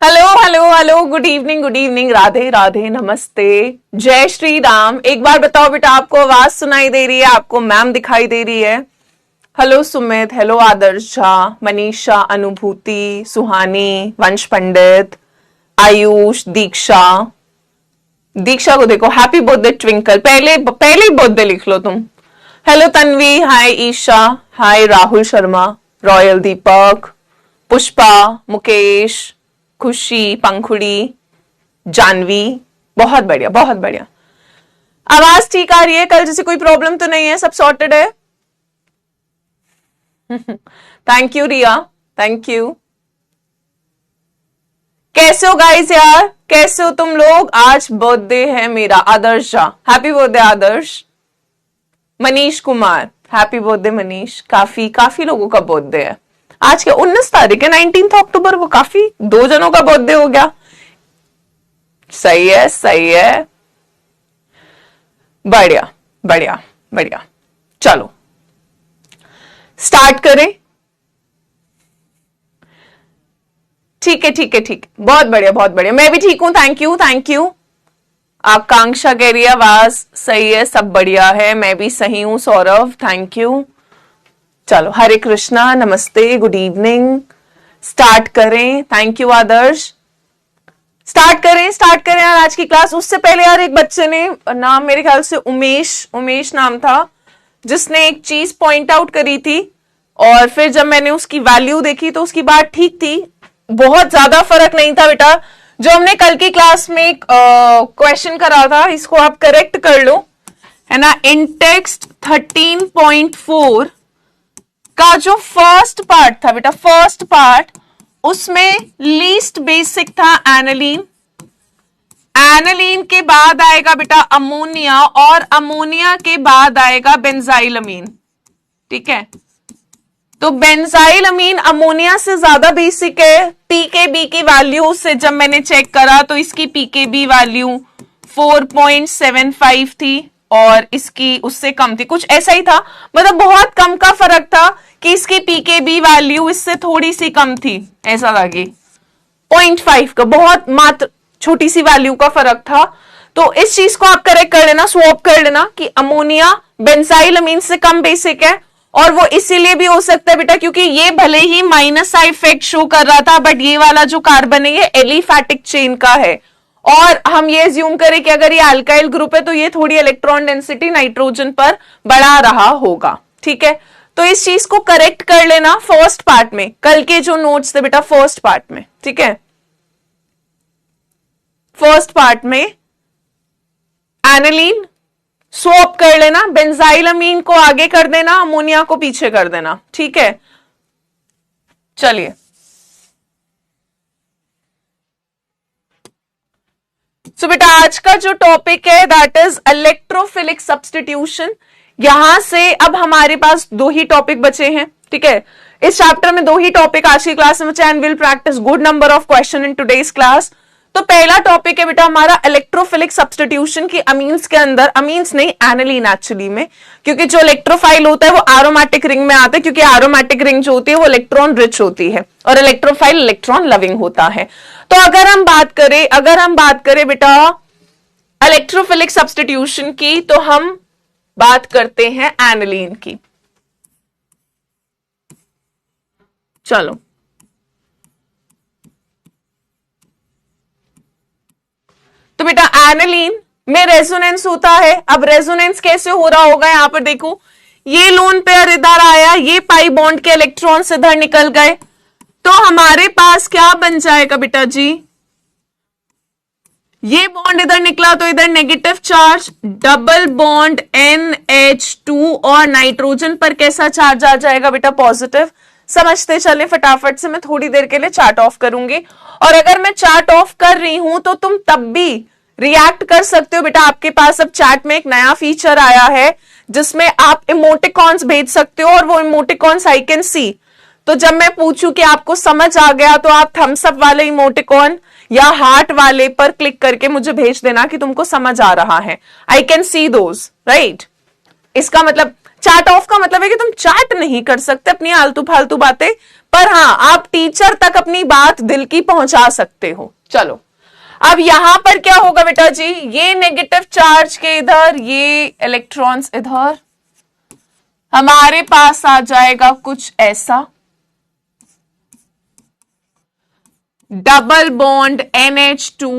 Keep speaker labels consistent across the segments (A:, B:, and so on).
A: Hello hello hello, good evening, Radhe Radhe, नमस्ते, जय श्री राम। एक बार बताओ बेटा, आपको आवाज सुनाई दे रही है? आपको मैम दिखाई दे रही है? हेलो सुमित, हेलो आदर्श झा, मनीषा, अनुभूति, सुहानी, वंश पंडित, आयुष, दीक्षा। दीक्षा को देखो, हैप्पी बर्थडे ट्विंकल, पहले पहले ही बर्थडे लिख लो तुम। हेलो तन्वी, हाय ईशा, हाय राहुल शर्मा, रॉयल दीपक, पुष्पा, मुकेश, खुशी, पंखुड़ी, जानवी। बहुत बढ़िया, बहुत बढ़िया। आवाज ठीक आ रही है? कल जैसे कोई प्रॉब्लम तो नहीं है? सब सॉर्टेड है? Thank you Riya, thank you. कैसे हो गाइस यार, कैसे हो तुम लोग? आज बर्थडे है मेरा, Adarsh Jha, happy birthday Adarsh. Manish Kumar, happy birthday Manish. काफी काफी लोगों का बर्थडे है आज के 19 तारीख है, 19 अक्टूबर को काफी 2 जनों का बर्थडे हो गया। सही है, सही है, बढ़िया बढ़िया बढ़िया। चलो स्टार्ट करें। ठीक है ठीक है ठीक है, बहुत बढ़िया बहुत बढ़िया। मैं भी ठीक हूं, थैंक यू थैंक यू। आकांक्षा कह रही है आवाज सही है, सब बढ़िया है। मैं भी सही हूं सौरभ, थैंक यू। चलो, हरे कृष्णा, नमस्ते, गुड इवनिंग। स्टार्ट करें। Thank you Adarsh. स्टार्ट करें यार आज की क्लास। उससे पहले यार एक बच्चे ने, नाम मेरे ख्याल से उमेश नाम था, जिसने एक चीज पॉइंट आउट करी थी, और फिर जब मैंने उसकी वैल्यू देखी तो उसकी बात ठीक थी, बहुत ज्यादा फर्क नहीं था बेटा। जो हमने कल की क्लास में क्वेश्चन करा था, इसको आप करेक्ट कर लो, है ना। इन टेक्स्ट 13.4 का जो फर्स्ट पार्ट था बेटा, फर्स्ट पार्ट, उसमें लीस्ट बेसिक था एनालीन। एनालीन के बाद आएगा बेटा अमोनिया, और अमोनिया के बाद आएगा बेंजाइलमीन। ठीक है, तो बेंजाइलमीन अमोनिया से ज्यादा बेसिक है। पीकेबी की वैल्यू से जब मैंने चेक करा तो इसकी पीकेबी वैल्यू 4.75 थी, और इसकी उससे कम थी, कुछ ऐसा ही था, मतलब बहुत कम का फर्क था कि इसकी पीकेबी वैल्यू इससे थोड़ी सी कम थी, ऐसा लगे 0.5 का, बहुत मात्र छोटी सी वैल्यू का फर्क था। तो इस चीज को आप करेक्ट कर लेना, स्वैप कर लेना कि अमोनिया बेंजाइलमीन से कम बेसिक है, और वो इसीलिए भी हो सकता है बेटा क्योंकि ये भले ही माइनस सा इफेक्ट शो कर रहा था, बट ये वाला जो कार्बन है ये एलिफैटिक चेन का है, और हम ये ज्यूम करें कि अगर ये अल्काइल ग्रुप है तो ये थोड़ी इलेक्ट्रॉन डेंसिटी नाइट्रोजन पर बढ़ा रहा होगा। ठीक है, तो इस चीज को करेक्ट कर लेना फर्स्ट पार्ट में, कल के जो नोट्स थे बेटा फर्स्ट पार्ट में। ठीक है, फर्स्ट पार्ट में एनालीन स्वैप कर लेना, बेंजाइलमीन को आगे कर देना, अमोनिया को पीछे कर देना। ठीक है, चलिए सो बेटा आज का जो टॉपिक है दैट इज इलेक्ट्रोफिलिक सब्स्टिट्यूशन। यहां से अब हमारे पास 2 ही टॉपिक बचे हैं। ठीक है, इस चैप्टर में 2 ही टॉपिक आज की क्लास में बचे, and will practice good number of question in today's class. तो पहला टॉपिक है बेटा हमारा इलेक्ट्रोफिलिक सब्स्टिट्यूशन की अमीन्स के अंदर, अमीन्स नहीं एनालीन एक्चुअली में, क्योंकि जो इलेक्ट्रोफाइल होता है वो एरोमेटिक रिंग में आता है, क्योंकि एरोमेटिक रिंग जो होती है वो इलेक्ट्रॉन रिच होती है, और इलेक्ट्रोफाइल इलेक्ट्रॉन लविंग होता है। तो अगर हम बात करें बेटा इलेक्ट्रोफिलिक सब्स्टिट्यूशन की, तो हम बात करते हैं एनालीन की। चलो तो बेटा एनालीन में रेजोनेंस होता है। अब रेजोनेंस कैसे हो रहा होगा, यहां पर देखो, ये लोन पेयर इधर आया, ये पाई बॉन्ड के इलेक्ट्रॉन्स इधर निकल गए, तो हमारे पास क्या बन जाएगा बेटा जी, ये बॉन्ड इधर निकला तो इधर negative charge, double bond NH2, और नाइट्रोजन पर कैसा चार्ज आ जाएगा बेटा, पॉजिटिव। समझते चले फटाफट से, मैं थोड़ी देर के लिए चार्ट ऑफ करूंगी, और अगर मैं चार्ट ऑफ कर रही हूं तो तुम तब भी रिएक्ट कर सकते हो बेटा। आपके पास अब चैट में एक नया फीचर आया है जिसमें आप इमोटिकॉन्स भेज सकते हो, और वो इमोटिकॉन्स आई कैन सी। तो जब मैं पूछूं कि आपको समझ आ गया तो आप थम्स अप वाले इमोटिकॉन या हार्ट वाले पर क्लिक करके मुझे भेज देना कि तुमको समझ आ रहा है। I can see those, right. इसका मतलब चैट ऑफ का मतलब है कि तुम चैट नहीं कर सकते अपनी आलतू फालतू बातें, पर हाँ आप टीचर तक अपनी बात दिल की पहुंचा सकते हो। चलो अब यहां पर क्या होगा बेटा जी, ये नेगेटिव चार्ज के इधर, ये इलेक्ट्रॉन्स इधर, हमारे पास आ जाएगा कुछ ऐसा, डबल बॉन्ड NH2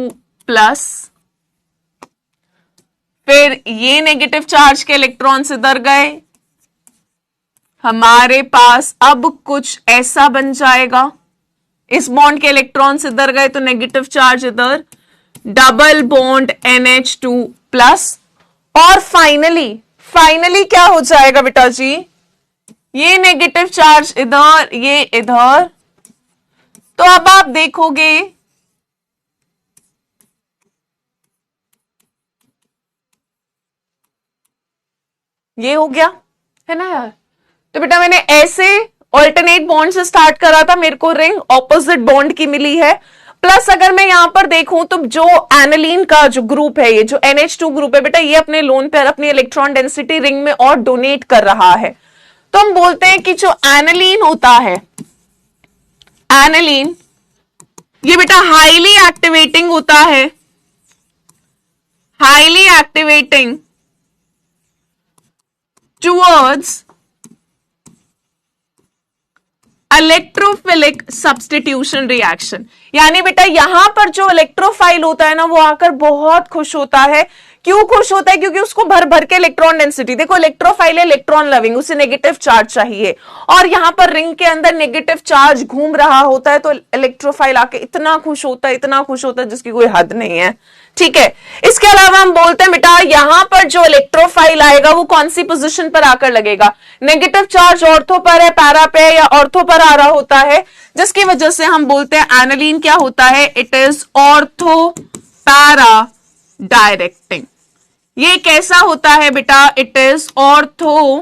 A: प्लस, फिर ये नेगेटिव चार्ज के इलेक्ट्रॉन्स इधर गए, हमारे पास अब कुछ ऐसा बन जाएगा, इस बॉन्ड के इलेक्ट्रॉन्स इधर गए तो नेगेटिव चार्ज इधर, डबल बॉन्ड NH2 प्लस, और फाइनली क्या हो जाएगा बेटा जी, ये नेगेटिव चार्ज इधर, ये इधर, तो अब आप देखोगे ये हो गया है ना यार। तो बेटा मैंने ऐसे ऑल्टरनेट बॉन्ड से स्टार्ट करा था, मेरे को रिंग ऑपोजिट बॉन्ड की मिली है, प्लस अगर मैं यहां पर देखूं तो जो एनालीन का जो ग्रुप है, ये जो NH2 ग्रुप है बेटा, ये अपने लोन पेयर अपनी इलेक्ट्रॉन डेंसिटी रिंग में और डोनेट कर रहा है। तो हम बोलते हैं कि जो एनालीन होता है, एनालीन ये बेटा हाईली एक्टिवेटिंग होता है, highly activating towards electrophilic substitution reaction. यानी बेटा यहां पर जो इलेक्ट्रोफाइल होता है ना, वो आकर बहुत खुश होता है। क्यों खुश होता है? क्योंकि उसको भर भर के इलेक्ट्रॉन डेंसिटी, देखो इलेक्ट्रोफाइल है, इलेक्ट्रॉन लविंग, उसे नेगेटिव चार्ज चाहिए, और यहां पर रिंग के अंदर नेगेटिव चार्ज घूम रहा होता है, तो इलेक्ट्रोफाइल आके इतना खुश होता है, इतना खुश होता है जिसकी कोई हद नहीं है। ठीक है, इसके अलावा हम बोलते हैं बेटा यहां पर जो इलेक्ट्रोफाइल आएगा वो कौन सी पोजीशन पर आकर लगेगा, नेगेटिव चार्ज ऑर्थो पर है, पैरा पे या ऑर्थो पर आ रहा होता है, जिसकी वजह से हम बोलते हैं एनालीन क्या होता है, it is ortho para directing. ये कैसा होता है बेटा, it is ortho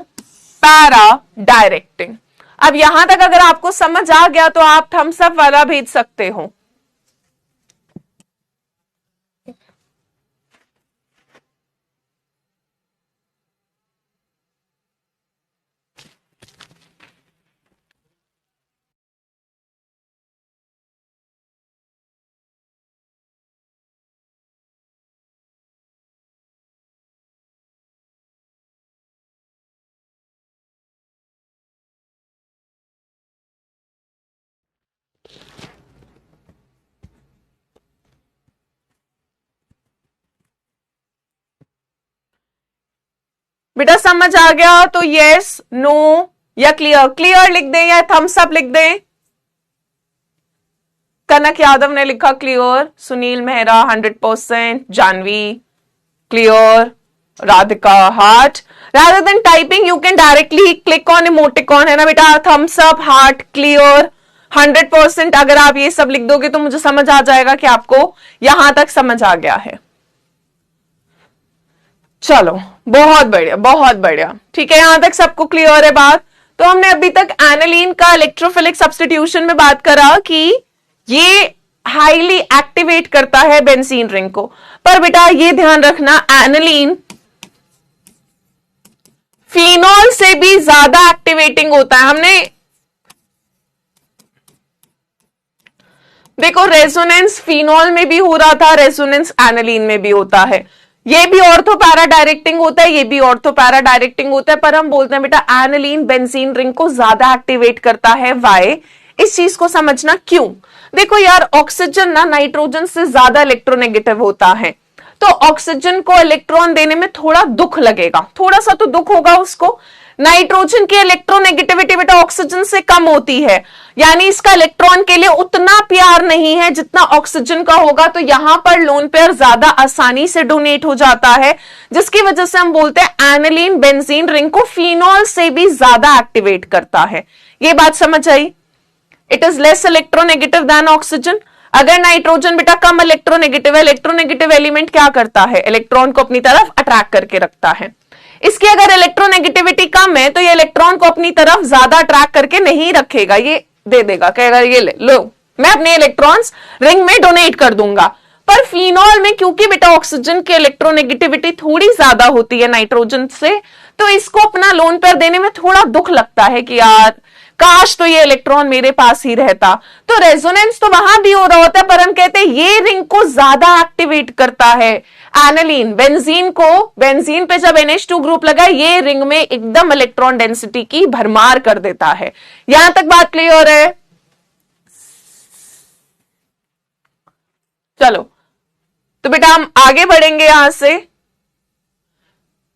A: para directing. अब यहां तक अगर आपको समझ आ गया तो आप थम्स अप वाला भेज सकते हो। बेटा समझ आ गया तो यस, नो या क्लियर, क्लियर लिख दें या थम्स अप लिख दें। कनक यादव ने लिखा clear, Sunil Mehra 100%, Janvi clear, Radhika heart. rather than typing you can directly click on emoticon, है ना बेटा, थम्स अप, हार्ट, क्लियर, 100%। अगर आप ये सब लिख दोगे तो मुझे समझ आ जाएगा कि आपको यहां तक समझ आ गया है। चलो बहुत बढ़िया, बहुत बढ़िया। ठीक है, यहां तक सबको क्लियर है बात। तो हमने अभी तक एनालीन का इलेक्ट्रोफिलिक सब्स्टिट्यूशन में बात करा कि ये हाईली एक्टिवेट करता है बेंजीन रिंग को, पर बेटा ये ध्यान रखना एनालीन फिनॉल से भी ज्यादा एक्टिवेटिंग होता है। हमने देखो रेजोनेंस फिनॉल में भी हो रहा था, रेजोनेंस एनालीन में भी होता है, ये भी ऑर्थो पैरा डायरेक्टिंग होता है, ये भी ऑर्थो पैरा डायरेक्टिंग होता है, पर हम बोलते हैं बेटा एनालीन बेंजीन रिंग को ज्यादा एक्टिवेट करता है। वाई? इस चीज को समझना क्यों। देखो यार, ऑक्सीजन ना नाइट्रोजन से ज्यादा इलेक्ट्रोनेगेटिव होता है, तो ऑक्सीजन को इलेक्ट्रॉन देने में थोड़ा दुख लगेगा, थोड़ा सा तो दुख होगा उसको। नाइट्रोजन की इलेक्ट्रोनेगेटिविटी बेटा ऑक्सीजन से कम होती है, यानी इसका इलेक्ट्रॉन के लिए उतना प्यार नहीं है जितना ऑक्सीजन का होगा, तो यहां पर लोन पेयर ज्यादा आसानी से डोनेट हो जाता है, जिसकी वजह से हम बोलते हैं एनालीन बेंजीन रिंग को फिनॉल से भी ज्यादा एक्टिवेट करता है। ये बात समझ आई? It is less electronegative than oxygen. अगर नाइट्रोजन बेटा कम इलेक्ट्रोनेगेटिव है, इलेक्ट्रोनेगेटिव एलिमेंट क्या करता है, इलेक्ट्रॉन को अपनी तरफ अट्रैक्ट करके रखता है। इसकी अगर इलेक्ट्रोनेगेटिविटी कम है तो ये इलेक्ट्रॉन को अपनी तरफ ज्यादा अट्रैक्ट करके नहीं रखेगा, ये दे देगा, कहेगा ये ले लो, मैं अपने इलेक्ट्रॉन्स रिंग में डोनेट कर दूंगा। पर फिनॉल में क्योंकि बेटा ऑक्सीजन की इलेक्ट्रोनेगेटिविटी थोड़ी ज्यादा होती है नाइट्रोजन से, तो इसको अपना लोन पेयर देने में थोड़ा दुख लगता है कि यार काश तो ये इलेक्ट्रॉन मेरे पास ही रहता। तो रेजोनेंस तो वहां भी हो रहा होता है, पर हम कहते हैं ये रिंग को ज्यादा एक्टिवेट करता है एनालीन। बेंजीन को, बेंजीन पे जब NH2 ग्रुप लगा, ये रिंग में एकदम इलेक्ट्रॉन डेंसिटी की भरमार कर देता है। यहां तक बात क्लियर है? चलो तो बेटा हम आगे बढ़ेंगे, यहां से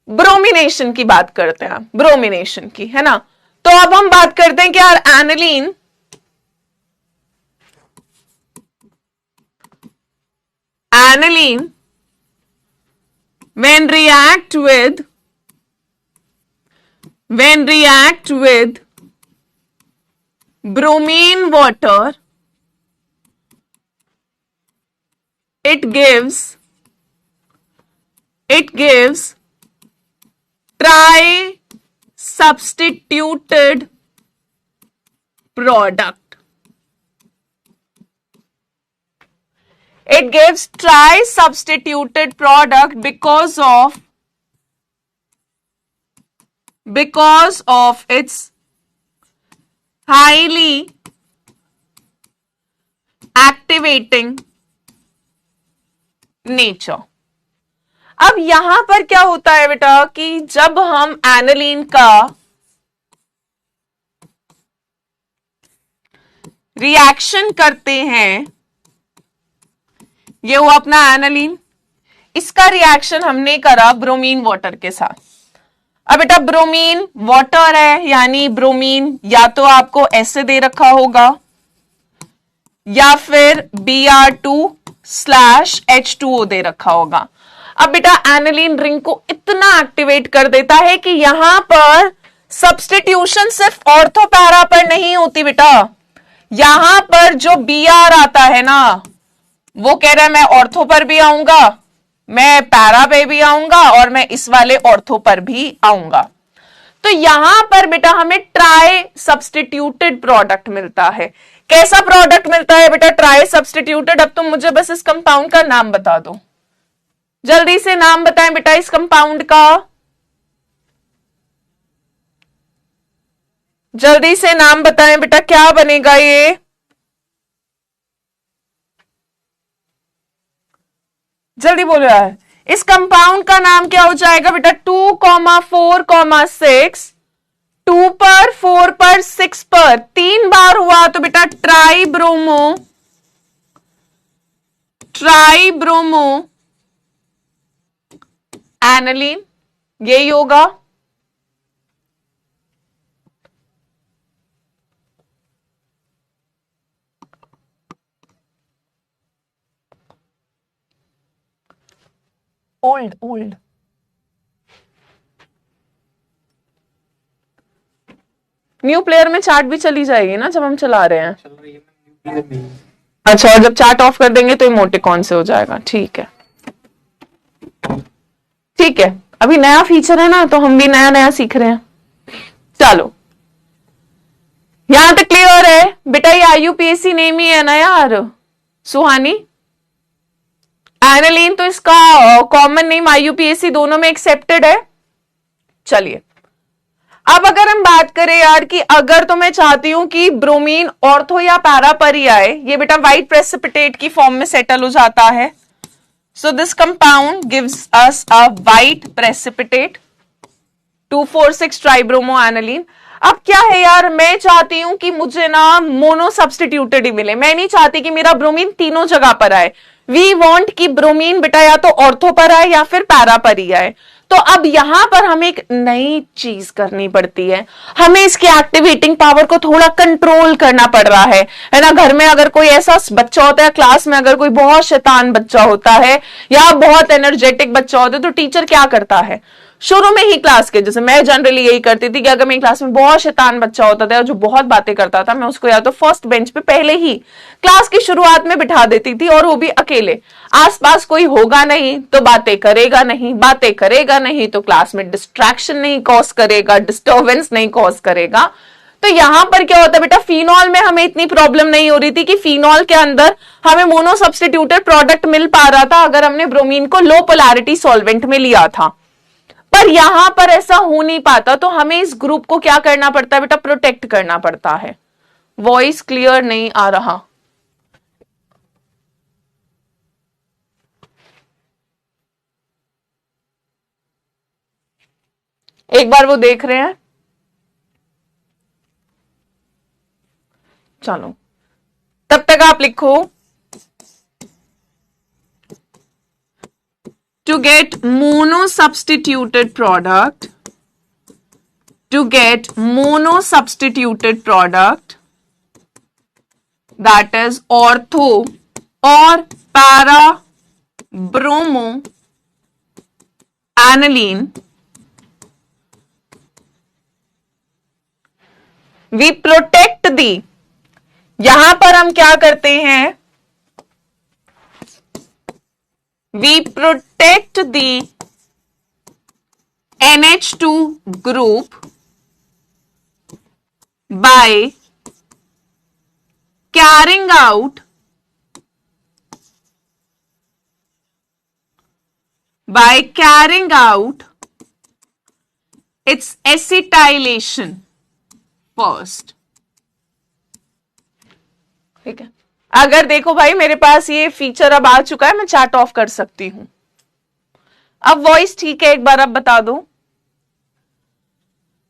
A: ब्रोमिनेशन की बात करते हैं, ब्रोमिनेशन की, है ना। तो अब हम बात करते हैं कि यार aniline when react with bromine water, it gives tri-substituted product. It gives tri-substituted product because of its highly activating nature. अब यहां पर क्या होता है बेटा कि जब हम एनालीन का रिएक्शन करते हैं, ये हुआ अपना एनालीन, इसका रिएक्शन हमने करा ब्रोमीन वाटर के साथ। अब बेटा ब्रोमीन वाटर है, यानी ब्रोमीन या तो आपको ऐसे दे रखा होगा या फिर Br2/H2O दे रखा होगा। अब बेटा एनालीन रिंग को इतना एक्टिवेट कर देता है कि यहां पर सब्स्टिट्यूशन सिर्फ ऑर्थो पैरा पर नहीं होती बेटा, यहां पर जो Br आता है ना, वो कह रहा है मैं ऑर्थो पर भी आऊंगा, मैं पैरा पे भी आऊंगा और मैं इस वाले ऑर्थो पर भी आऊंगा। तो यहां पर बेटा हमें ट्राई सब्स्टिट्यूटेड प्रोडक्ट मिलता है। कैसा प्रोडक्ट मिलता है बेटा? Try substituted. अब तुम मुझे बस इस कंपाउंड का नाम बता दो, जल्दी से नाम बताएं बेटा इस कंपाउंड का, जल्दी से नाम बताएं बेटा, क्या बनेगा ये? जल्दी बोलो यार, इस कंपाउंड का नाम क्या हो जाएगा बेटा? 2,4,6, 2 पर 4 पर 6 पर 3 बार हुआ तो बेटा ट्राइब्रोमो एनालीन, यही होगा। ओल्ड न्यू प्लेयर में चार्ट भी चली जाएगी ना जब हम चला रहे हैं? अच्छा, और जब चार्ट ऑफ कर देंगे तो इमोटिकॉन से हो जाएगा। ठीक है ठीक है, अभी नया फीचर है ना, तो हम भी नया नया सीख रहे हैं। चलो यहां तक क्लियर है बेटा? ये IUPAC नेम ही है ना यार, सुहानी। एनालीन तो इसका कॉमन नेम IUPAC दोनों में एक्सेप्टेड है। चलिए अब अगर हम बात करें यार कि अगर तो मैं चाहती हूं कि ब्रोमीन ऑर्थो या पैरा पर ही आए, ये बेटा व्हाइट प्रेसिपिटेट की फॉर्म में सेटल हो जाता है। So this compound gives us a white precipitate 2,4,6 tribromo aniline. अब क्या है यार, मैं चाहती हूं कि मुझे ना मोनो सब्स्टिट्यूटेड ही मिले, मैं नहीं चाहती कि मेरा ब्रोमीन तीनों जगह पर आए। वी वांट कि ब्रोमीन बेटा या तो ऑर्थो पर आए या फिर पैरा पर ही आए। तो अब यहां पर हमें एक नई चीज करनी पड़ती है, हमें इसकी एक्टिवेटिंग पावर को थोड़ा कंट्रोल करना पड़ रहा है ना। घर में अगर कोई ऐसा बच्चा होता है, क्लास में अगर कोई बहुत शैतान बच्चा होता है या बहुत एनर्जेटिक बच्चा होता है, तो टीचर क्या करता है शुरू में ही क्लास के, जैसे मैं जनरली यही करती थी कि अगर मेरी क्लास में बहुत शैतान बच्चा होता था जो बहुत बातें करता था, मैं उसको या तो फर्स्ट बेंच पे पहले ही क्लास की शुरुआत में बिठा देती थी, और वो भी अकेले, आसपास कोई होगा नहीं तो बातें करेगा नहीं तो क्लास में डिस्ट्रैक्शन नहीं कॉज करेगा, डिस्टर्बेंस नहीं कॉज करेगा। तो यहां पर क्या होता है बेटा, फिनॉल में हमें इतनी प्रॉब्लम नहीं हो रही थी कि फिनॉल के अंदर हमें मोनो सब्स्टिट्यूटेड प्रोडक्ट मिल पा रहा था अगर हमने ब्रोमीन को लो पोलैरिटी सॉल्वेंट में लिया था। पर यहां पर ऐसा हो नहीं पाता, तो हमें इस ग्रुप को क्या करना पड़ता है बेटा, प्रोटेक्ट करना पड़ता है। वॉइस क्लियर नहीं आ रहा। एक बार वो देख रहे हैं, चलो तब तक आप लिखो, to get mono-substituted product, that is ortho or para bromo aniline, we protect the, यहां पर हम क्या करते हैं, we protect the NH2 group by carrying out its acetylation first। ठीक है, अगर देखो भाई मेरे पास ये फीचर अब आ चुका है, मैं चैट ऑफ कर सकती हूं। अब वॉइस ठीक है, एक बार अब बता दो।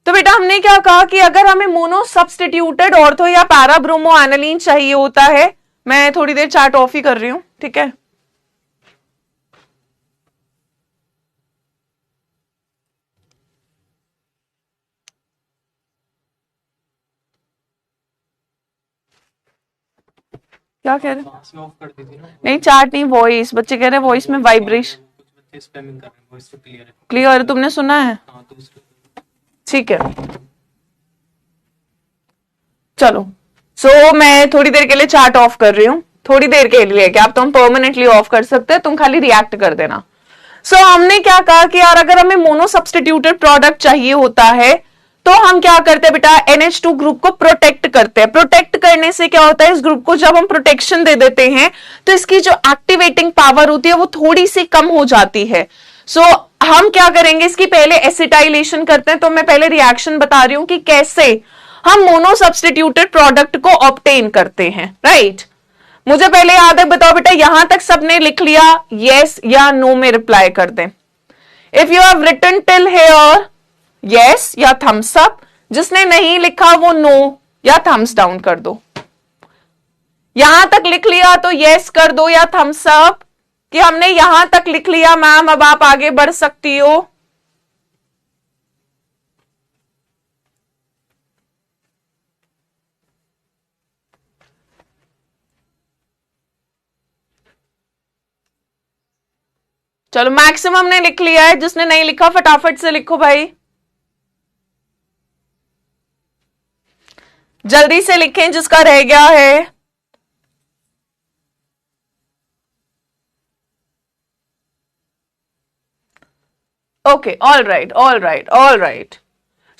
A: तो बेटा हमने क्या कहा कि अगर हमें मोनो सब्स्टिट्यूटेड ऑर्थो या पैरा ब्रोमो एनालिन चाहिए होता है, मैं थोड़ी देर चैट ऑफ ही कर रही हूं, ठीक है। क्या कह रहे हैं? नहीं चैट नहीं, वॉइस, बच्चे कह रहे हैं वॉइस में वाइब्रेशन। क्लियर है, तुमने सुना है? ठीक है, चलो। सो मैं थोड़ी देर के लिए चैट ऑफ कर रही हूँ, थोड़ी देर के लिए, क्या आप तुम परमानेंटली ऑफ कर सकते हैं, तुम खाली रिएक्ट कर देना। सो हमने क्या कहा कि यार अगर हमें मोनो सब्स्टिट्यूटेड प्रोडक्ट चाहिए होता है तो हम क्या करते हैं बेटा, NH2 ग्रुप को प्रोटेक्ट करते हैं। प्रोटेक्ट करने से क्या होता है, इस ग्रुप को जब हम प्रोटेक्शन दे देते हैं तो इसकी जो एक्टिवेटिंग पावर होती है वो थोड़ी सी कम हो जाती है। सो हम क्या करेंगे, इसकी पहले एसिटाइलेशन करते हैं। तो मैं पहले रिएक्शन बता रही हूं कि कैसे हम मोनो सब्स्टिट्यूटेड प्रोडक्ट को ऑब्टेन करते हैं, राइट। मुझे पहले याद है, बताओ बेटा, यहां तक सबने लिख लिया, यस या नो में रिप्लाई कर दें। If you have written till here yes या थम्स अप, जिसने नहीं लिखा वो नो या थम्स डाउन कर दो। यहां तक लिख लिया तो यस कर दो या थम्स अप कि हमने यहां तक लिख लिया मैम, अब आप आगे बढ़ सकती हो। चलो मैक्सिमम ने लिख लिया है, जिसने नहीं लिखा फटाफट से लिखो भाई, जल्दी से लिखें जिसका रह गया है। Okay, all right all right all right.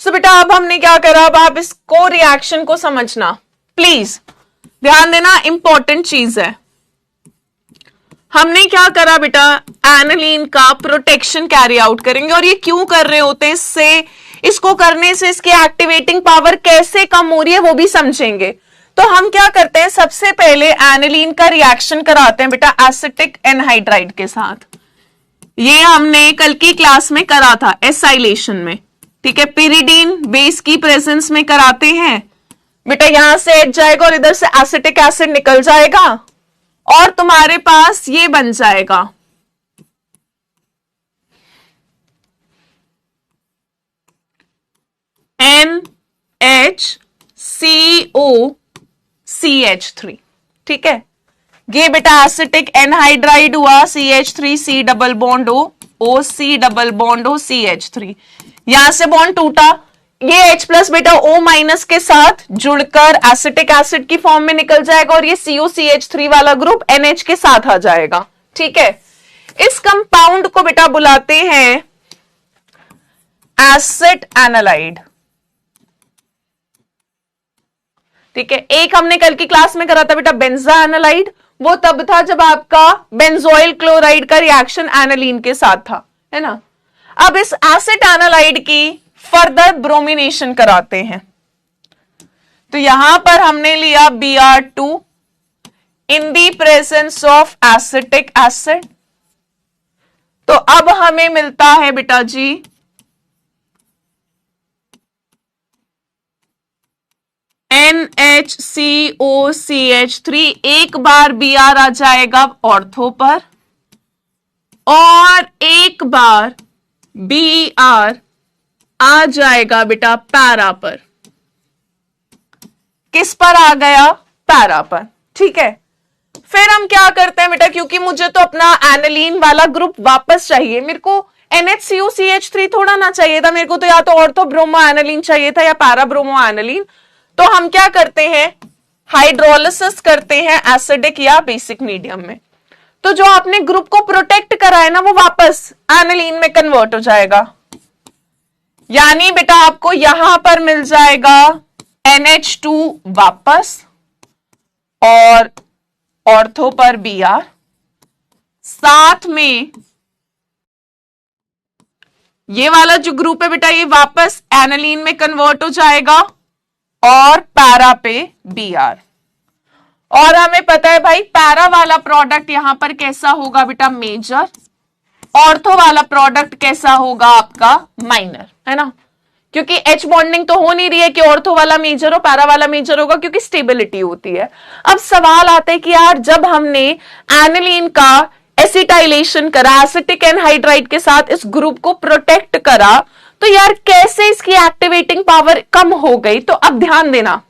A: So बेटा अब हमने क्या करा, अब आप इसको रिएक्शन को समझना, प्लीज ध्यान देना, इंपॉर्टेंट चीज है। हमने क्या करा बेटा, एनालिन का प्रोटेक्शन कैरी आउट करेंगे। और ये क्यों कर रहे होते हैं, इससे, इसको करने से इसकी एक्टिवेटिंग पावर कैसे कम हो रही है वो भी समझेंगे। तो हम क्या करते हैं, सबसे पहले एनालिन का रिएक्शन कराते हैं बेटा एसिटिक एनहाइड्राइड के साथ। ये हमने कल की क्लास में करा था एसाइलेशन में, ठीक है। पिरिडीन बेस की प्रेजेंस में कराते हैं बेटा, यहां से एच जाएगा और इधर से एसिटिक एसिड निकल जाएगा और तुम्हारे पास ये बन जाएगा NHCOCH3, ठीक है। ये बेटा एसिटिक एनहाइड्राइड हुआ, CH3 C double bond O C double bond O CH3, यहां से बॉन्ड टूटा, ये H प्लस बेटा O माइनस के साथ जुड़कर एसिटिक एसिड की फॉर्म में निकल जाएगा और ये COCH3 वाला ग्रुप NH के साथ आ जाएगा, ठीक है। इस कंपाउंड को बेटा बुलाते हैं एसिड एनालाइड, ठीक है। एक हमने कल की क्लास में करा था बेटा बेंजा एनालाइड, वो तब था जब आपका बेंजोइल क्लोराइड का रिएक्शन एनालीन के साथ था, है ना। अब इस एसिटानालाइड की फर्दर ब्रोमिनेशन कराते हैं। तो यहां पर हमने लिया Br2 in the presence of acetic acid. तो अब हमें मिलता है बेटा जी NHCOCH3। एक बार Br आ जाएगा ऑर्थो पर और एक बार Br आ जाएगा बेटा पैरा पर। किस पर आ गया? पैरा पर। ठीक है, फिर हम क्या करते हैं बेटा, क्योंकि मुझे तो अपना एनालीन वाला ग्रुप वापस चाहिए, मेरे को NHCOCH3 थोड़ा ना चाहिए था, मेरे को तो या तो ऑर्थो ब्रोमो एनालीन चाहिए था या पैरा ब्रोमो एनालीन। तो हम क्या करते हैं, हाइड्रोलिसिस करते हैं एसिडिक या बेसिक मीडियम में। तो जो आपने ग्रुप को प्रोटेक्ट करा है ना, वो वापस एनालीन में कन्वर्ट हो जाएगा। यानी बेटा आपको यहां पर मिल जाएगा NH2 वापस और ऑर्थो पर Br, साथ में ये वाला जो ग्रुप है बेटा ये वापस एनालीन में कन्वर्ट हो जाएगा और पैरा पे Br। और हमें पता है भाई पैरा वाला प्रोडक्ट यहां पर कैसा होगा बेटा, मेजर। ऑर्थो वाला प्रोडक्ट कैसा होगा आपका, माइनर, है ना, क्योंकि H बॉन्डिंग तो हो नहीं रही है कि ऑर्थो वाला मेजर हो पैरा वाला मेजर होगा, क्योंकि स्टेबिलिटी होती है। अब सवाल आता है कि यार जब हमने एनालीन का एसिटाइलेशन करा एसिटिक एनहाइड्राइड के साथ इस ग्रुप को प्रोटेक्ट करा, तो यार कैसे इसकी एक्टिवेटिंग पावर कम हो गई। तो अब ध्यान देना,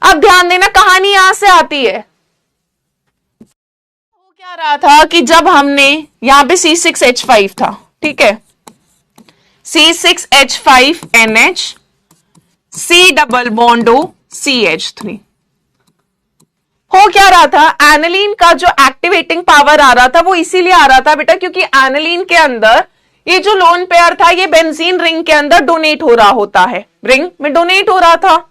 A: अब ध्यान देना, कहानी यहां से आती है। हो क्या रहा था कि जब हमने यहां पे C6H5 था, ठीक है, C6H5NH C double bond O CH3। हो क्या रहा था, एनालीन का जो एक्टिवेटिंग पावर आ रहा था वो इसीलिए आ रहा था बेटा क्योंकि एनालीन के अंदर ये जो लोन पेयर था ये बेंजीन रिंग के अंदर डोनेट हो रहा होता है, रिंग में डोनेट हो रहा था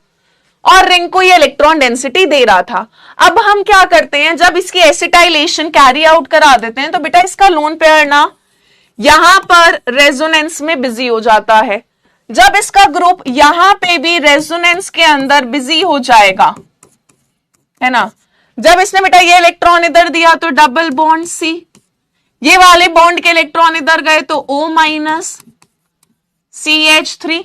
A: और रिंग को ये इलेक्ट्रॉन डेंसिटी दे रहा था। अब हम क्या करते हैं, जब इसकी एसिटाइलेशन कैरी आउट करा देते हैं तो बेटा इसका लोन पेयर ना यहां पर रेजोनेंस में बिजी हो जाता है। जब इसका ग्रुप यहां पे भी रेजोनेंस के अंदर बिजी हो जाएगा, है ना, जब इसने बेटा ये इलेक्ट्रॉन इधर दिया तो डबल बॉन्ड C, ये वाले बॉन्ड के इलेक्ट्रॉन इधर गए तो O माइनस CH3।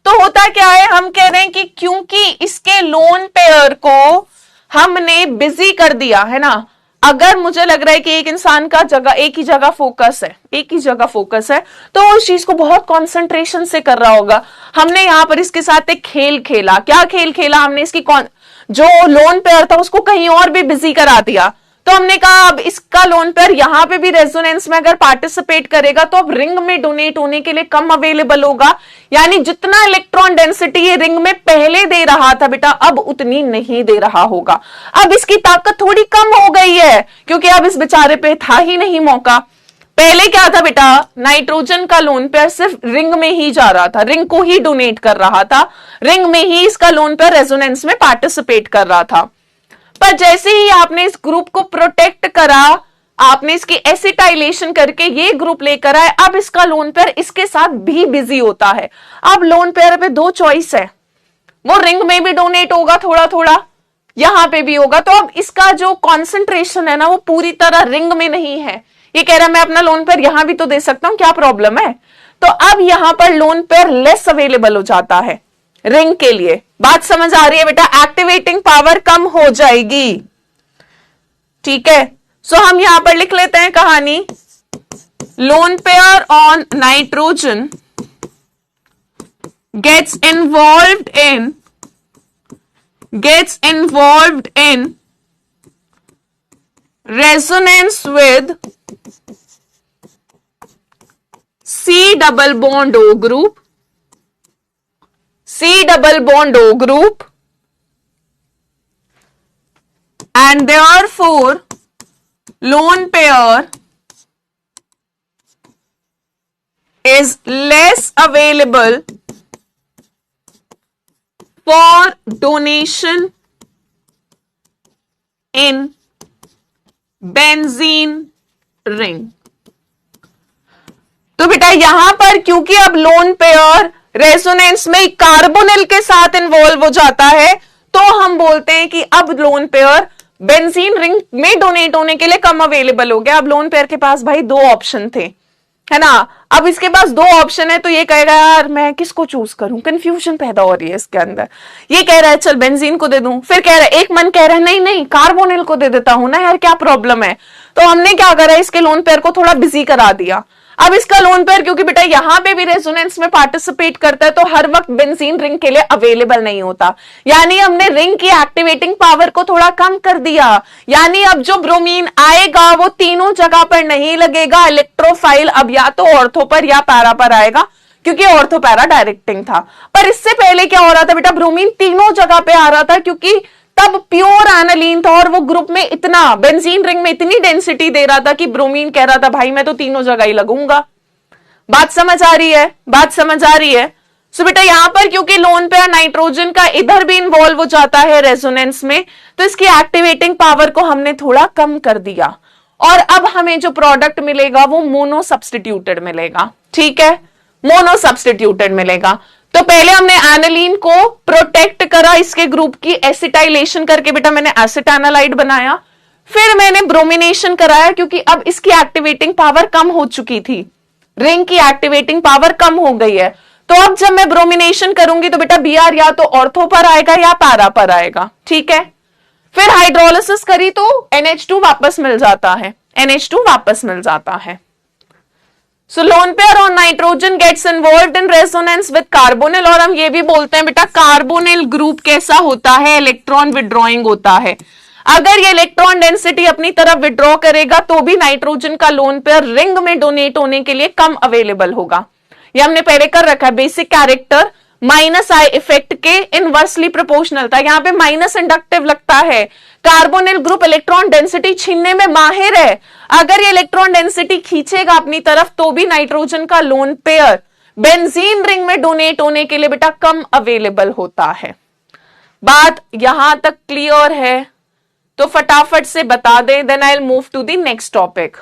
A: तो होता क्या है, हम कह रहे हैं कि क्योंकि इसके लोन पेयर को हमने बिजी कर दिया है ना, अगर मुझे लग रहा है कि एक इंसान का जगह एक ही जगह फोकस है, एक ही जगह फोकस है, तो वो इस चीज को बहुत कंसंट्रेशन से कर रहा होगा। हमने यहां पर इसके साथ एक खेल खेला। क्या खेल खेला हमने, इसकी जो लोन पेयर था उसको कहीं और भी बिजी करा दिया। तो हमने कहा अब इसका लोन पेयर यहां पे भी रेजोनेंस में अगर पार्टिसिपेट करेगा तो अब रिंग में डोनेट होने के लिए कम अवेलेबल होगा, यानी जितना इलेक्ट्रॉन डेंसिटी ये रिंग में पहले दे रहा था बेटा अब उतनी नहीं दे रहा होगा। अब इसकी ताकत थोड़ी कम हो गई है क्योंकि अब इस बेचारे पे था ही नहीं मौका। पहले क्या था बेटा, नाइट्रोजन का लोन पेयर सिर्फ रिंग में ही जा रहा था, रिंग को ही डोनेट कर रहा था, रिंग में ही इसका लोन पेयर रेजोनेंस में पार्टिसिपेट कर रहा था। पर जैसे ही आपने इस ग्रुप को प्रोटेक्ट करा, आपने इसकी एसिटाइलेशन करके ये ग्रुप लेकर आए, अब इसका लोन पेयर इसके साथ भी बिजी होता है। अब लोन पेयर पे दो चॉइस है, वो रिंग में भी डोनेट होगा थोड़ा थोड़ा, यहां पे भी होगा। तो अब इसका जो कॉन्सेंट्रेशन है ना वो पूरी तरह रिंग में नहीं है। ये कह रहा है मैं अपना लोन पेयर यहां भी तो दे सकता हूं, क्या प्रॉब्लम है। तो अब यहां पर लोन पेयर लेस अवेलेबल हो जाता है रिंग के लिए। बात समझ आ रही है बेटा, एक्टिवेटिंग पावर कम हो जाएगी, ठीक है। सो हम यहां पर लिख लेते हैं कहानी, lone pair on nitrogen gets involved in resonance with C double bond O group, C double bond O group, and therefore lone pair is less available for donation in benzene ring। तो बेटा यहां पर क्योंकि अब lone pair resonance में carbonyl के साथ involve हो जाता है, तो हम बोलते हैं कि अब लोन पेयर बेंजीन रिंग में डोनेट होने के लिए कम अवेलेबल हो गया। अब लोन पेयर के पास भाई दो ऑप्शन थे, है ना, अब इसके पास दो ऑप्शन है, तो ये कहेगा यार मैं किसको चूज करूं, कंफ्यूजन पैदा हो रही है इसके अंदर। ये कह रहा है चल बेंजीन को दे दूं, फिर कह रहा है एक मन कह रहा है नहीं नहीं कार्बोनिल को दे देता हूं ना यार, क्या प्रॉब्लम है। तो हमने क्या करा, इसके लोन पेयर को थोड़ा बिजी करा दिया। अब इसका लोन पेयर क्योंकि बेटा यहां पे भी रेजोनेंस में पार्टिसिपेट करता है, तो हर वक्त बेंजीन रिंग के लिए अवेलेबल नहीं होता, यानी हमने रिंग की एक्टिवेटिंग पावर को थोड़ा कम कर दिया। यानी अब जो ब्रोमीन आएगा वो तीनों जगह पर नहीं लगेगा, इलेक्ट्रोफाइल अब या तो ऑर्थो पर या पैरा पर आएगा, क्योंकि ऑर्थो पैरा डायरेक्टिंग था। पर इससे पहले क्या हो रहा था बेटा, ब्रोमीन तीनों जगह पे आ रहा था, क्योंकि तब प्योर एनालीन था और वो ग्रुप में इतना बेंजीन रिंग में इतनी डेंसिटी दे रहा था कि ब्रोमीन कह रहा था भाई मैं तो तीनों जगह ही लगूंगा। बात समझ आ रही है, बात समझ आ रही है। सो बेटा यहां पर क्योंकि लोन पेयर नाइट्रोजन का इधर भी इन्वॉल्व हो जाता है रेजोनेंस में, तो इसकी एक्टिवेटिंग पावर को हमने थोड़ा कम कर दिया, और अब हमें जो प्रोडक्ट मिलेगा वो मोनो सब्सटीट्यूटेड मिलेगा। ठीक है, मोनो सब्सटीट्यूटेड मिलेगा। तो पहले हमने एनालीन को प्रोटेक्ट करा इसके ग्रुप की एसिटाइलेशन करके, बेटा मैंने एसिटानालाइड बनाया, फिर मैंने ब्रोमिनेशन कराया, क्योंकि अब इसकी एक्टिवेटिंग पावर कम हो चुकी थी, रिंग की एक्टिवेटिंग पावर कम हो गई है। तो अब जब मैं ब्रोमिनेशन करूंगी तो बेटा Br या तो ऑर्थो पर आएगा या पैरा पर आएगा। ठीक है, फिर हाइड्रोलिसिस करी तो NH2 वापस मिल जाता है, NH2 वापस मिल जाता है। So lone pair on nitrogen gets involved in resonance with carbonyl, और हम ये भी बोलते हैं बेटा कार्बोनिल ग्रुप कैसा होता है, इलेक्ट्रॉन विड्रॉइंग होता है। अगर ये इलेक्ट्रॉन डेंसिटी अपनी तरफ विड्रॉ करेगा तो भी नाइट्रोजन का लोन पेयर रिंग में डोनेट होने के लिए कम अवेलेबल होगा। ये हमने पहले कर रखा है, basic character minus I effect के इनवर्सली प्रोपोर्शनल था, यहां पे माइनस इंडक्टिव लगता है। कार्बोनिल ग्रुप इलेक्ट्रॉन डेंसिटी छीनने में माहिर है, अगर ये इलेक्ट्रॉन डेंसिटी खींचेगा अपनी तरफ तो भी नाइट्रोजन का लोन पेयर बेंजीन रिंग में डोनेट होने के लिए बेटा कम अवेलेबल होता है। बात यहां तक क्लियर है तो फटाफट से बता दें, then I will move to the next topic.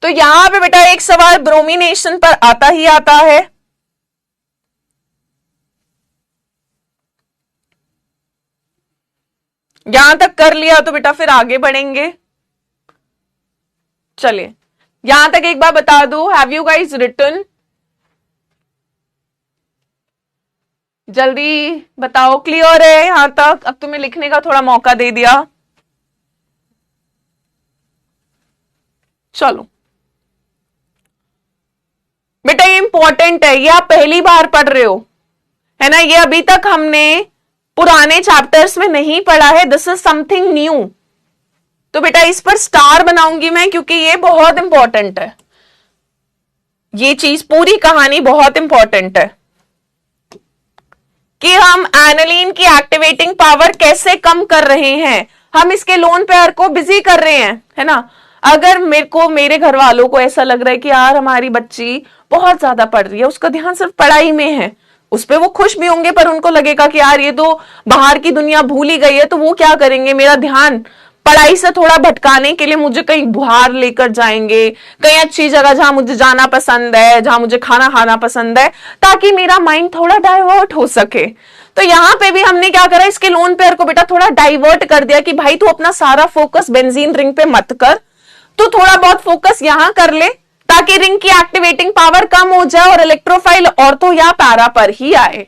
A: तो यहां पे बेटा एक सवाल ब्रोमिनेशन पर आता ही आता है। यहां तक कर लिया तो बेटा फिर आगे बढ़ेंगे। चलिए यहां तक एक बार बता दो, हैव यू गाइज रिटन? जल्दी बताओ, क्लियर है यहां तक? अब तुम्हें लिखने का थोड़ा मौका दे दिया। चलो बेटा ये इंपॉर्टेंट है, ये आप पहली बार पढ़ रहे हो, है ना, ये अभी तक हमने पुराने चैप्टर्स में नहीं पढ़ा है, दिस इज समथिंग न्यू। तो बेटा इस पर स्टार बनाऊंगी मैं, क्योंकि ये बहुत इंपॉर्टेंट है, ये चीज पूरी कहानी बहुत इंपॉर्टेंट है कि हम एनालीन की एक्टिवेटिंग पावर कैसे कम कर रहे हैं, हम इसके लोन पेयर को बिजी कर रहे हैं, है ना। अगर मेरे घर वालों को ऐसा लग रहा है कि यार हमारी बच्ची बहुत ज्यादा पढ़ रही है, उसका ध्यान सिर्फ पढ़ाई में है, उस पे वो खुश भी होंगे, पर उनको लगेगा कि यार ये तो बाहर की दुनिया भूल ही गई है, तो वो क्या करेंगे, मेरा ध्यान पढ़ाई से थोड़ा भटकाने के लिए मुझे कहीं बाहर लेकर जाएंगे, कहीं अच्छी जगह जहां मुझे जाना पसंद है, जहां मुझे खाना खाना पसंद है, ताकि मेरा माइंड थोड़ा डाइवर्ट हो सके। तो यहां पे भी हमने क्या करा, इसके लोन पेयर को बेटा थोड़ा डाइवर्ट कर दिया कि भाई तू अपना सारा फोकस बेंजीन रिंग पे मत कर, तो थोड़ा बहुत फोकस यहां कर ले, ताकि रिंग की एक्टिवेटिंग पावर कम हो जाए और इलेक्ट्रोफाइल ऑर्थो या पैरा पर ही आए।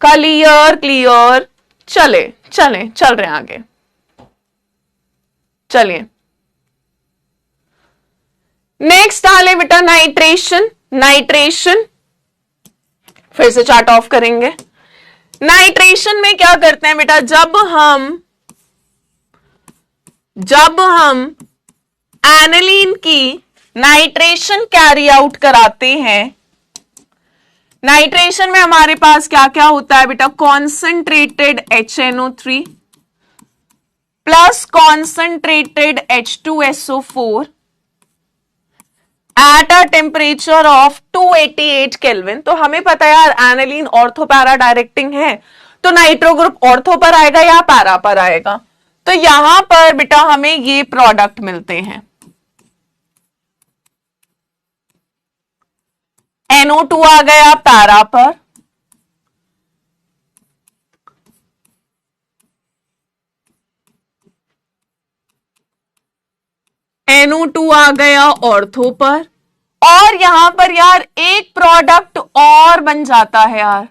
A: क्लियर क्लियर, चले चले चल रहे हैं आगे। चलिए नेक्स्ट डाले बेटा नाइट्रेशन। नाइट्रेशन फिर से चार्ट ऑफ करेंगे। नाइट्रेशन में क्या करते हैं बेटा, जब हम एनालीन की नाइट्रेशन कैरी आउट कराते हैं, नाइट्रेशन में हमारे पास क्या क्या होता है बेटा, concentrated HNO3 plus concentrated H2SO4 at a temperature of 288 kelvin. तो हमें पता है यार एनालीन ऑर्थो पैरा डायरेक्टिंग है, तो नाइट्रो ग्रुप ऑर्थो पर आएगा या पैरा पर आएगा। तो यहां पर बेटा हमें ये प्रोडक्ट मिलते हैं, NO2 आ गया पैरा पर, NO2 आ गया ऑर्थो पर, और यहां पर यार एक प्रोडक्ट और बन जाता है यार,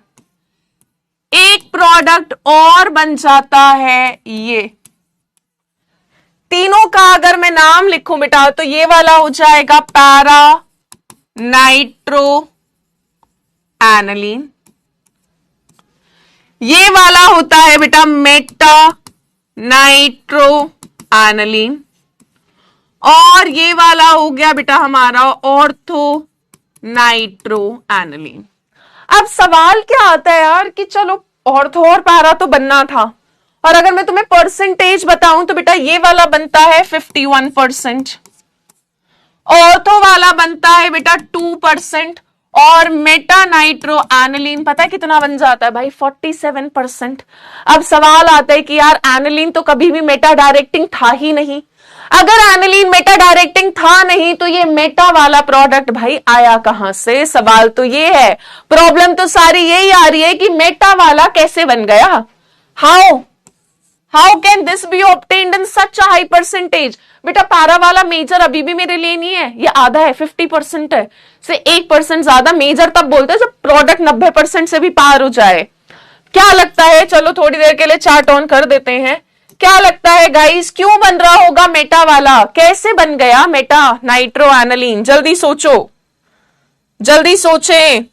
A: एक प्रोडक्ट और बन जाता है। ये तीनों का अगर मैं नाम लिखूं बेटा तो ये वाला हो जाएगा पैरा नाइट्रो एनालीन, ये वाला होता है बेटा मेटा नाइट्रो एनालीन, और ये वाला हो गया बेटा हमारा ऑर्थो नाइट्रो एनालीन। अब सवाल क्या आता है यार कि चलो ऑर्थो और पैरा तो बनना था, और अगर मैं तुम्हें परसेंटेज बताऊं तो बेटा ये वाला बनता है 51%, ऑर्थो वाला बनता है बेटा 2%, और मेटा नाइट्रो एनालीन पता है कितना बन जाता है भाई 47%। अब सवाल आता है कि यार एनालीन तो कभी भी मेटा डायरेक्टिंग था ही नहीं, अगर एनालीन मेटा डायरेक्टिंग था नहीं तो ये मेटा वाला प्रोडक्ट भाई आया कहां से? सवाल तो ये है, प्रॉब्लम तो सारी यही आ रही है कि मेटा वाला कैसे बन गया। How can this B obtained in such a high percentage? बेटा पैरा वाला मेजर अभी भी मेरे लिए नहीं है, ये आधा है 50% है, से 1% ज्यादा मेजर तब बोलते हैं जब प्रोडक्ट 90% से भी पार हो जाए। क्या लगता है, चलो थोड़ी देर के लिए चार्ट ऑन कर देते हैं, क्या लगता है गाइस क्यों बन रहा होगा मेटा वाला? कैसे बन गया मेटा नाइट्रो एनालीन? जल्दी सोचो, जल्दी सोचें।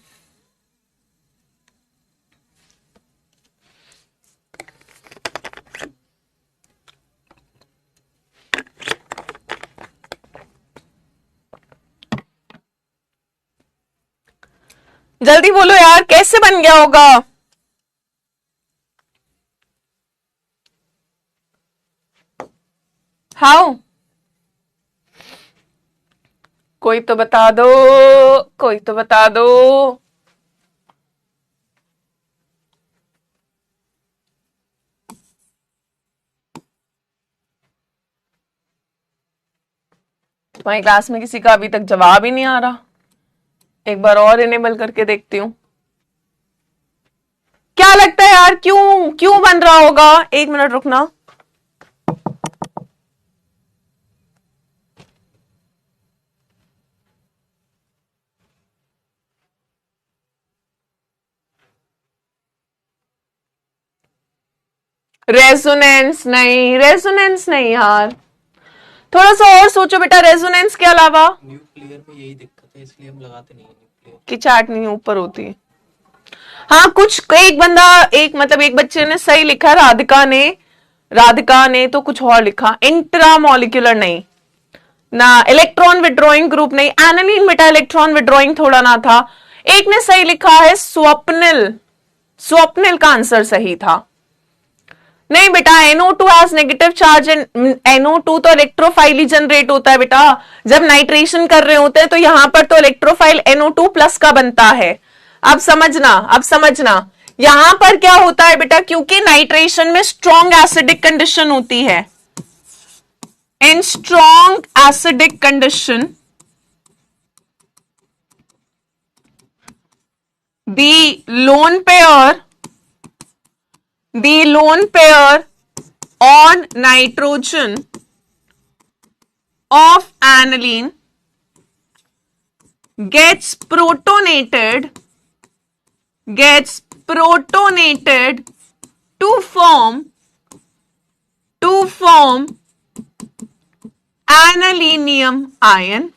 A: जल्दी बोलो यार कैसे बन गया होगा? हाउ? कोई तो बता दो, कोई तो बता दो। तुम्हारी क्लास में किसी का अभी तक जवाब ही नहीं आ रहा, एक बार और इनेबल करके देखती हूँ। क्या लगता है यार क्यों क्यों बन रहा होगा? एक मिनट रुकना। रेजोनेंस नहीं, रेजोनेंस नहीं यार, थोड़ा सा और सोचो बेटा। रेजोनेंस के अलावा
B: न्यूक्लियर में यही दिक्कत है, इसलिए हम लगाते नहीं है न्यूक्लियर
A: की चार्ट नहीं ऊपर होती है। हाँ कुछ एक बंदा एक मतलब एक बच्चे ने सही लिखा, राधिका ने तो कुछ और लिखा, इंट्रामोलिकुलर नहीं ना, इलेक्ट्रॉन विड्रॉइंग ग्रुप नहीं, एनालीन बेटा इलेक्ट्रॉन विड्रॉइंग थोड़ा ना था। एक ने सही लिखा है स्वप्निल, स्वप्निल का आंसर सही था। नहीं बेटा NO2 has negative charge and NO2 तो इलेक्ट्रोफाइल जनरेट होता है बेटा, जब नाइट्रेशन कर रहे होते हैं तो यहां पर तो इलेक्ट्रोफाइल NO2 प्लस का बनता है। अब समझना यहां पर क्या होता है बेटा, क्योंकि नाइट्रेशन में स्ट्रॉन्ग एसिडिक कंडीशन होती है, इन strong acidic condition the lone pair on nitrogen of aniline gets protonated to form analinium ion।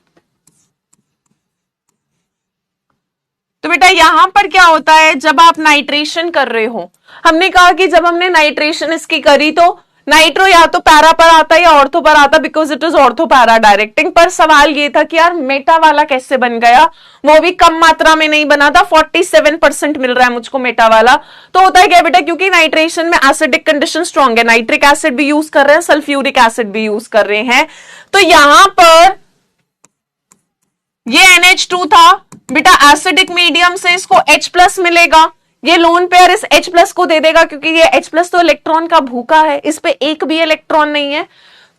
A: तो बेटा यहां पर क्या होता है, जब आप नाइट्रेशन कर रहे हो, हमने कहा कि जब हमने नाइट्रेशन इसकी करी तो नाइट्रो या तो पैरा पर आता या ऑर्थो पर आता, because it is ortho para directing. पर सवाल ये था कि यार मेटा वाला कैसे बन गया, वो भी कम मात्रा में नहीं बना था, 47% मिल रहा है मुझको मेटा वाला। तो होता है क्या बेटा, क्योंकि नाइट्रेशन में एसिडिक कंडीशन स्ट्रॉन्ग है, नाइट्रिक एसिड भी यूज कर रहे हैं, सल्फ्यूरिक एसिड भी यूज कर रहे हैं, तो यहां पर ये NH2 था बेटा, एसिडिक मीडियम से इसको H+ मिलेगा, ये लोन पेयर इस H+ को दे देगा, क्योंकि ये H+ तो इलेक्ट्रॉन का भूखा है, इस पे एक भी इलेक्ट्रॉन नहीं है।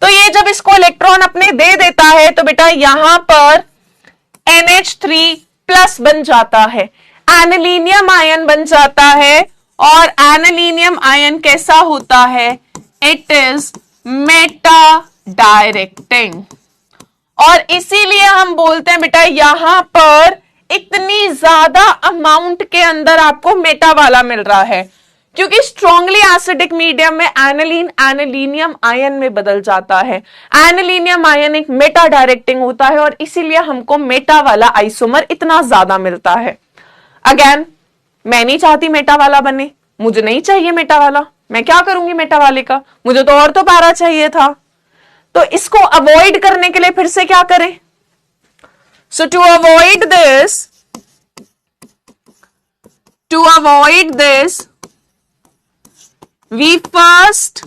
A: तो ये जब इसको इलेक्ट्रॉन अपने दे देता है तो बेटा यहां पर NH3 प्लस बन जाता है, एनालिनियम आयन बन जाता है। और एनालिनियम आयन कैसा होता है? It is Meta directing. और इसीलिए हम बोलते हैं बेटा यहां पर इतनी ज्यादा अमाउंट के अंदर आपको मेटा वाला मिल रहा है, क्योंकि स्ट्रांगली एसिडिक मीडियम में एनालिन एनालिनियम आयन में बदल जाता है। एनालिनियम आयन एक मेटा डायरेक्टिंग होता है और इसीलिए हमको मेटा वाला आइसोमर इतना ज्यादा मिलता है। अगेन, मैं नहीं चाहती मेटा वाला बने, मुझे नहीं चाहिए मेटा वाला, मैं क्या करूंगी मेटा वाले का, मुझे तो और तो पैरा चाहिए था। तो इसको अवॉइड करने के लिए फिर से क्या करें? So to avoid this we first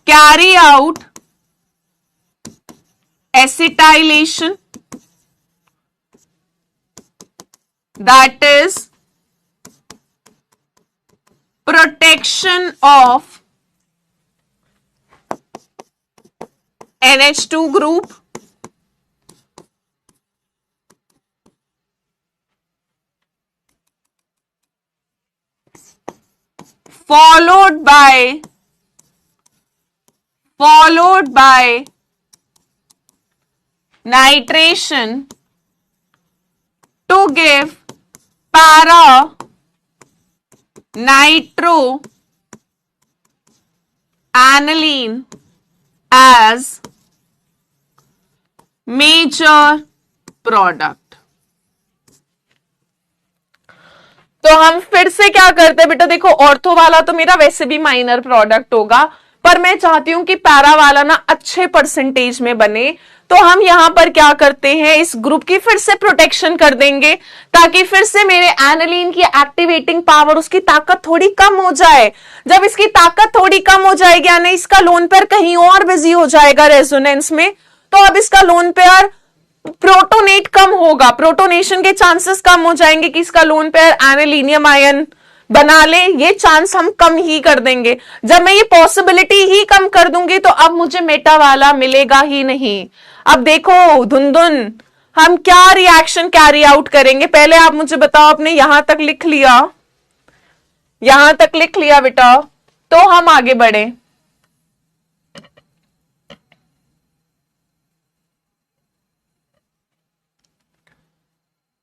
A: carry out acetylation, that is protection of NH2 group followed by nitration to give para nitro aniline as major product। तो हम फिर से क्या करते हैं बेटा, देखो ऑर्थो वाला तो मेरा वैसे भी माइनर प्रोडक्ट होगा, पर मैं चाहती हूं कि पैरा वाला ना अच्छे परसेंटेज में बने, तो हम यहां पर क्या करते हैं, इस ग्रुप की फिर से प्रोटेक्शन कर देंगे ताकि फिर से मेरे एनालिन की एक्टिवेटिंग पावर, उसकी ताकत थोड़ी कम हो जाए। जब इसकी ताकत थोड़ी कम हो जाएगी यानी इसका लोन पेयर कहीं और बिजी हो जाएगा रेजोनेंस में, तो अब इसका लोन पेयर प्रोटोनेट कम होगा, प्रोटोनेशन के चांसेस कम हो जाएंगे कि इसका लोन पेयर एनालिनियम आयन बना ले, ये चांस हम कम ही कर देंगे। जब मैं ये पॉसिबिलिटी ही कम कर दूंगी तो अब मुझे मेटा वाला मिलेगा ही नहीं। अब देखो धुंधुन हम क्या रिएक्शन कैरी आउट करेंगे, पहले आप मुझे बताओ, आपने यहां तक लिख लिया, यहां तक लिख लिया बेटा, तो हम आगे बढ़े।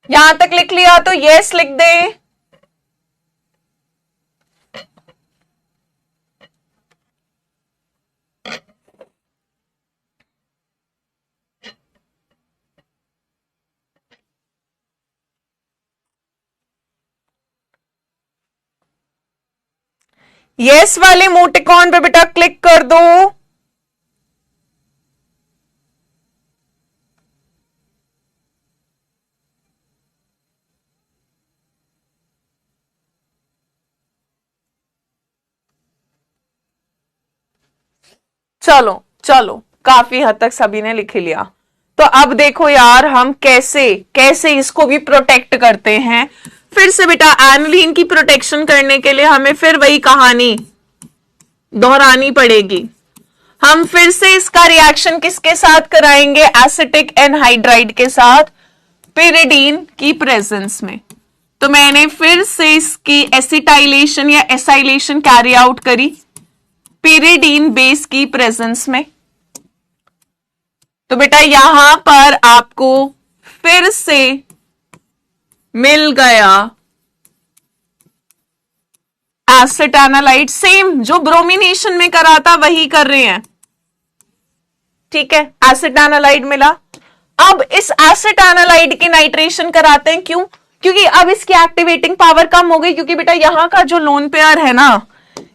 A: यहां तक लिख लिया तो यस लिख दे। यस वाले इमोटिकॉन पे बेटा क्लिक कर दो। चलो चलो, काफी हद तक सभी ने लिख लिया। तो अब देखो यार हम कैसे कैसे इसको भी प्रोटेक्ट करते हैं। फिर से बेटा एनालिन की प्रोटेक्शन करने के लिए हमें फिर वही कहानी दोहरानी पड़ेगी। हम फिर से इसका रिएक्शन किसके साथ कराएंगे, एसिटिक एनहाइड्राइड के साथ, पिरिडीन की प्रेजेंस में। तो मैंने फिर से इसकी एसिटाइलेशन या एसाइलेशन कैरी आउट करी पिरिडीन बेस की प्रेजेंस में। तो बेटा यहां पर आपको फिर से मिल गया एसिटानालाइड, सेम जो ब्रोमिनेशन में करा था वही कर रहे हैं, ठीक है। एसिटानालाइड मिला। अब इस एसिटानालाइड की नाइट्रेशन कराते हैं, क्यों? क्योंकि अब इसकी एक्टिवेटिंग पावर कम हो गई, क्योंकि बेटा यहां का जो लोन पेयर है ना,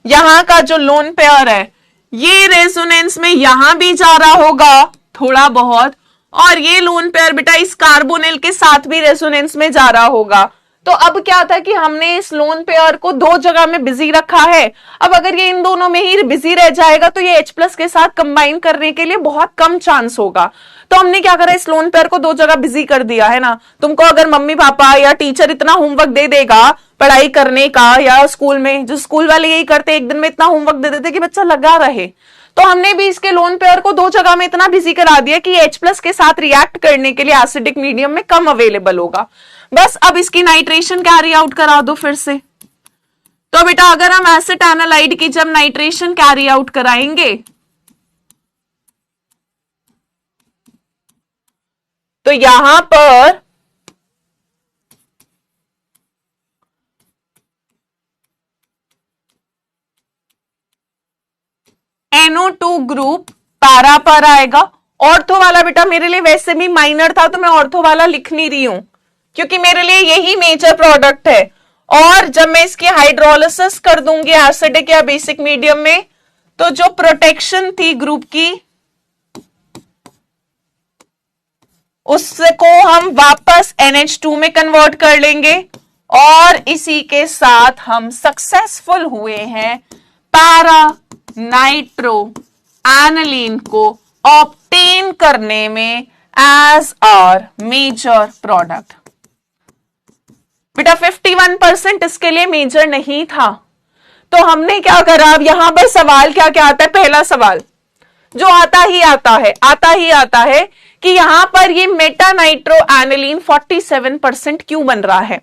A: यहां का जो लोन पेयर है ये रेजोनेंस में यहां भी जा रहा होगा थोड़ा बहुत, और ये लोन पेयर बेटा इस कार्बोनिल के साथ भी रेजोनेंस में जा रहा होगा। तो अब क्या था कि हमने इस लोन पेयर को दो जगह में बिजी रखा है। अब अगर ये इन दोनों में ही बिजी रह जाएगा तो ये H+ के साथ कंबाइन करने के लिए बहुत कम चांस होगा। तो हमने क्या करा, इस लोन पेयर को दो जगह बिजी कर दिया है ना। तुमको अगर मम्मी पापा या टीचर इतना होमवर्क दे देगा पढ़ाई करने का, या स्कूल में जो स्कूल वाले यही करते, एक दिन में इतना होमवर्क दे देते कि बच्चा लगा रहे, तो हमने भी इसके लोन पेयर को दो जगह में इतना बिजी करा दिया कि H+ के साथ रिएक्ट करने के लिए एसिडिक मीडियम में कम अवेलेबल होगा। बस अब इसकी नाइट्रेशन कैरी आउट करा दो फिर से। तो बेटा अगर हम एसिटानालाइड की जब नाइट्रेशन कैरी आउट कराएंगे तो यहां पर NO2 ग्रुप पैरा पर आएगा। ऑर्थो वाला बेटा मेरे लिए वैसे भी माइनर था तो मैं ऑर्थो वाला लिख नहीं रही हूं क्योंकि मेरे लिए यही मेजर प्रोडक्ट है। और जब मैं इसकी हाइड्रोलिसिस कर दूंगी एसिडिक या बेसिक मीडियम में तो जो प्रोटेक्शन थी ग्रुप की उसको हम वापस NH2 में कन्वर्ट कर लेंगे और इसी के साथ हम सक्सेसफुल हुए हैं पैरा नाइट्रो एनालीन को ऑब्टेन करने में एज आवर मेजर प्रोडक्ट। बेटा 51% इसके लिए मेजर नहीं था तो हमने क्या करा। अब यहां पर सवाल क्या क्या आता है। पहला सवाल जो आता ही आता है कि यहां पर ये मेटा नाइट्रो एनालीन 47% क्यों बन रहा है,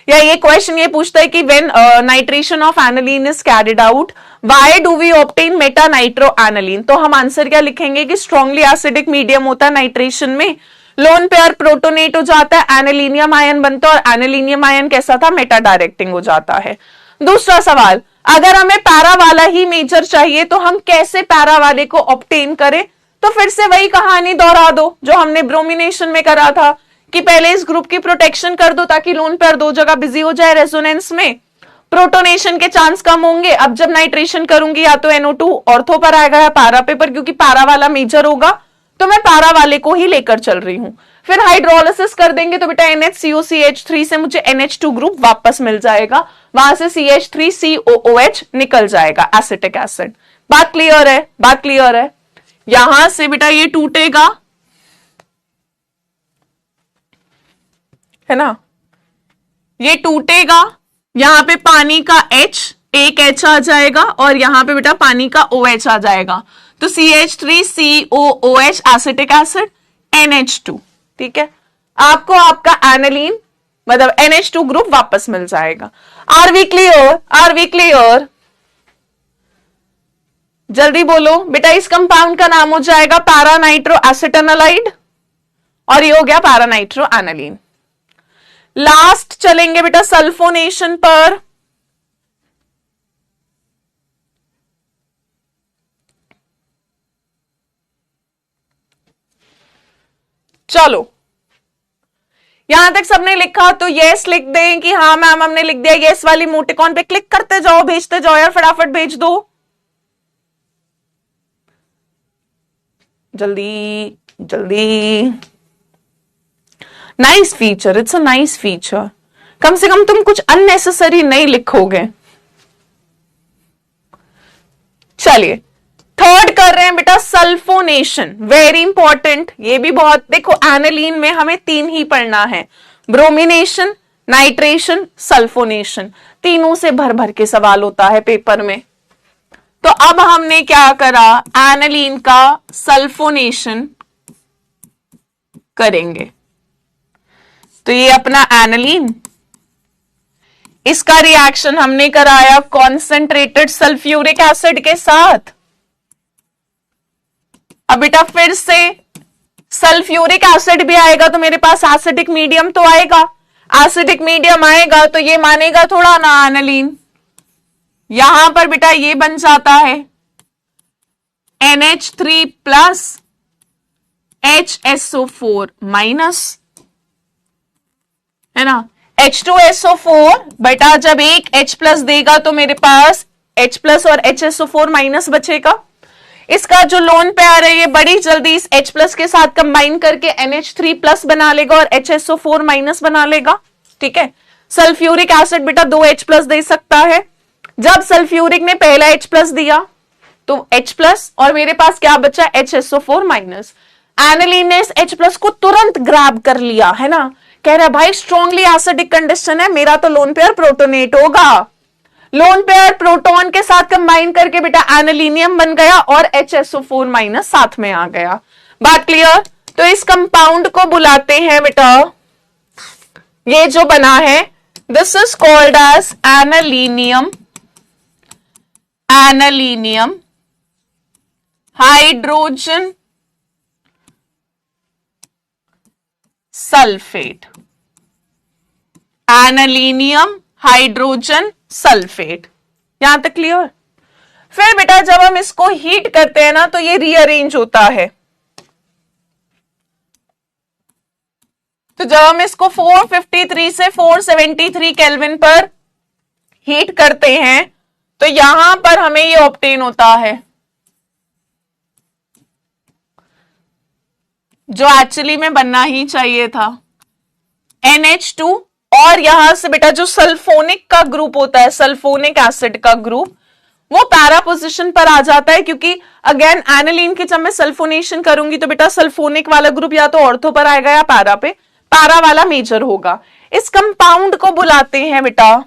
A: या ये क्वेश्चन ये पूछता है कि when nitration of aniline is carried out why do we obtain meta nitro aniline. तो हम आंसर क्या लिखेंगे कि स्ट्रांगली एसिडिक मीडियम होता है नाइट्रेशन में, लोन पेयर प्रोटोनेट हो जाता है, एनालीनियम आयन बनता है और एनालीनियम आयन कैसा था, मेटा डायरेक्टिंग हो जाता है। दूसरा सवाल अगर हमें पैरा वाला ही मेजर चाहिए तो हम कैसे पैरा वाले को ऑब्टेन करें। तो फिर से वही कहानी दोहरा दो जो हमने ब्रोमिनेशन में करा था कि पहले इस ग्रुप की प्रोटेक्शन कर दो ताकि लोन पेयर दो जगह बिजी हो जाए रेजोनेंस में, प्रोटोनेशन के चांस कम होंगे। अब जब नाइट्रेशन करूंगी या तो NO2 ऑर्थो पर आएगा या पैरा पे पर, क्योंकि पैरा वाला मेजर होगा तो मैं पैरा वाले को ही लेकर चल रही हूं। फिर हाइड्रोलिसिस कर देंगे तो बेटा NHCOCH3 से मुझे NH2 ग्रुप वापस मिल जाएगा, वहां से CH3COOH निकल जाएगा एसिटिक एसिड। बात क्लियर है, बात क्लियर है। यहां से बेटा ये टूटेगा है ना, ये टूटेगा, यहां पे पानी का H एक H आ जाएगा और यहां पे बेटा पानी का OH आ जाएगा तो CH3COOH एसिटिक एसिड NH2। ठीक है, आपको आपका एनालीन मतलब NH2 ग्रुप वापस मिल जाएगा। Are we clear, are we clear, जल्दी बोलो बेटा। इस कंपाउंड का नाम हो जाएगा पैरा नाइट्रो एसिटानालाइड और ये हो गया पैरा नाइट्रो एनालीन। लास्ट चलेंगे बेटा सल्फोनेशन पर। चलो यहां तक सबने लिखा तो यस लिख दें कि हाँ मैम हमने लिख दिया। यस वाली इमोटिकॉन पे क्लिक करते जाओ, भेजते जाओ यार, फटाफट भेज दो जल्दी जल्दी। Nice feature, it's a nice feature. कम से कम तुम कुछ अननेसेसरी नहीं लिखोगे। चलिए थर्ड कर रहे हैं बेटा सल्फोनेशन, वेरी इंपॉर्टेंट। ये भी बहुत, देखो एनालीन में हमें 3 ही पढ़ना है, ब्रोमिनेशन, नाइट्रेशन, सल्फोनेशन, तीनों से भर भर के सवाल होता है पेपर में। तो अब हमने क्या करा, एनालीन का सल्फोनेशन करेंगे। तो ये अपना एनालीन, इसका रिएक्शन हमने कराया कॉन्सेंट्रेटेड सल्फ्यूरिक एसिड के साथ। अब बेटा फिर से सल्फ्यूरिक एसिड भी आएगा तो मेरे पास एसिडिक मीडियम तो आएगा, एसिडिक मीडियम आएगा तो ये मानेगा थोड़ा ना एनालीन। यहां पर बेटा ये बन जाता है NH3 प्लस HSO4 माइनस, है ना। H2SO4 बेटा जब एक H प्लस देगा तो मेरे पास H प्लस और HSO4 माइनस बचेगा। इसका जो लोन पेयर है ये बड़ी जल्दी इस H प्लस के साथ कंबाइन करके NH3 प्लस बना लेगा और HSO4 माइनस बना लेगा। ठीक है, सल्फ्यूरिक एसिड बेटा 2 H प्लस दे सकता है। जब सल्फ्यूरिक ने पहला H प्लस दिया तो H प्लस और मेरे पास क्या बचा, HSO4 माइनस। एनालीन ने इस H प्लस को तुरंत ग्रैब कर लिया, है ना, कह रहा है भाई स्ट्रांगली एसिडिक कंडीशन है, मेरा तो लोन पेयर प्रोटोनेट होगा। लोन पेयर प्रोटॉन के साथ कंबाइन करके बेटा एनालिनियम बन गया और HSO4 माइनस साथ में आ गया। बात क्लियर? तो इस कंपाउंड को बुलाते हैं बेटा, ये जो बना है this is called as anilinium, anilinium hydrogen sulphate, anilinium hydrogen sulphate. यहां तक क्लियर? फिर बेटा जब हम इसको हीट करते हैं ना तो ये रीअरेंज होता है। तो जब हम इसको 453 से 473 केल्विन पर हीट करते हैं तो यहां पर हमें ये ऑब्टेन होता है, जो एक्चुअली में बनना ही चाहिए था NH2। और यहां से बेटा जो सल्फोनिक का ग्रुप होता है, सल्फोनिक एसिड का ग्रुप, वो पैरा पोजीशन पर आ जाता है, क्योंकि अगेन एनालिन की जब मैं सल्फोनेशन करूंगी तो बेटा सल्फोनिक वाला ग्रुप या तो ऑर्थो पर आएगा या पैरा पे, पैरा वाला मेजर होगा। इस कंपाउंड को बुलाते हैं बेटा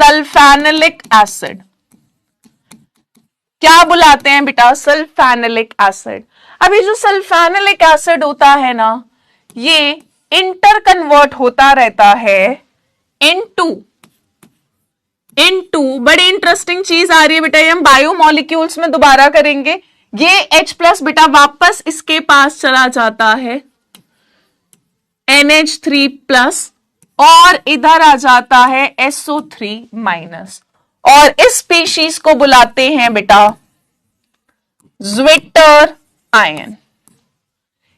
A: सल्फेनिलिक एसिड। क्या बुलाते हैं बेटा? सल्फेनिलिक एसिड। अभी जो सल्फेनिलिक एसिड होता है ना, ये इंटर कन्वर्ट होता रहता है इनटू बड़ी इंटरेस्टिंग चीज आ रही है बेटा, ये हम बायोमोलिक्यूल्स में दोबारा करेंगे। ये H प्लस बेटा वापस इसके पास चला जाता है NH3 प्लस और इधर आ जाता है SO3 माइनस, और इस स्पीशीज को बुलाते हैं बेटा ज्विटर आयन।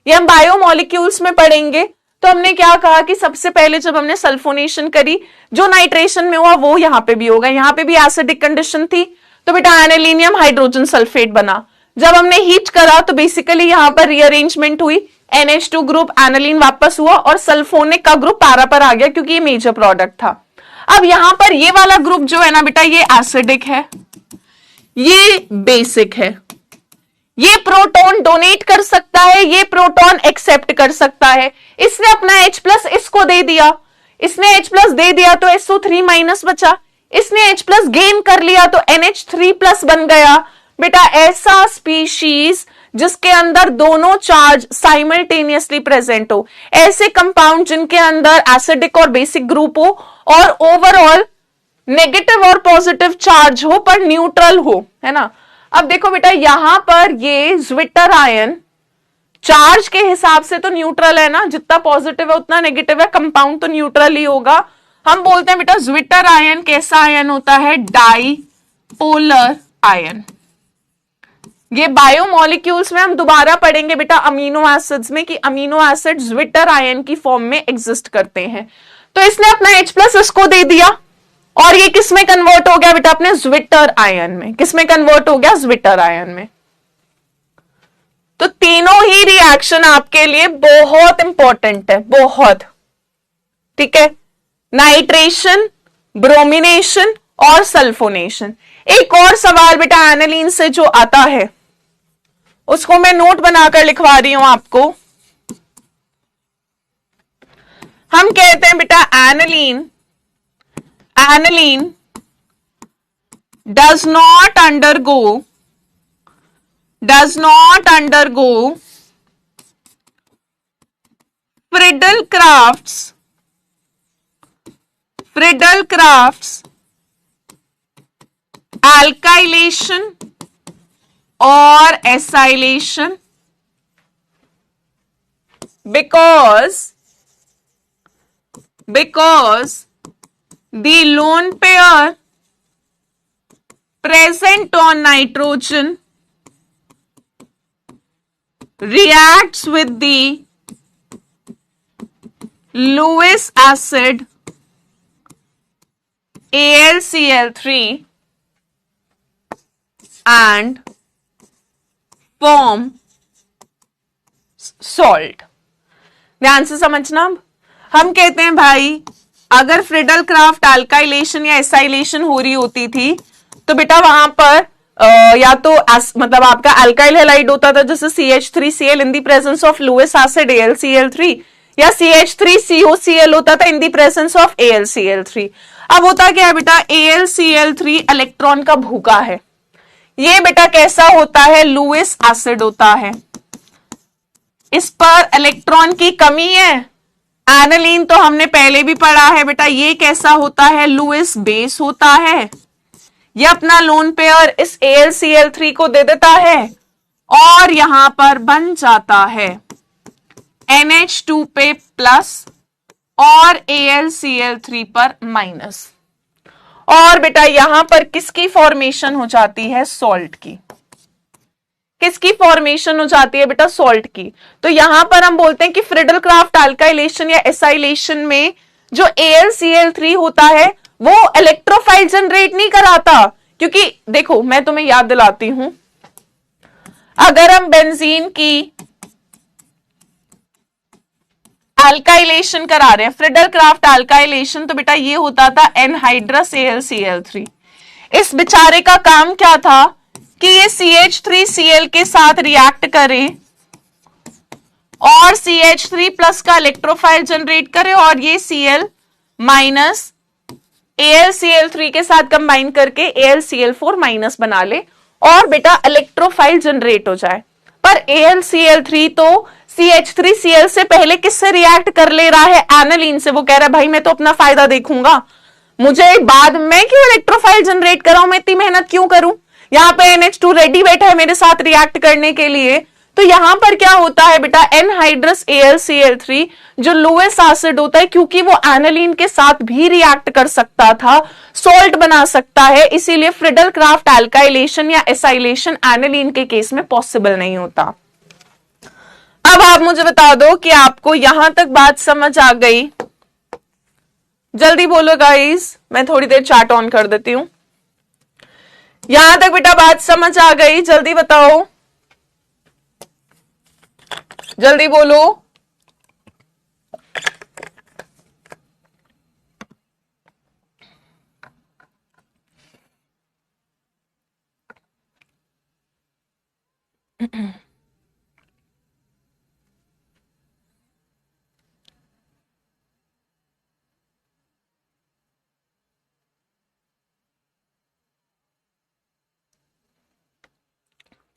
A: ये हम बायोमोलिक्यूल्स में पढ़ेंगे। तो हमने क्या कहा कि सबसे पहले जब हमने सल्फोनेशन करी, जो नाइट्रेशन में हुआ वो यहां पे भी होगा, यहां पे भी एसिडिक कंडीशन थी तो बेटा एनालिनियम हाइड्रोजन सल्फेट बना। जब हमने हीट करा तो बेसिकली यहां पर रीअरेंजमेंट हुई, NH2 ग्रुप एनालिन वापस हुआ और सल्फोनिक का ग्रुप पैरा पर आ गया, क्योंकि ये मेजर प्रोडक्ट था। अब यहां पर ये वाला ग्रुप जो है ना बेटा, ये एसिडिक है, ये बेसिक है, ये प्रोटॉन डोनेट कर सकता है, ये प्रोटॉन एक्सेप्ट कर सकता है। इसने अपना H प्लस इसको दे दिया, इसने H प्लस दे दिया तो SO3 माइनस बचा, इसने H प्लस गेन कर लिया तो NH3 प्लस बन गया। बेटा ऐसा स्पीशीज जिसके अंदर दोनों चार्ज साइमल्टेनियसली प्रेजेंट हो, ऐसे कंपाउंड जिनके अंदर एसिडिक और बेसिक ग्रुप हो और ओवरऑल नेगेटिव और पॉजिटिव चार्ज हो पर न्यूट्रल हो, है ना। अब देखो बेटा यहां पर ये ज्विटर आयन चार्ज के हिसाब से तो न्यूट्रल है ना, जितना पॉजिटिव है उतना नेगेटिव है, कंपाउंड तो न्यूट्रल ही होगा। हम बोलते हैं बेटा ज्विटर आयन कैसा आयन होता है? Dipolar ion. ये बायोमोलिक्यूल्स में हम दोबारा पढ़ेंगे बेटा अमीनो एसिड्स में कि अमीनो एसिड ज्विटर आयन की फॉर्म में एग्जिस्ट करते हैं। तो इसने अपना H प्लस इसको दे दिया और ये किस में कन्वर्ट हो गया बेटा? अपने ज्विटर आयन में। किस में कन्वर्ट हो गया? ज्विटर आयन में। तो तीनों ही रिएक्शन आपके लिए बहुत इंपॉर्टेंट है, बहुत, ठीक है। नाइट्रेशन, ब्रोमिनेशन और सल्फोनेशन। एक और सवाल बेटा एनालिन से जो आता है उसको मैं नोट बनाकर लिखवा रही हूं आपको। हम कहते हैं बेटा aniline does not undergo Friedel-Crafts alkylation or acylation because the lone pair present on nitrogen reacts with the Lewis acid AlCl3 and form salt। ध्यान से समझना। हम कहते हैं भाई अगर फ्रिडल क्राफ्ट अल्काइलेशन या एसाइलेशन हो रही होती थी तो बेटा वहां पर या तो मतलब आपका अल्काइल हैलाइड होता था जैसे CH3Cl in the presence of Lewis acid AlCl3, या CH3COCl होता था in the presence of AlCl3। अब होता क्या है बेटा, AlCl3 इलेक्ट्रॉन का भूखा है। ये बेटा कैसा होता है, लुईस एसिड होता है। इस पर इलेक्ट्रॉन की कमी है। एनालीन तो हमने पहले भी पढ़ा है बेटा, ये कैसा होता है, लुईस बेस होता है। ये अपना लोन पेयर इस AlCl3 को दे देता है और यहां पर बन जाता है NH2 पे प्लस और AlCl3 पर माइनस। और बेटा यहां पर किसकी फॉर्मेशन हो जाती है, सॉल्ट की। किसकी फॉर्मेशन हो जाती है बेटा, सॉल्ट की। तो यहां पर हम बोलते हैं कि फ्रिडल क्राफ्ट अल्काइलेशन या एसाइलेशन में जो AlCl3 होता है वो इलेक्ट्रोफाइल जनरेट नहीं कराता, क्योंकि देखो मैं तुम्हें याद दिलाती हूं, अगर हम बेंजीन की अल्काइलेशन करा रहे हैं, फ्रिडल क्राफ्ट अल्काइलेशन, तो बेटा ये होता था एनहाइड्रस AlCl3। इस बेचारे का काम क्या था कि ये CH3Cl के साथ रिएक्ट करे और CH3 प्लस का इलेक्ट्रोफाइल जनरेट करे और ये Cl माइनस AlCl3 के साथ कंबाइन करके AlCl4 माइनस बना ले और बेटा इलेक्ट्रोफाइल जनरेट हो जाए। पर AlCl3 तो CH3Cl से पहले किससे रिएक्ट कर ले रहा है, एनालीन से। वो कह रहा है भाई मैं तो अपना फायदा देखूंगा, मुझे बाद में क्यों इलेक्ट्रोफाइल जनरेट कराऊं, मैं इतनी मेहनत क्यों करूं, यहां पे NH2 रेडी बैठा है मेरे साथ रिएक्ट करने के लिए। तो यहां पर क्या होता है बेटा, एनहाइड्रस AlCl3 जो लुईस एसिड होता है, क्योंकि वो एनालीन के साथ भी रिएक्ट कर सकता था, सॉल्ट बना सकता है, इसीलिए फ्रिडल क्राफ्ट अल्काइलेशन या एसाइलेशन एनालीन के केस में पॉसिबल नहीं होता। अब आप मुझे बता दो कि आपको यहां तक बात समझ आ गई, जल्दी बोलो गाइस, मैं थोड़ी देर चार्ट ऑन कर देती हूं। यहां तक बेटा बात समझ आ गई, जल्दी बताओ, जल्दी बोलो।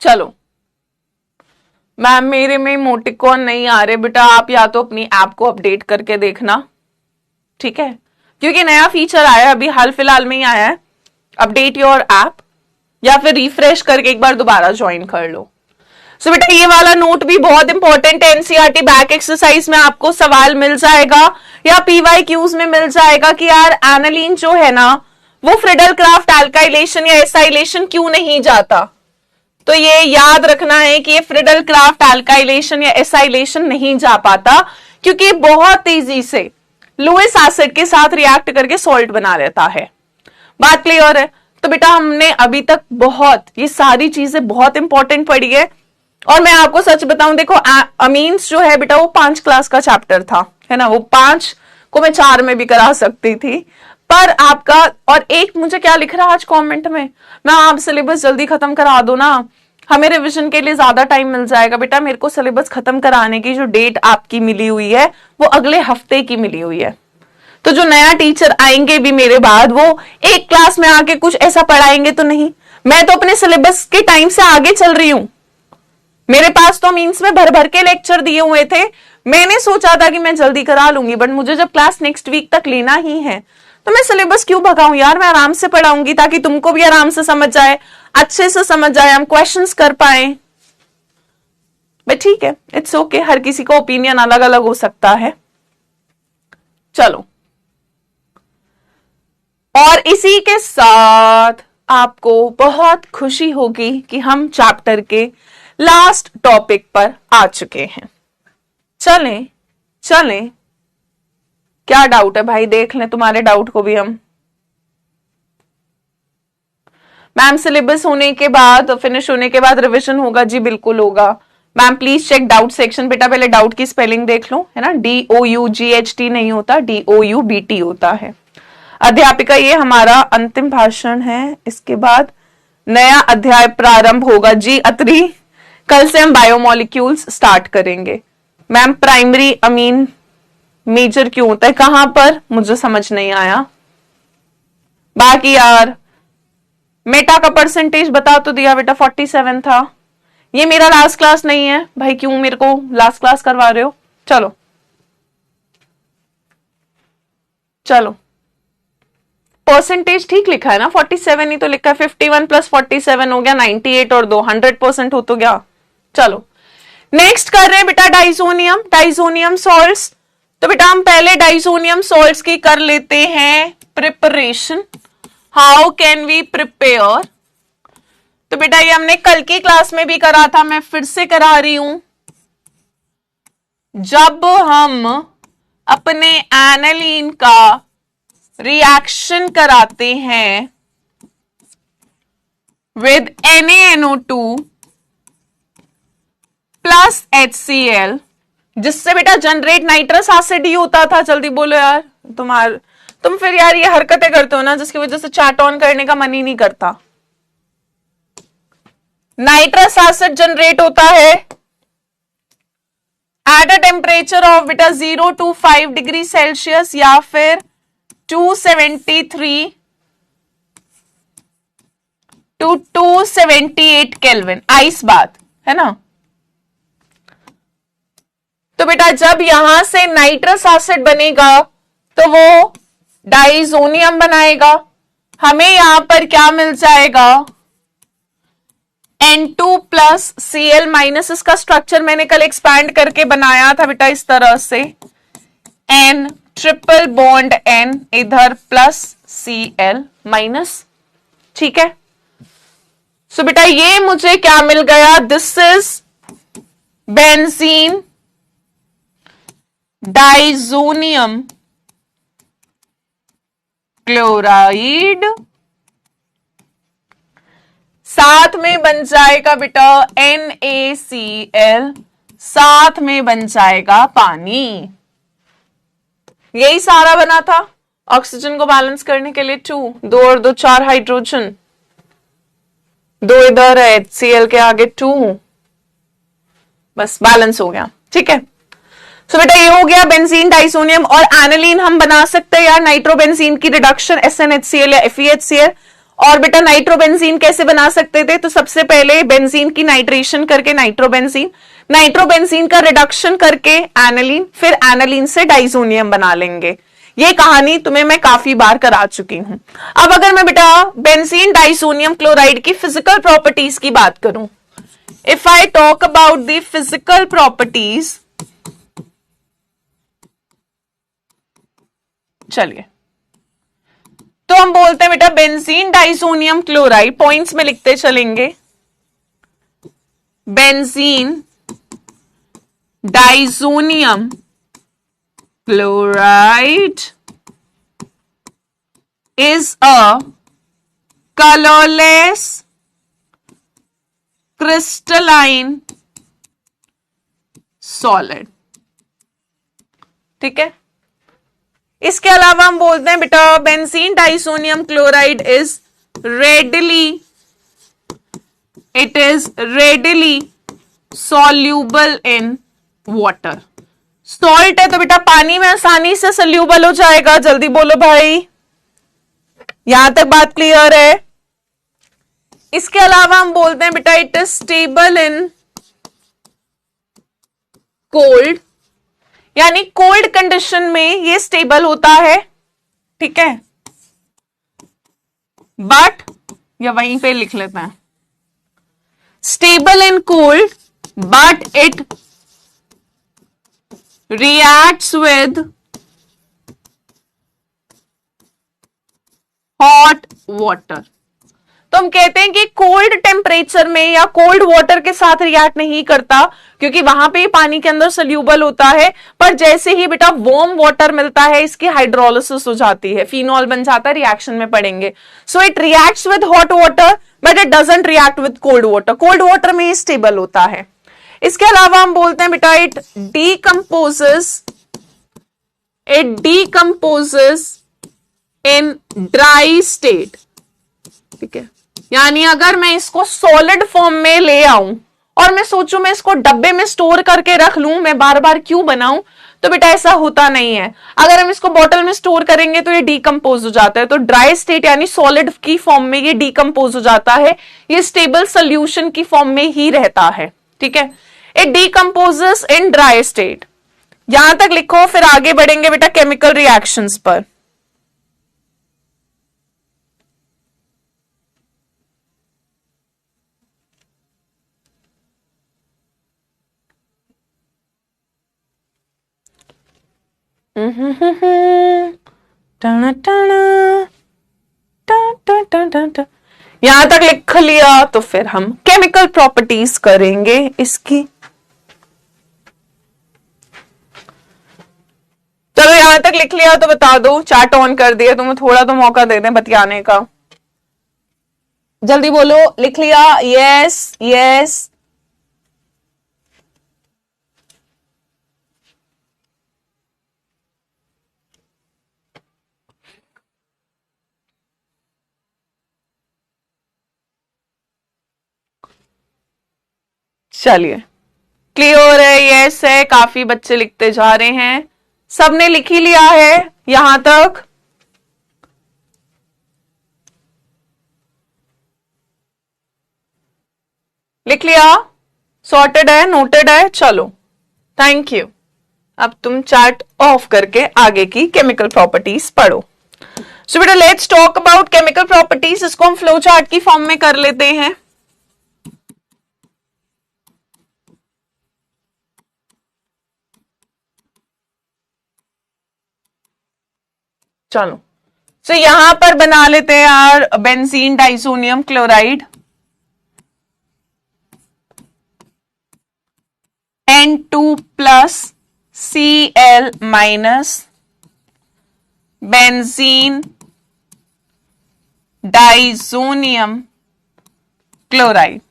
A: चलो मैम मेरे में इमोटिकॉन नहीं आ रहे बेटा, आप या तो अपनी ऐप को अपडेट करके देखना, ठीक है, क्योंकि नया फीचर आया है, अभी हाल फिलहाल में ही आया है। अपडेट योर ऐप या फिर रिफ्रेश करके एक बार दोबारा ज्वाइन कर लो। सो बेटा ये वाला नोट भी बहुत इंपॉर्टेंट है, एनसीईआरटी बैक एक्सरसाइज में आपको सवाल मिल जाएगा या PYQs में मिल जाएगा कि यार एनालीन जो है ना वो फ्रिडल क्राफ्ट अल्काइलेशन या एसाइलेशन क्यों नहीं जाता। तो ये याद रखना है कि ये फ्रिडल क्राफ्ट अल्काइलेशन या एसाइलेशन नहीं जा पाता, क्योंकि बहुत तेजी से लुईस एसिड के साथ रिएक्ट करके सॉल्ट बना लेता है। बात क्लियर है। तो बेटा हमने अभी तक बहुत ये सारी चीजें बहुत इंपॉर्टेंट पढ़ी है, और मैं आपको सच बताऊं, देखो अमीन्स जो है बेटा वो 5 क्लास का चैप्टर था, है ना, वो 5 को मैं 4 में भी करा सकती थी, पर आपका और एक मुझे क्या लिख रहा है आज कमेंट में, मैं आप सिलेबस जल्दी खत्म करा दो ना, हमें रिवीजन के लिए ज्यादा टाइम मिल जाएगा। बेटा मेरे को सिलेबस खत्म कराने की जो डेट आपकी मिली हुई है वो अगले हफ्ते की मिली हुई है, तो जो नया टीचर आएंगे भी मेरे बाद वो एक क्लास में आके कुछ ऐसा पढ़ाएंगे तो नहीं। मैं तो अपने सिलेबस के टाइम से आगे चल रही हूं, मेरे पास तो मीन्स में भर भर के लेक्चर दिए हुए थे, मैंने सोचा था कि मैं जल्दी करा लूंगी, बट मुझे जब क्लास नेक्स्ट वीक तक लेना ही है तो मैं सिलेबस क्यों भगाऊं यार, मैं आराम से पढ़ाऊंगी ताकि तुमको भी आराम से समझ जाए, अच्छे से समझ जाए, हम क्वेश्चंस कर पाए। बट ठीक है, इट्स ओके, हर किसी का ओपिनियन अलग अलग हो सकता है। चलो, और इसी के साथ आपको बहुत खुशी होगी कि हम चैप्टर के लास्ट टॉपिक पर आ चुके हैं। चलें चलें, क्या डाउट है भाई, देख लें तुम्हारे डाउट को भी हम। मैम सिलेबस होने के बाद, फिनिश होने के बाद रिवीजन होगा, जी बिल्कुल होगा। Ma'am please check doubt section, बेटा पहले डाउट की स्पेलिंग देख लो, है ना, DOUGHT नहीं होता, DOUBT होता है। अध्यापिका ये हमारा अंतिम भाषण है, इसके बाद नया अध्याय प्रारंभ होगा। जी अत्री, कल से हम बायोमोलिक्यूल्स स्टार्ट करेंगे। मैम प्राइमरी अमीन मेजर क्यों होता है, कहां पर, मुझे समझ नहीं आया। बाकी यार मेटा का परसेंटेज बता तो दिया बेटा, 47 था। ये मेरा लास्ट क्लास नहीं है भाई, क्यों मेरे को लास्ट क्लास करवा रहे हो। चलो चलो, परसेंटेज ठीक लिखा है ना, 47 ही तो लिखा है। 51 प्लस 47 हो गया 98 और 2 100% हो तो गया। चलो नेक्स्ट कर रहे हैं बेटा डाइसोनियम, डाइसोनियम सॉल्ट्स। तो बेटा हम पहले डाइसोनियम सॉल्ट्स की कर लेते हैं preparation. How can we prepare. तो बेटा ये हमने कल की क्लास में भी करा था, मैं फिर से करा रही हूं। जब हम अपने एनालीन का रिएक्शन कराते हैं विद NaNO2 प्लस HCl, जिससे बेटा जनरेट नाइट्रस एसिड ही होता था। जल्दी बोलो यार, तुम फिर यार ये हरकतें करते हो ना जिसकी वजह से चैट ऑन करने का मन ही नहीं करता। नाइट्रस एसिड जनरेट होता है एट अ टेम्परेचर ऑफ बेटा 0 to 5 डिग्री सेल्सियस या फिर 273 to 278 केल्विन, आइस बात है ना। तो बेटा जब यहां से नाइट्रस एसिड बनेगा तो वो डाइसोनियम बनाएगा। हमें यहां पर क्या मिल जाएगा, N2 प्लस Cl माइनस। इसका स्ट्रक्चर मैंने कल एक्सपैंड करके बनाया था बेटा इस तरह से, N ट्रिपल बॉन्ड N इधर प्लस Cl माइनस। ठीक है, सो बेटा ये मुझे क्या मिल गया, this is benzene diazonium chloride. साथ में बन जाएगा बेटा NaCl, साथ में बन जाएगा पानी। यही सारा बना था। ऑक्सीजन को बैलेंस करने के लिए 2 2 और 2 4 हाइड्रोजन, 2 इधर है, HCl के आगे 2, बस बैलेंस हो गया। ठीक है, सो बेटा ये हो गया बेंजीन डाइसोनियम। और एनालीन हम बना सकते हैं यार नाइट्रोबेंजीन की रिडक्शन SnHCl या FeHCl। और बेटा नाइट्रोबेंजीन कैसे बना सकते थे, तो सबसे पहले बेंजीन की नाइट्रेशन करके नाइट्रोबेंजीन, नाइट्रोबेंजीन का रिडक्शन करके एनालीन, फिर एनालीन से डाइसोनियम बना लेंगे। ये कहानी तुम्हें मैं काफी बार करा चुकी हूं। अब अगर मैं बेटा बेंजीन डाइसोनियम क्लोराइड की फिजिकल प्रॉपर्टीज की बात करूं, if I talk about the physical properties, चलिए तो हम बोलते हैं बेटा बेंजीन डाइसोनियम क्लोराइड, पॉइंट्स में लिखते चलेंगे, benzene diazonium chloride is a colorless crystalline solid। ठीक है, इसके अलावा हम बोलते हैं बेटा benzene diazonium chloride is readily soluble in water. Salt है तो बेटा पानी में आसानी से सोल्यूबल हो जाएगा। जल्दी बोलो भाई, यहां तक बात क्लियर है। इसके अलावा हम बोलते हैं बेटा it is stable in cold, यानी कोल्ड कंडीशन में ये स्टेबल होता है। ठीक है, बट या वहीं पे लिख लेते हैं, stable in cold but it reacts with hot water। तो हम कहते हैं कि कोल्ड टेम्परेचर में या कोल्ड वाटर के साथ रिएक्ट नहीं करता, क्योंकि वहां पे पानी के अंदर सोल्यूबल होता है। पर जैसे ही बेटा वार्म वाटर मिलता है, इसकी हाइड्रोलिसिस हो जाती है, फिनॉल बन जाता है, रिएक्शन में पड़ेंगे। So it reacts with hot water but it doesn't react with cold water. Cold water में स्टेबल होता है। इसके अलावा हम बोलते हैं बेटा it decomposes in dry state. ठीक है, यानी अगर मैं इसको सॉलिड फॉर्म में ले आऊं और मैं सोचूं मैं इसको डब्बे में स्टोर करके रख लूं, मैं बार बार क्यों बनाऊं, तो बेटा ऐसा होता नहीं है। अगर हम इसको बॉटल में स्टोर करेंगे तो ये डीकंपोज हो जाता है, तो ड्राई स्टेट यानी सॉलिड की फॉर्म में ये डीकंपोज हो जाता है, ये स्टेबल सोल्यूशन की फॉर्म में ही रहता है, ठीक है। It decomposes in dry state. यहां तक लिखो, फिर आगे बढ़ेंगे बेटा केमिकल रिएक्शंस पर। यहां तक लिख लिया तो फिर हम केमिकल प्रॉपर्टीज करेंगे इसकी। चलो यहां तक लिख लिया तो बता दो, चैट ऑन कर दिया, तुम्हें थोड़ा तो मौका दे दें बतियाने का। जल्दी बोलो, लिख लिया? Yes yes. चलिए क्लियर है, यस है, काफी बच्चे लिखते जा रहे हैं, सबने लिख ही लिया है यहां तक? लिख लिया? सॉर्टेड है, नोटेड है? चलो थैंक यू। अब तुम चैट ऑफ करके आगे की केमिकल प्रॉपर्टीज पढ़ो। सो बेटा let's talk about chemical properties. इसको हम फ्लो चार्ट की फॉर्म में कर लेते हैं। चलो सो यहां पर बना लेते हैं यार benzene diazonium chloride, N2 plus Cl minus benzene diazonium chloride.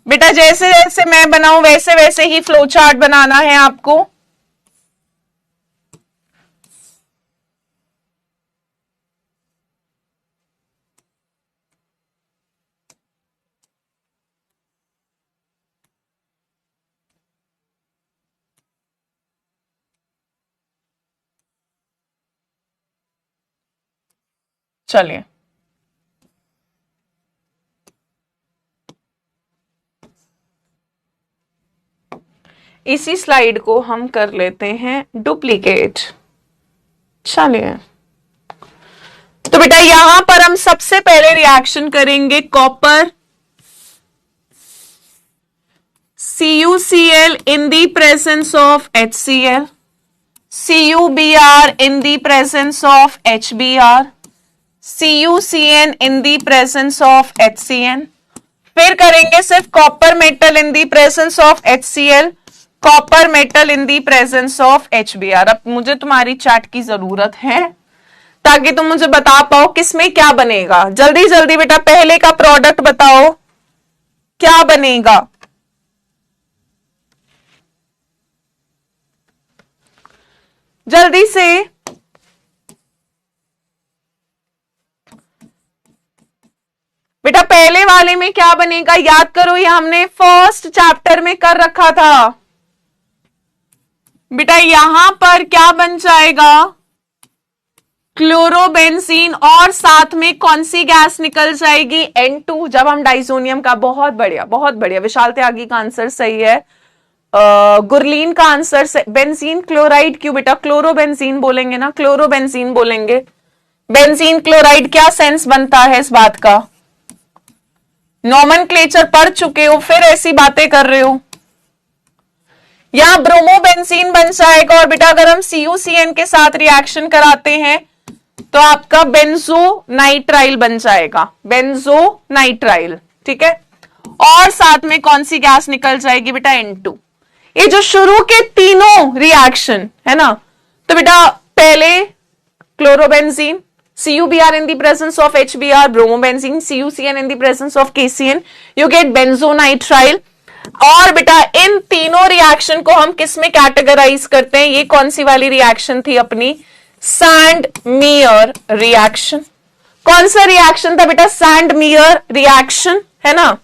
A: बेटा जैसे जैसे मैं बनाऊं वैसे वैसे ही फ्लो चार्ट बनाना है आपको। चलिए इसी स्लाइड को हम कर लेते हैं डुप्लीकेट। चलिए तो बेटा यहां पर हम सबसे पहले रिएक्शन करेंगे copper CuCl in the presence of HCl, CuBr in the presence of HBr, CuCN in the presence of HCN। फिर करेंगे सिर्फ copper metal in the presence of HCl, copper metal in the presence of HBr। अब मुझे तुम्हारी chat की जरूरत है ताकि तुम मुझे बता पाओ किसमें क्या बनेगा। जल्दी जल्दी बेटा पहले का प्रोडक्ट बताओ क्या बनेगा। जल्दी से बेटा पहले वाले में क्या बनेगा याद करो, ये हमने फर्स्ट चैप्टर में कर रखा था। बेटा यहां पर क्या बन जाएगा, क्लोरोबेंजीन, और साथ में कौन सी गैस निकल जाएगी, N2। जब हम डाइसोनियम का, बहुत बढ़िया बहुत बढ़िया, विशाल त्यागी का आंसर सही है, गुरलीन का आंसर से बेंजीन क्लोराइड क्यों बेटा, क्लोरोबेंजीन बोलेंगे ना, क्लोरोबेंजीन बोलेंगे। बेंजीन क्लोराइड क्या सेंस बनता है इस बात का, नॉमेनक्लेचर पढ़ चुके हो फिर ऐसी बातें कर रहे हो। यहां ब्रोमोबेंजीन बन जाएगा, और बेटा अगर हम CuCN के साथ रिएक्शन कराते हैं तो आपका बेंजो नाइट्राइल बन जाएगा, बेंजो नाइट्राइल, ठीक है। और साथ में कौन सी गैस निकल जाएगी बेटा, N2। ये जो शुरू के तीनों रिएक्शन है ना, तो बेटा पहले chlorobenzene CuBr in the presence of HBr, bromobenzene CuCN in the presence of KCN, you get benzonitrile। और बेटा इन तीनों रिएक्शन को हम किस में कैटेगराइज करते हैं, ये कौन सी वाली रिएक्शन थी अपनी, सैंड मेयर रिएक्शन। कौन सा रिएक्शन था बेटा, सैंड मेयर रिएक्शन, है ना।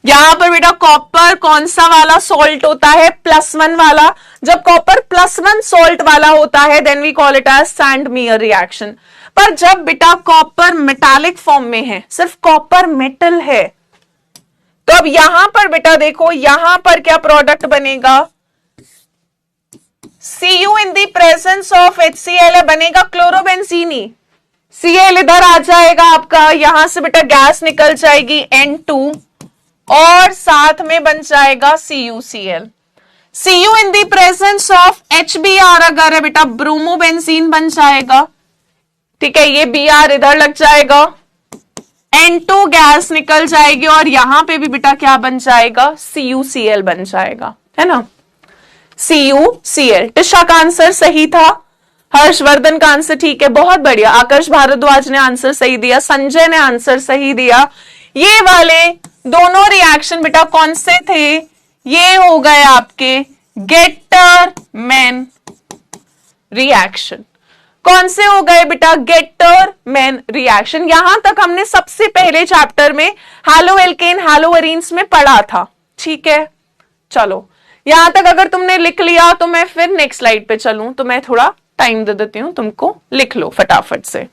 A: यहां पर बेटा कॉपर कौन सा वाला सॉल्ट होता है, +1 वाला। जब कॉपर +1 सॉल्ट वाला होता है then we call it as Sandmeyer reaction. पर जब बेटा कॉपर मेटालिक फॉर्म में है, सिर्फ कॉपर मेटल है, तो अब यहां पर बेटा देखो, यहां पर क्या प्रोडक्ट बनेगा, Cu in the presence of HCl बनेगा क्लोरोबेंजीन ही। Cl इधर आ जाएगा आपका, यहां से बेटा गैस निकल जाएगी N2 और साथ में बन जाएगा CuCl। Cu in the presence of HBr अगर है बेटा ब्रोमोबेंजीन बन जाएगा, ठीक है, ये Br इधर लग जाएगा, N2 गैस निकल जाएगी और यहां पे भी बेटा क्या बन जाएगा, CuCl बन जाएगा, है ना, CuCl। टिशा का आंसर सही था, हर्षवर्धन का आंसर ठीक है, बहुत बढ़िया। आकाश भारद्वाज ने आंसर सही दिया, संजय ने आंसर सही दिया। ये वाले दोनों रिएक्शन बेटा कौन से थे, ये हो गए आपके गेटर मैन रिएक्शन। कौन से हो गए बेटा, गेटर मैन रिएक्शन। यहां तक हमने सबसे पहले चैप्टर में हैलोएल्केन हैलोअरीन्स में पढ़ा था, ठीक है। चलो यहां तक अगर तुमने लिख लिया तो मैं फिर नेक्स्ट स्लाइड पे चलूं, तो मैं थोड़ा टाइम दे देती हूं तुमको, लिख लो फटाफट से।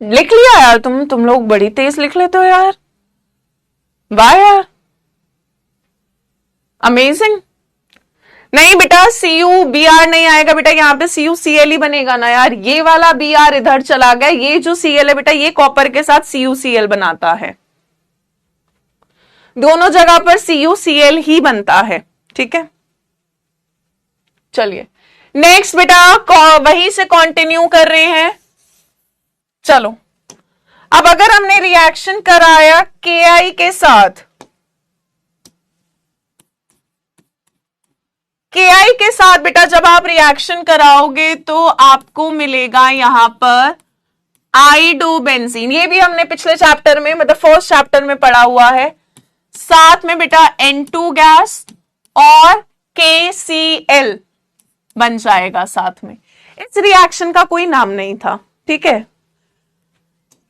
A: लिख लिया यार, तुम लोग बड़ी तेज लिख लेते हो यार, वाह यार, अमेजिंग। नहीं बेटा CuBr नहीं आएगा बेटा, यहां पे CuCl ही बनेगा ना यार, ये वाला Br इधर चला गया, ये जो Cl है बेटा ये कॉपर के साथ CuCl बनाता है, दोनों जगह पर CuCl ही बनता है, ठीक है। चलिए नेक्स्ट बेटा वहीं से कंटिन्यू कर रहे हैं। चलो अब अगर हमने रिएक्शन कराया Ki के साथ, Ki के साथ बेटा जब आप रिएक्शन कराओगे तो आपको मिलेगा यहां पर आइडोबेंजीन, ये भी हमने पिछले चैप्टर में मतलब फर्स्ट चैप्टर में पढ़ा हुआ है। साथ में बेटा N2 गैस और KCl बन जाएगा साथ में। इस रिएक्शन का कोई नाम नहीं था, ठीक है।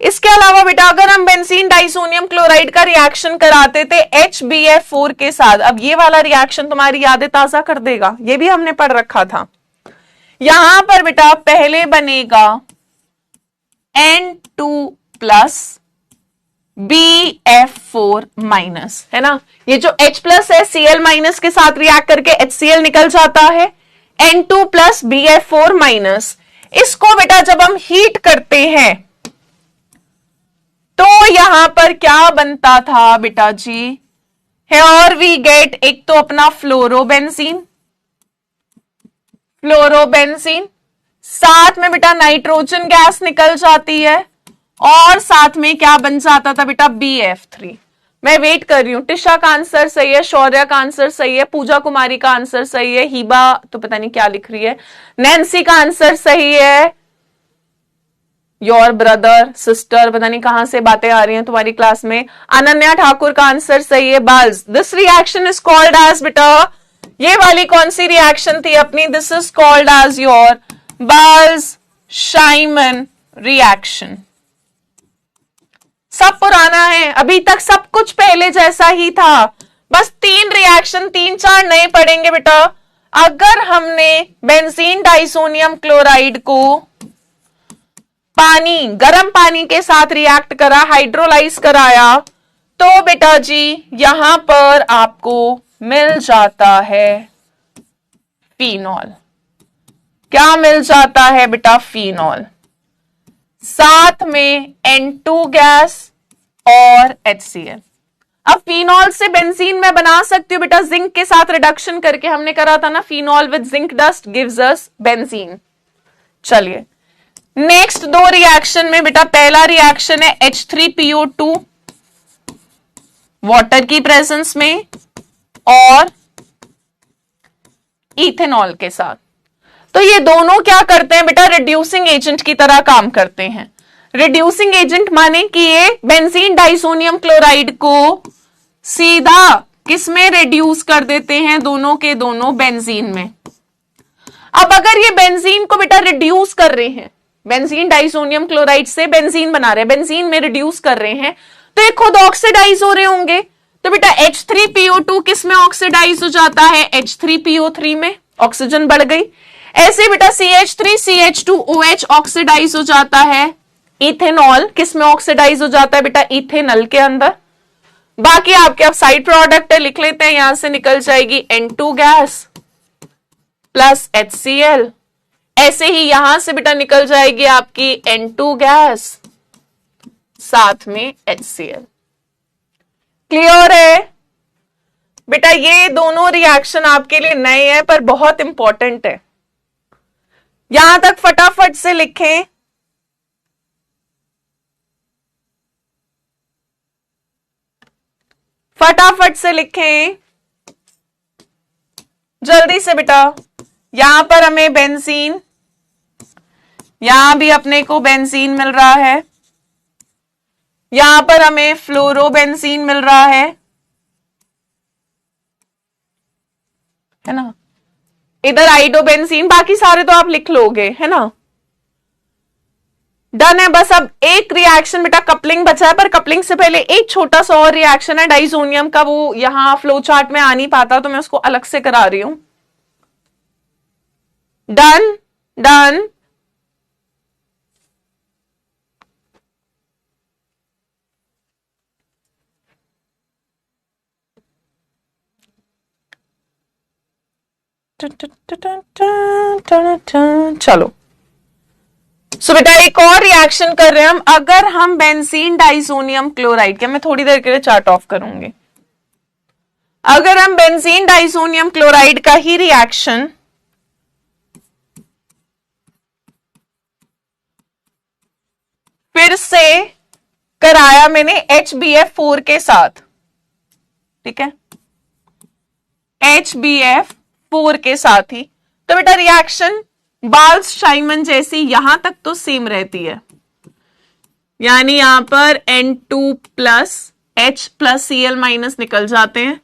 A: इसके अलावा बेटा अगर हम बेंजीन डाइसोनियम क्लोराइड का रिएक्शन कराते थे HBF4 के साथ, अब ये वाला रिएक्शन तुम्हारी यादें ताजा कर देगा, ये भी हमने पढ़ रखा था। यहां पर बेटा पहले बनेगा N2 प्लस BF4 माइनस, है ना, ये जो H प्लस है Cl माइनस के साथ रिएक्ट करके HCl निकल जाता है, N2 प्लस BF4 माइनस। इसको बेटा जब हम हीट करते हैं तो यहां पर क्या बनता था बेटा जी, हियर वी गेट एक तो अपना फ्लोरोबेंजीन, साथ में बेटा नाइट्रोजन गैस निकल जाती है और साथ में क्या बन जाता था बेटा BF3। मैं वेट कर रही हूं, टिशा का आंसर सही है, शौर्य का आंसर सही है, पूजा कुमारी का आंसर सही है, हिबा तो पता नहीं क्या लिख रही है, नैन्सी का आंसर सही है, योर ब्रदर सिस्टर पता नहीं कहां से बातें आ रही हैं तुम्हारी क्लास में, अनन्या ठाकुर का आंसर सही है, Balz. This reaction is called as बेटा, ये वाली कौन सी रिएक्शन थी अपनी, this is called as your Balz Schiemann reaction. सब पुराना है, अभी तक सब कुछ पहले जैसा ही था, बस 3 रिएक्शन 3-4 नए पढ़ेंगे बेटा। अगर हमने बेंजीन डाइसोनियम क्लोराइड को पानी, गर्म पानी के साथ रिएक्ट करा, हाइड्रोलाइज कराया, तो बेटा जी यहां पर आपको मिल जाता है फिनॉल। क्या मिल जाता है बेटा, फिनॉल, साथ में N2 गैस और HCl। अब फिनॉल से बेंजीन में बना सकती हूँ बेटा जिंक के साथ रिडक्शन करके, हमने करा था ना, phenol with zinc dust gives us benzene. चलिए नेक्स्ट 2 रिएक्शन में बेटा, पहला रिएक्शन है H3PO2 वाटर की प्रेजेंस में और इथेनॉल के साथ। तो ये दोनों क्या करते हैं बेटा, रिड्यूसिंग एजेंट की तरह काम करते हैं। रिड्यूसिंग एजेंट माने कि ये बेंजीन डाइसोनियम क्लोराइड को सीधा किसमें रिड्यूस कर देते हैं, दोनों के दोनों बेंजीन में। अब अगर ये बेंजीन को बेटा रिड्यूस कर रहे हैं, बेंजीन डाइसोनियम क्लोराइड से बेंजीन बना रहे हैं, बेंजीन में रिड्यूस कर रहे हैं, तो ये खुद ऑक्सीडाइज हो रहे होंगे। तो बेटा H3PO2 किस में ऑक्सीडाइज हो जाता है, H3PO3 में, ऑक्सीजन बढ़ गई। ऐसे बेटा CH3CH2OH ऑक्सीडाइज हो जाता है, इथेनॉल किस में ऑक्सीडाइज हो जाता है बेटा, इथेनॉल के अंदर। बाकी आपके अब साइड प्रोडक्ट है, लिख लेते हैं, यहां से निकल जाएगी N2 गैस प्लस HCl। ऐसे ही यहां से बेटा निकल जाएगी आपकी N2 गैस साथ में HCl। क्लियर है बेटा? ये दोनों रिएक्शन आपके लिए नए हैं पर बहुत इंपॉर्टेंट है। यहां तक फटाफट से लिखें। फटाफट से लिखें जल्दी से बेटा। यहां पर हमें बेंजीन, यहां भी अपने को बेंजीन मिल रहा है, यहां पर हमें फ्लोरोबेंजीन मिल रहा है ना, इधर आइडोबेंजीन, बाकी सारे तो आप लिख लोगे, है ना। डन है। बस अब एक रिएक्शन बेटा कपलिंग बचा है, पर कपलिंग से पहले एक छोटा सा और रिएक्शन है डाइसोनियम का, वो यहां फ्लो चार्ट में आ नहीं पाता तो मैं उसको अलग से करा रही हूं। Done done. चलो सो बेटा एक और रिएक्शन कर रहे हैं हम। अगर हम बेंजीन डाइसोनियम क्लोराइड के, मैं थोड़ी देर के लिए चार्ट ऑफ करूंगी, अगर हम बेंजीन डाइसोनियम क्लोराइड का ही रिएक्शन फिर से कराया मैंने HBF4 के साथ, ठीक है, HBF4 के साथ ही, तो बेटा रिएक्शन बाल्स शाइमन जैसी यहां तक तो सेम रहती है, यानी यहां पर N2 plus H plus Cl minus निकल जाते हैं,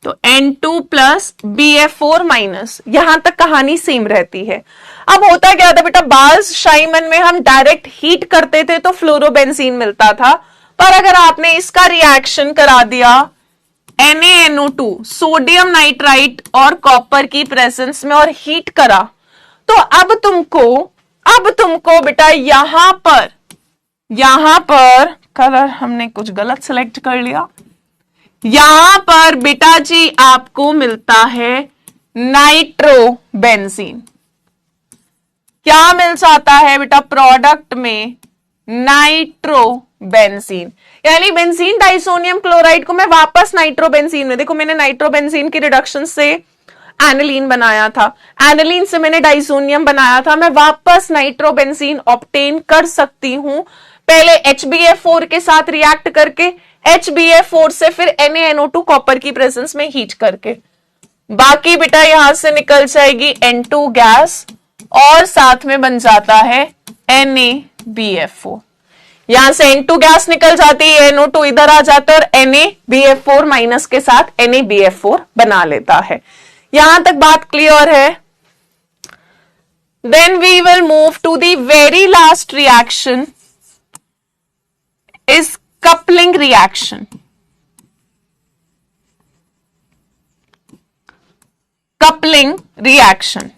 A: तो N2 प्लस BF4 माइनस, यहां तक कहानी सेम रहती है। अब होता क्या था बेटा, बाल्स शाइमन में हम डायरेक्ट हीट करते थे तो फ्लोरोबेंजीन मिलता था, पर अगर आपने इसका रिएक्शन करा दिया NaNO2 सोडियम नाइट्राइट और कॉपर की प्रेजेंस में और हीट करा, तो अब तुमको बेटा यहां पर कलर हमने कुछ गलत सिलेक्ट कर लिया, यहां पर बेटा जी आपको मिलता है नाइट्रोबेंजीन। क्या मिल जाता है बेटा प्रोडक्ट में, नाइट्रोबेंजीन। यानी बेंजीन डाइसोनियम क्लोराइड को मैं वापस नाइट्रोबेंजीन में, देखो मैंने नाइट्रोबेंजीन की रिडक्शन से एनिलीन बनाया था, एनिलीन से मैंने डाइसोनियम बनाया था, मैं वापस नाइट्रोबेंजीन ऑब्टेन कर सकती हूं, पहले HBF4 के साथ रिएक्ट करके, HBF4 से फिर NaNO2 कॉपर की प्रेजेंस में हीट करके। बाकी बेटा यहां से निकल जाएगी N2 गैस और साथ में बन जाता है NaBF4। यहां से N2 गैस निकल जाती है, NO2 इधर आ जाता है और NaBF4 माइनस के साथ NaBF4 बना लेता है। यहां तक बात क्लियर है? Then we will move to the very last reaction, is coupling reaction. Coupling reaction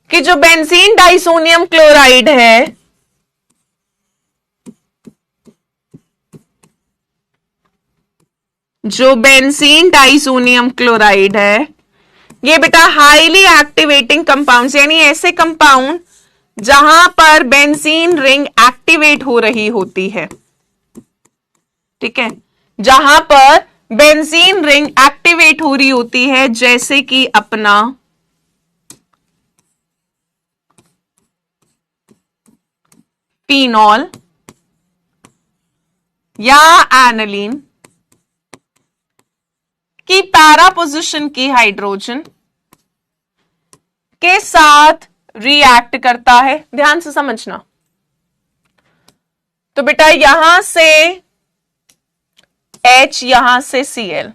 A: कि जो बेंजीन डाइसोनियम क्लोराइड है, जो बेंजीन डाइसोनियम क्लोराइड है, ये बेटा हाईली एक्टिवेटिंग कंपाउंड, यानी ऐसे कंपाउंड जहां पर बेंजीन रिंग एक्टिवेट हो रही होती है, ठीक है, जहां पर बेंजीन रिंग एक्टिवेट हो रही होती है, जैसे कि अपना फिनॉल या एनिलीन की पैरा पोजीशन की हाइड्रोजन के साथ रिएक्ट करता है, ध्यान से समझना। तो बेटा यहां से H, यहां से Cl,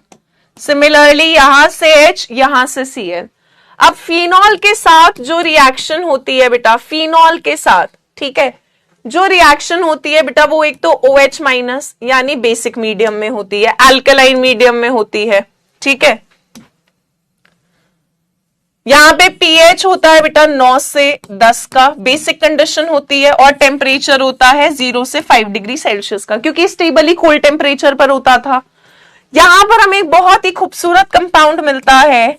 A: सिमिलरली यहां से H, यहां से Cl। अब फिनॉल के साथ जो रिएक्शन होती है बेटा, फिनॉल के साथ, ठीक है, जो रिएक्शन होती है बेटा वो एक तो OH माइनस यानी बेसिक मीडियम में होती है, अल्कलाइन मीडियम में होती है, ठीक है। यहां पे pH होता है बेटा 9 से 10 का, बेसिक कंडीशन होती है, और टेम्परेचर होता है 0 से 5 डिग्री सेल्सियस का, क्योंकि स्टेबल ही कोल्ड टेम्परेचर पर होता था। यहां पर हमें एक बहुत ही खूबसूरत कंपाउंड मिलता है,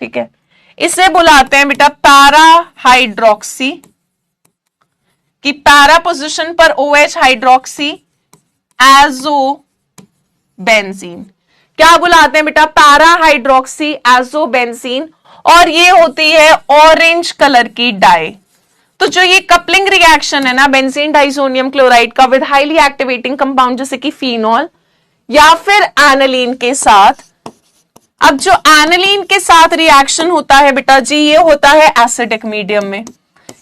A: ठीक है, इसे बुलाते हैं बेटा पैरा हाइड्रोक्सी, कि पैरा पोजीशन पर OH हाइड्रोक्सी एजो बेंजीन। क्या बुलाते हैं बेटा? पैरा हाइड्रोक्सी एजो बेंजीन, और ये होती है ऑरेंज कलर की डाई। तो जो ये कपलिंग रिएक्शन है ना बेंजीन डाइसोनियम क्लोराइड का विद हाईली एक्टिवेटिंग कंपाउंड जैसे कि फिनॉल या फिर एनालीन के साथ, अब जो एनालीन के साथ रिएक्शन होता है बेटा जी, ये होता है एसिडिक मीडियम में,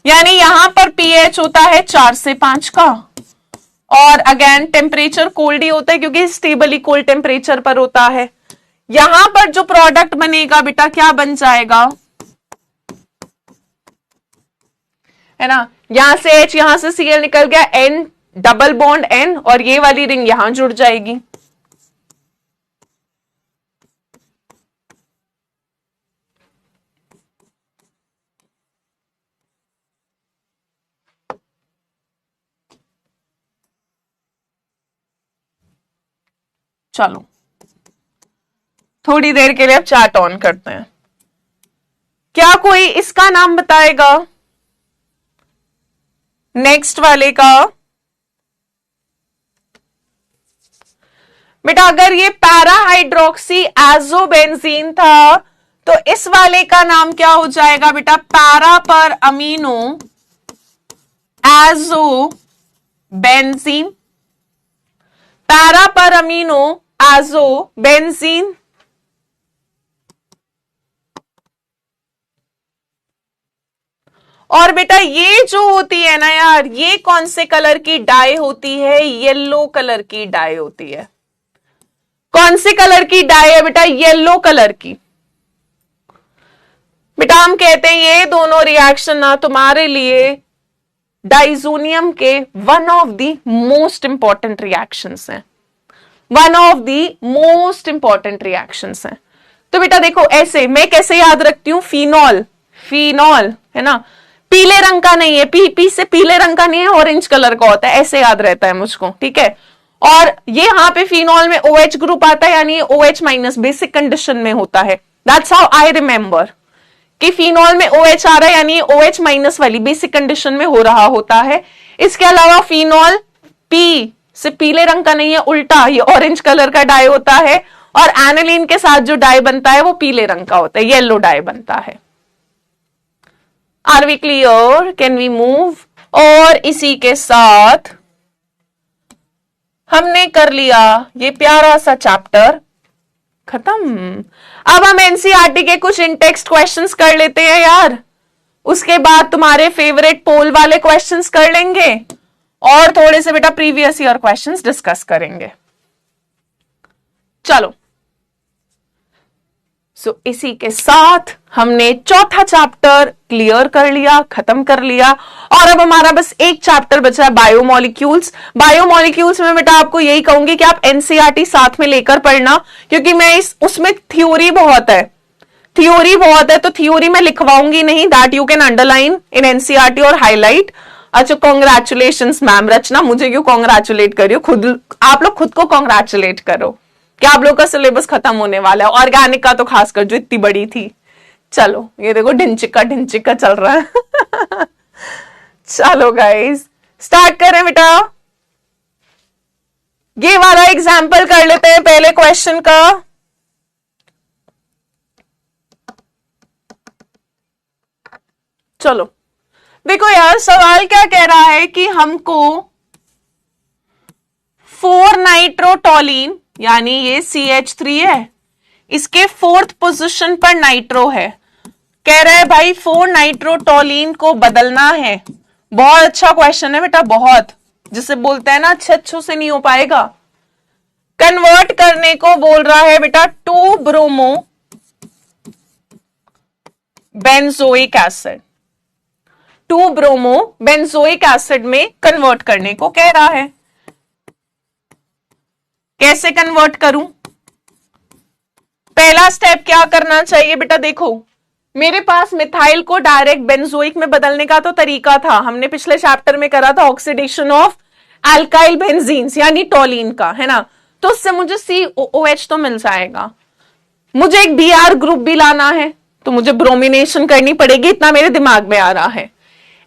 A: यानी यहां पर pH होता है 4 से 5 का, और अगेन टेम्परेचर कोल्ड ही होता है क्योंकि स्टेबली कोल्ड टेम्परेचर पर होता है। यहां पर जो प्रोडक्ट बनेगा बेटा क्या बन जाएगा, है ना, यहां से H, यहां से Cl निकल गया, N डबल बॉन्ड N, और ये वाली रिंग यहां जुड़ जाएगी। चलो थोड़ी देर के लिए अब चार्ट ऑन करते हैं। क्या कोई इसका नाम बताएगा, नेक्स्ट वाले का? बेटा अगर ये पैरा हाइड्रोक्सी एजोबेंजीन था तो इस वाले का नाम क्या हो जाएगा बेटा? पैरा पर अमीनो एजोबेंजीन, पैरा पर अमीनो एजोबेंजीन। और बेटा ये जो होती है ना यार, ये कौन से कलर की डाई होती है? येलो कलर की डाई होती है। कौन से कलर की डाई है बेटा? येलो कलर की। बेटा हम कहते हैं ये दोनों रिएक्शन ना तुम्हारे लिए डाइजोनियम के one of the most important reactions हैं, one of the most important reactions हैं। तो बेटा देखो ऐसे मैं कैसे याद रखती हूं, फिनॉल, फिनॉल है ना, पीले रंग का नहीं है, पी से पीले रंग का नहीं है, ऑरेंज कलर का होता है, ऐसे याद रहता है मुझको, ठीक है। और ये यहां पे फिनॉल में OH ग्रुप आता है, यानी OH माइनस बेसिक कंडीशन में होता है। दैट्स हाउ आई रिमेंबर कि फिनॉल में OH आ रहा है, यानी OH माइनस वाली बेसिक कंडीशन में हो रहा होता है। इसके अलावा फिनॉल पी से पीले रंग का नहीं है, उल्टा ये ऑरेंज कलर का डाई होता है, और एनालीन के साथ जो डाई बनता है वो पीले रंग का होता है, येलो डाई बनता है। Are we clear? Can we move? और इसी के साथ हमने कर लिया ये प्यारा सा चैप्टर खत्म। अब हम एनसीईआरटी के कुछ इंटेक्स्ट क्वेश्चंस कर लेते हैं यार, उसके बाद तुम्हारे फेवरेट पोल वाले क्वेश्चंस कर लेंगे, और थोड़े से बेटा प्रीवियस ईयर क्वेश्चंस डिस्कस करेंगे। चलो इसी के साथ हमने चौथा चैप्टर क्लियर कर लिया, खत्म कर लिया, और अब हमारा बस एक चैप्टर बचा है बायोमोलिक्यूल्स। बायोमोलिक्यूल्स में बेटा आपको यही कहूंगी कि आप एनसीईआरटी साथ में लेकर पढ़ना, क्योंकि मैं उसमें थ्योरी बहुत है, थ्योरी बहुत है, तो थ्योरी में लिखवाऊंगी नहीं, that you can underline in NCERT और हाईलाइट। अच्छा कॉन्ग्रेचुलेशंस मैम रचना, मुझे क्यों कॉन्ग्रेचुलेट करियो, खुद आप लोग खुद को कॉन्ग्रेचुलेट करो कि आप लोग का सिलेबस खत्म होने वाला है, ऑर्गेनिक का तो खासकर जो इतनी बड़ी थी। चलो ये देखो ढिंचिका ढिंचिका चल रहा है चलो गाइस स्टार्ट करें बेटा, ये वाला एग्जाम्पल कर लेते हैं पहले क्वेश्चन का। चलो देखो यार सवाल क्या कह रहा है कि हमको 4 नाइट्रोटोलीन यानी ये CH3 है, इसके 4th पोजीशन पर नाइट्रो है। कह रहा है भाई 4 नाइट्रोटोलीन को बदलना है। बहुत अच्छा क्वेश्चन है बेटा, बहुत, जिसे बोलते हैं ना अच्छे से नहीं हो पाएगा। कन्वर्ट करने को बोल रहा है बेटा 2 bromo benzoic acid, 2 bromo benzoic acid में कन्वर्ट करने को कह रहा है। कैसे कन्वर्ट करूं? पहला स्टेप क्या करना चाहिए बेटा, देखो मेरे पास मिथाइल को डायरेक्ट बेंजोइक में बदलने का तो तरीका था, हमने पिछले चैप्टर में करा था ऑक्सीडेशन ऑफ अल्काइल बेंजीन्स यानी टोलीन का, है ना। तो उससे मुझे COOH तो मिल जाएगा। मुझे एक Br ग्रुप भी लाना है तो मुझे ब्रोमिनेशन करनी पड़ेगी, इतना मेरे दिमाग में आ रहा है।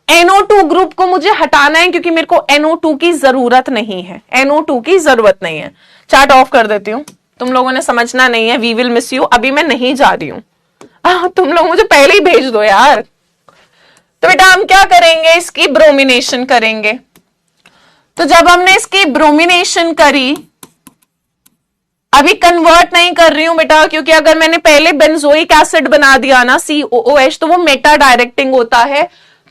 A: NO2 ग्रुप को मुझे हटाना है क्योंकि मेरे को NO2 की जरूरत नहीं है, NO2 की जरूरत नहीं है। चार्ट ऑफ कर देती हूं, तुम लोगों ने समझना नहीं है, वी विल मिस यू। अभी मैं नहीं जा रही हूं, तुम लोग मुझे पहले ही भेज दो यार। तो बेटा हम क्या करेंगे, इसकी ब्रोमिनेशन करेंगे। तो जब हमने इसकी ब्रोमिनेशन करी, अभी कन्वर्ट नहीं कर रही हूं बेटा क्योंकि अगर मैंने पहले बेंजोइक एसिड बना दिया ना COOH तो वो मेटा डायरेक्टिंग होता है,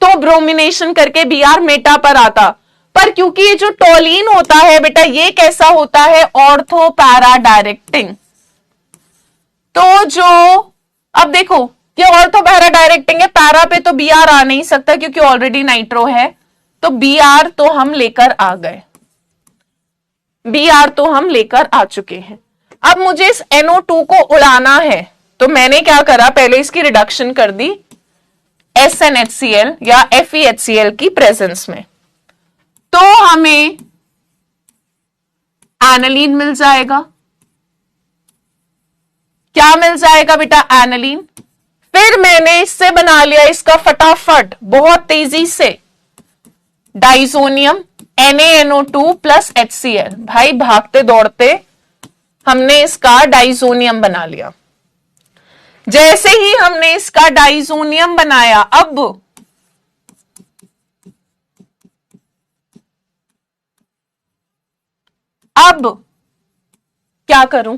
A: तो ब्रोमिनेशन करके Br मेटा पर आता। पर क्योंकि ये जो टोलीन होता है बेटा ये कैसा होता है, ऑर्थो पैरा डायरेक्टिंग। तो जो अब देखो ये ऑर्थो पैरा डायरेक्टिंग है, पैरा पे तो Br आ नहीं सकता क्योंकि ऑलरेडी नाइट्रो है, तो Br तो हम लेकर आ गए, Br तो हम लेकर आ चुके हैं। अब मुझे इस NO2 को उड़ाना है, तो मैंने क्या करा, पहले इसकी रिडक्शन कर दी SnHCl या FeHCl की प्रेजेंस में, तो हमें एनालीन मिल जाएगा। क्या मिल जाएगा बेटा, एनालीन। फिर मैंने इससे बना लिया इसका फटाफट बहुत तेजी से डाइजोनियम NaNO2 प्लस HCl। भाई भागते दौड़ते हमने इसका डाइजोनियम बना लिया। जैसे ही हमने इसका डाइजोनियम बनाया, अब क्या करूं,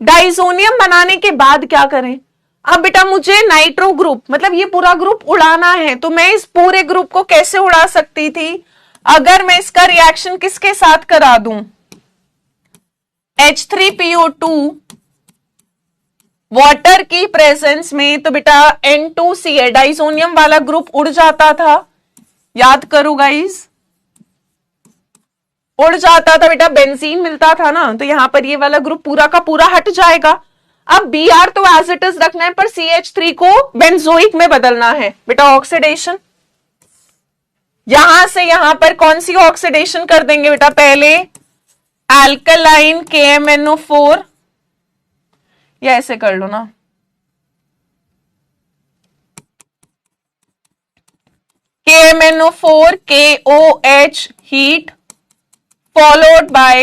A: डाइजोनियम बनाने के बाद क्या करें। अब बेटा मुझे नाइट्रो ग्रुप मतलब ये पूरा ग्रुप उड़ाना है, तो मैं इस पूरे ग्रुप को कैसे उड़ा सकती थी, अगर मैं इसका रिएक्शन किसके साथ करा दूं, H3PO2 वाटर की प्रेजेंस में, तो बेटा N2Cl डाइजोनियम वाला ग्रुप उड़ जाता था। याद करो गाइस, उड़ जाता था बेटा, बेंजीन मिलता था ना, तो यहां पर ये वाला ग्रुप पूरा का पूरा हट जाएगा। अब Br तो एज इट इज रखना है, पर CH3 को बेंजोइक में बदलना है बेटा, ऑक्सीडेशन। यहां से यहां पर कौन सी ऑक्सीडेशन कर देंगे बेटा, पहले अल्कलाइन KMNO4, या ऐसे कर लो ना, KMNO4 KOH heat followed by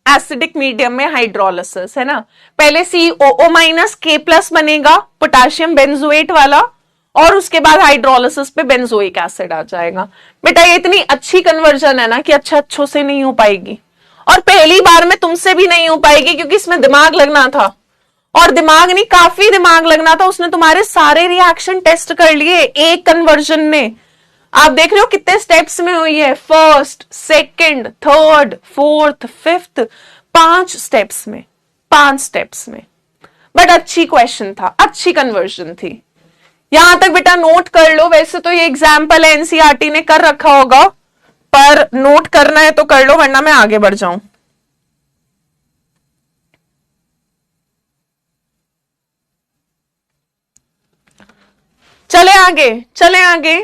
A: acidic medium में हाइड्रोलिसिस, है ना। पहले COO माइनस K+ बनेगा पोटेशियम बेंजोएट वाला, और उसके बाद हाइड्रोलिसिस पे बेंजोइक एसिड आ जाएगा। बेटा ये इतनी अच्छी कन्वर्जन है ना कि अच्छों से नहीं हो पाएगी, और पहली बार में तुमसे भी नहीं हो पाएगी क्योंकि इसमें दिमाग लगना था, और दिमाग नहीं काफी दिमाग लगना था। उसने तुम्हारे सारे रिएक्शन टेस्ट कर लिए एक कन्वर्जन ने। आप देख रहे हो कितने स्टेप्स में हुई है, first, second, third, fourth, fifth, 5 steps में, 5 स्टेप्स में। बट अच्छी क्वेश्चन था, अच्छी कन्वर्जन थी। यहां तक बेटा नोट कर लो, वैसे तो ये एग्जाम्पल एनसीईआरटी ने कर रखा होगा, पर नोट करना है तो कर लो, वरना मैं आगे बढ़ जाऊं। चले आगे, चले आगे।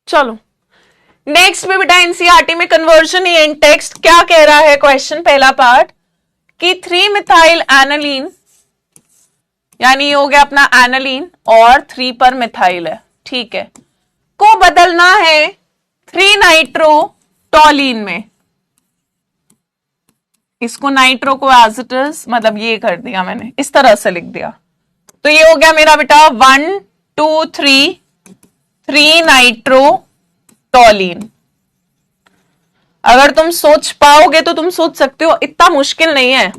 A: चलो नेक्स्ट में बेटा एनसीईआरटी में कन्वर्जन इन टेक्स्ट क्या कह रहा है क्वेश्चन, पहला पार्ट कि 3 मिथाइल एनालीन, यानी ये हो गया अपना एनालीन और 3 पर मिथाइल है, ठीक है, को बदलना है 3 नाइट्रोटोलीन में। इसको नाइट्रो को एज इट इज, मतलब ये कर दिया मैंने, इस तरह से लिख दिया। तो ये हो गया मेरा बेटा 1 2 3 3 नाइट्रो टॉलिन। अगर तुम सोच पाओगे तो तुम सोच सकते हो, इतना मुश्किल नहीं है।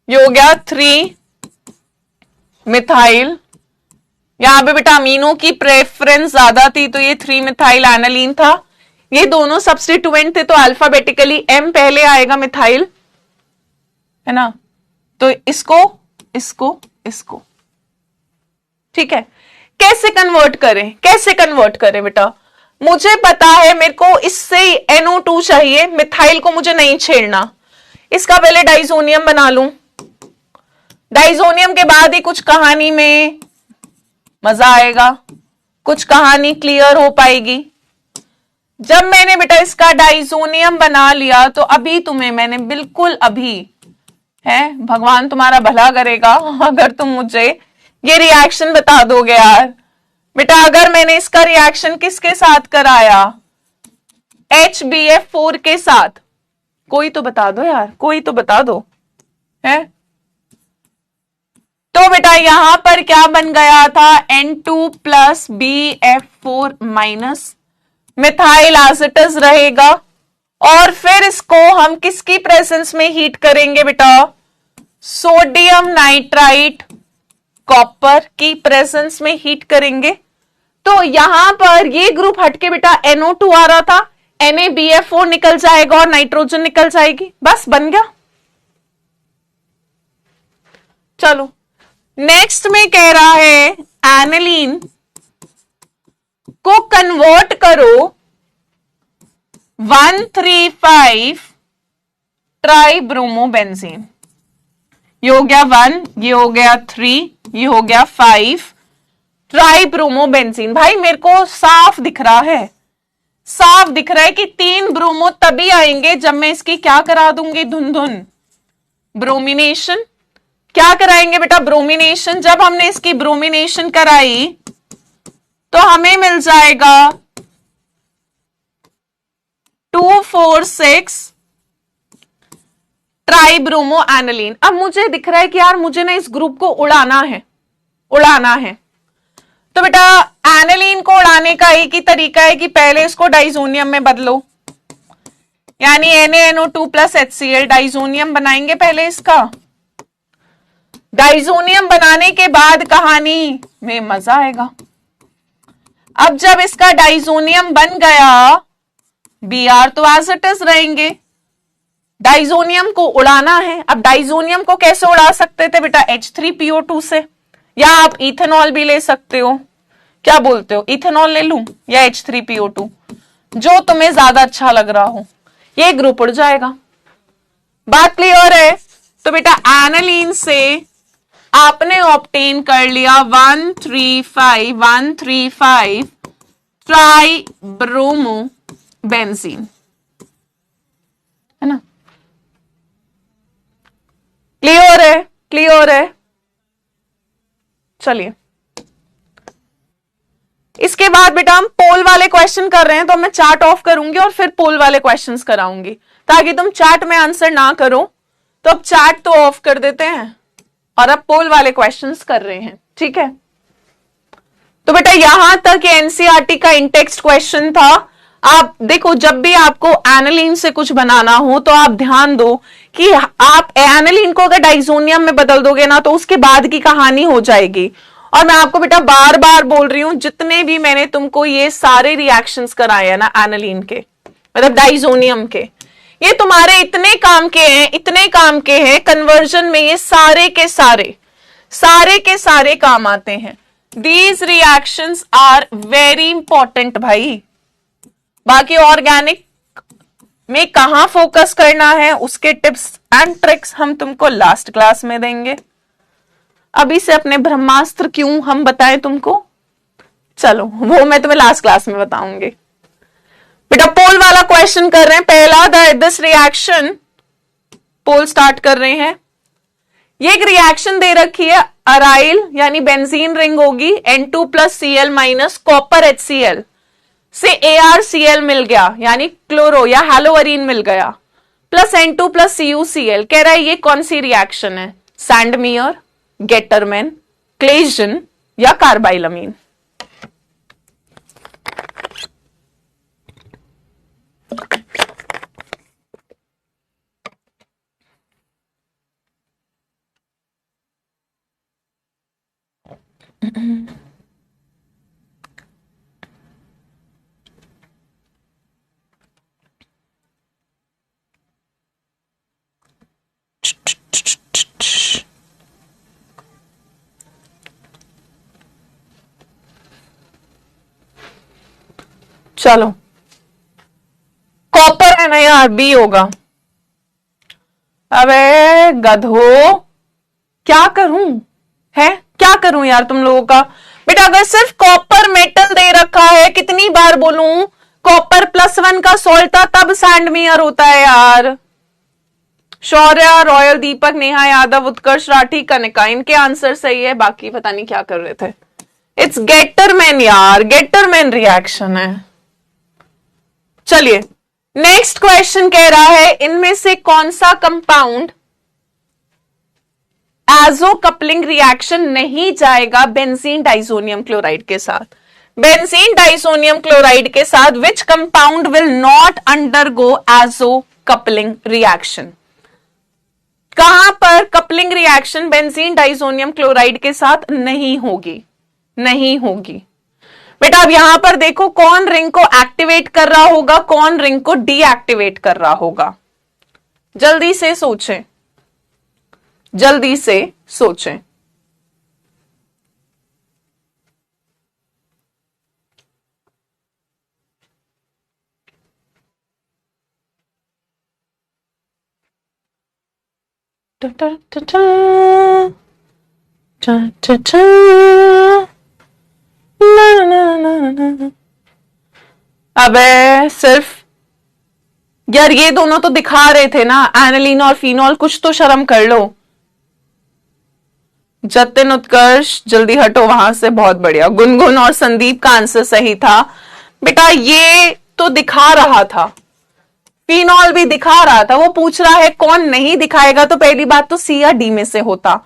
A: ये हो गया 3 मिथाइल। यहां पे बेटा अमीनो की प्रेफरेंस ज्यादा थी तो ये 3 मिथाइल एनालीन था। ये दोनों सब्स्टिट्यूएंट थे तो अल्फाबेटिकली एम पहले आएगा मिथाइल, है ना। तो इसको इसको इसको, ठीक है। कैसे कन्वर्ट करें, कैसे कन्वर्ट करें बेटा? मुझे पता है मेरे को इससे NO2 चाहिए, मिथाइल को मुझे नहीं छेड़ना। इसका पहले डाइजोनियम बना लूं, डाइजोनियम के बाद ही कुछ कहानी में मजा आएगा, कुछ कहानी क्लियर हो पाएगी। जब मैंने बेटा इसका डाइजोनियम बना लिया तो अभी तुम्हें मैंने बिल्कुल अभी, है भगवान तुम्हारा भला करेगा अगर तुम मुझे ये रिएक्शन बता दोगे यार। बेटा अगर मैंने इसका रिएक्शन किसके साथ कराया, HBF4 के साथ, कोई तो बता दो यार, कोई तो बता दो, है। तो बेटा यहां पर क्या बन गया था, N2 plus BF4 minus, methyl as it is रहेगा। और फिर इसको हम किसकी प्रेजेंस में हीट करेंगे बेटा, सोडियम नाइट्राइट कॉपर की प्रेजेंस में हीट करेंगे। तो यहां पर ये ग्रुप हटके बेटा NO2 आ रहा था, NaBF4 निकल जाएगा और नाइट्रोजन निकल जाएगी, बस बन गया। चलो नेक्स्ट में कह रहा है एनालीन को कन्वर्ट करो 1,3,5 ट्राइब्रोमोबेंजीन। ये हो गया 1, ये हो गया 3, ये हो गया 5 ट्राइब्रोमोबेंजीन। भाई मेरे को साफ दिख रहा है, साफ दिख रहा है कि 3 ब्रोमो तभी आएंगे जब मैं इसकी क्या करा दूंगी, धुन धुन ब्रोमिनेशन। क्या कराएंगे बेटा, ब्रोमिनेशन। जब हमने इसकी ब्रोमिनेशन कराई तो हमें मिल जाएगा 2,4,6 ट्राइब्रोमो एनालीन। अब मुझे दिख रहा है कि यार मुझे ना इस ग्रुप को उड़ाना है, उड़ाना है। तो बेटा एनालीन को उड़ाने का एक ही तरीका है कि पहले इसको डाइजोनियम में बदलो, यानी NaNO2 प्लस HCl डाइजोनियम बनाएंगे पहले इसका। डाइजोनियम बनाने के बाद कहानी में मजा आएगा। अब जब इसका डाइजोनियम बन गया, Br तो एज इट इज रहेंगे, डाइजोनियम को उड़ाना है। अब डाइजोनियम को कैसे उड़ा सकते थे बेटा, H3PO2 से, या आप इथेनॉल भी ले सकते हो। क्या बोलते हो, इथेनॉल ले लूं या H3PO2, जो तुम्हें ज्यादा अच्छा लग रहा हो, ये ग्रुप उड़ जाएगा। बात क्लियर है? तो बेटा एनालीन से आपने ऑब्टेन कर लिया 1,3,5 ट्राइब्रोमोबेंजीन, है ना। क्लियर है, क्लियर है। चलिए इसके बाद बेटा हम पोल वाले क्वेश्चन कर रहे हैं, तो मैं चार्ट ऑफ करूंगी और फिर पोल वाले क्वेश्चंस कराऊंगी, ताकि तुम चार्ट में आंसर ना करो। तो अब चार्ट तो ऑफ कर देते हैं और अब पोल वाले क्वेश्चंस कर रहे हैं, ठीक है। तो बेटा यहां तक एनसीईआरटी का इंटेक्स्ट क्वेश्चन था। आप देखो, जब भी आपको एनालीन से कुछ बनाना हो तो आप ध्यान दो कि आप एनालीन को अगर डाइजोनियम में बदल दोगे ना तो उसके बाद की कहानी हो जाएगी। और मैं आपको बेटा बार बार बोल रही हूं, जितने भी मैंने तुमको ये सारे रिएक्शंस कराए हैं ना एनालीन के, मतलब डाइजोनियम के, ये तुम्हारे इतने काम के हैं, इतने काम के हैं कन्वर्जन में, ये सारे के सारे काम आते हैं। These reactions are very important भाई। बाकी ऑर्गेनिक में कहां फोकस करना है उसके टिप्स एंड ट्रिक्स हम तुमको लास्ट क्लास में देंगे। अभी से अपने ब्रह्मास्त्र क्यों हम बताएं तुमको, चलो वो मैं तुम्हें लास्ट क्लास में बताऊंगी। बेटा पोल वाला क्वेश्चन कर रहे हैं, पहला दिस रिएक्शन, पोल स्टार्ट कर रहे हैं। ये एक रिएक्शन दे रखी है, अराइल यानी बेंजीन रिंग होगी, N2 plus Cl minus copper HCl से ArCl मिल गया, यानी क्लोरो या हेलोअरीन मिल गया। Plus N2 plus CuCl। कह रहा है ये कौन सी रिएक्शन है? सैंडमियर, गेटरमैन, क्लेजन या कार्बाइलमीन? चलो, कॉपर है ना यार, बी होगा। अबे गधो, क्या करूं? है क्या करूं यार तुम लोगों का? बेटा अगर सिर्फ कॉपर मेटल दे रखा है, कितनी बार बोलूं? कॉपर +1 का सॉल्ट था तब सैंडमियर होता है यार। शौर्य, रॉयल, दीपक, नेहा यादव, उत्कर्ष राठी, कनिका, इनके आंसर सही है, बाकी पता नहीं क्या कर रहे थे। इट्स गेटरमैन यार, गेटरमैन रिएक्शन है। चलिए नेक्स्ट क्वेश्चन कह रहा है इनमें से कौन सा कंपाउंड एजो कपलिंग रिएक्शन नहीं जाएगा बेंजीन डाइसोनियम क्लोराइड के साथ? बेंजीन डाइसोनियम क्लोराइड के साथ which compound will not undergo azo coupling reaction? कहां पर coupling reaction benzene diazonium chloride के साथ नहीं होगी? नहीं होगी। बेटा अब यहां पर देखो कौन रिंग को एक्टिवेट कर रहा होगा, कौन रिंग को डीएक्टिवेट कर रहा होगा। जल्दी से सोचें, जल्दी से सोचें। अबे सिर्फ यार ये दोनों तो दिखा रहे थे ना, एनिलीन और फिनॉल, कुछ तो शर्म कर लो। जतिन, उत्कर्ष जल्दी हटो वहां से, बहुत बढ़िया। गुनगुन और संदीप का आंसर सही था। बेटा ये तो दिखा रहा था, फिनॉल भी दिखा रहा था, वो पूछ रहा है कौन नहीं दिखाएगा, तो पहली बात तो सी या डी में से होता।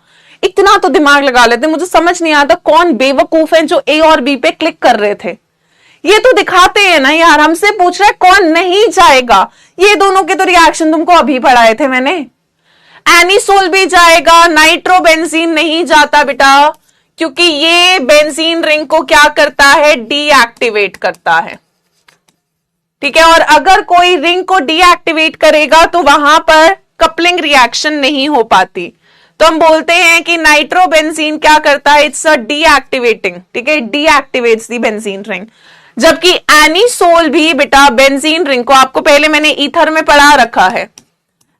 A: इतना तो दिमाग लगा लेते, मुझे समझ नहीं आता कौन बेवकूफ है जो ए और बी पे क्लिक कर रहे थे। ये तो दिखाते हैं ना यार, हमसे पूछ रहा है कौन नहीं जाएगा। ये दोनों के तो रिएक्शन तुमको अभी पढ़ाए थे मैंने। एनिसोल भी जाएगा, नाइट्रोबेंजीन नहीं जाता बेटा, क्योंकि ये बेंजीन रिंग को क्या करता है? डीएक्टिवेट करता है। ठीक है, और अगर कोई रिंग को डीएक्टिवेट करेगा तो वहां पर कपलिंग रिएक्शन नहीं हो पाती। तो हम बोलते हैं कि नाइट्रोबेंजीन क्या करता है? It's a deactivating. ठीक है, डीएक्टिवेट्स दी बेंजीन रिंग। जबकि एनिसोल भी बेटा बेंजीन रिंग को, आपको पहले मैंने ईथर में पढ़ा रखा है,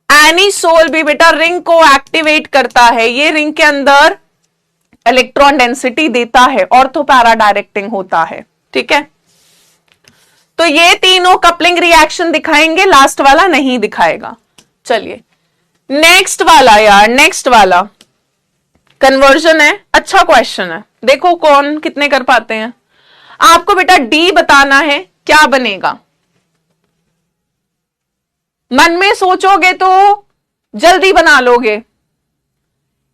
A: एनिसोल भी बेटा रिंग को एक्टिवेट करता है। ये रिंग के अंदर इलेक्ट्रॉन डेंसिटी देता है, ऑर्थो पैरा डायरेक्टिंग होता है। ठीक है, तो ये तीनों कपलिंग रिएक्शन दिखाएंगे, लास्ट वाला नहीं दिखाएगा। चलिए नेक्स्ट वाला यार, नेक्स्ट वाला कन्वर्जन है, अच्छा क्वेश्चन है, देखो कौन कितने कर पाते हैं। आपको बेटा डी बताना है, क्या बनेगा? मन में सोचोगे तो जल्दी बना लोगे।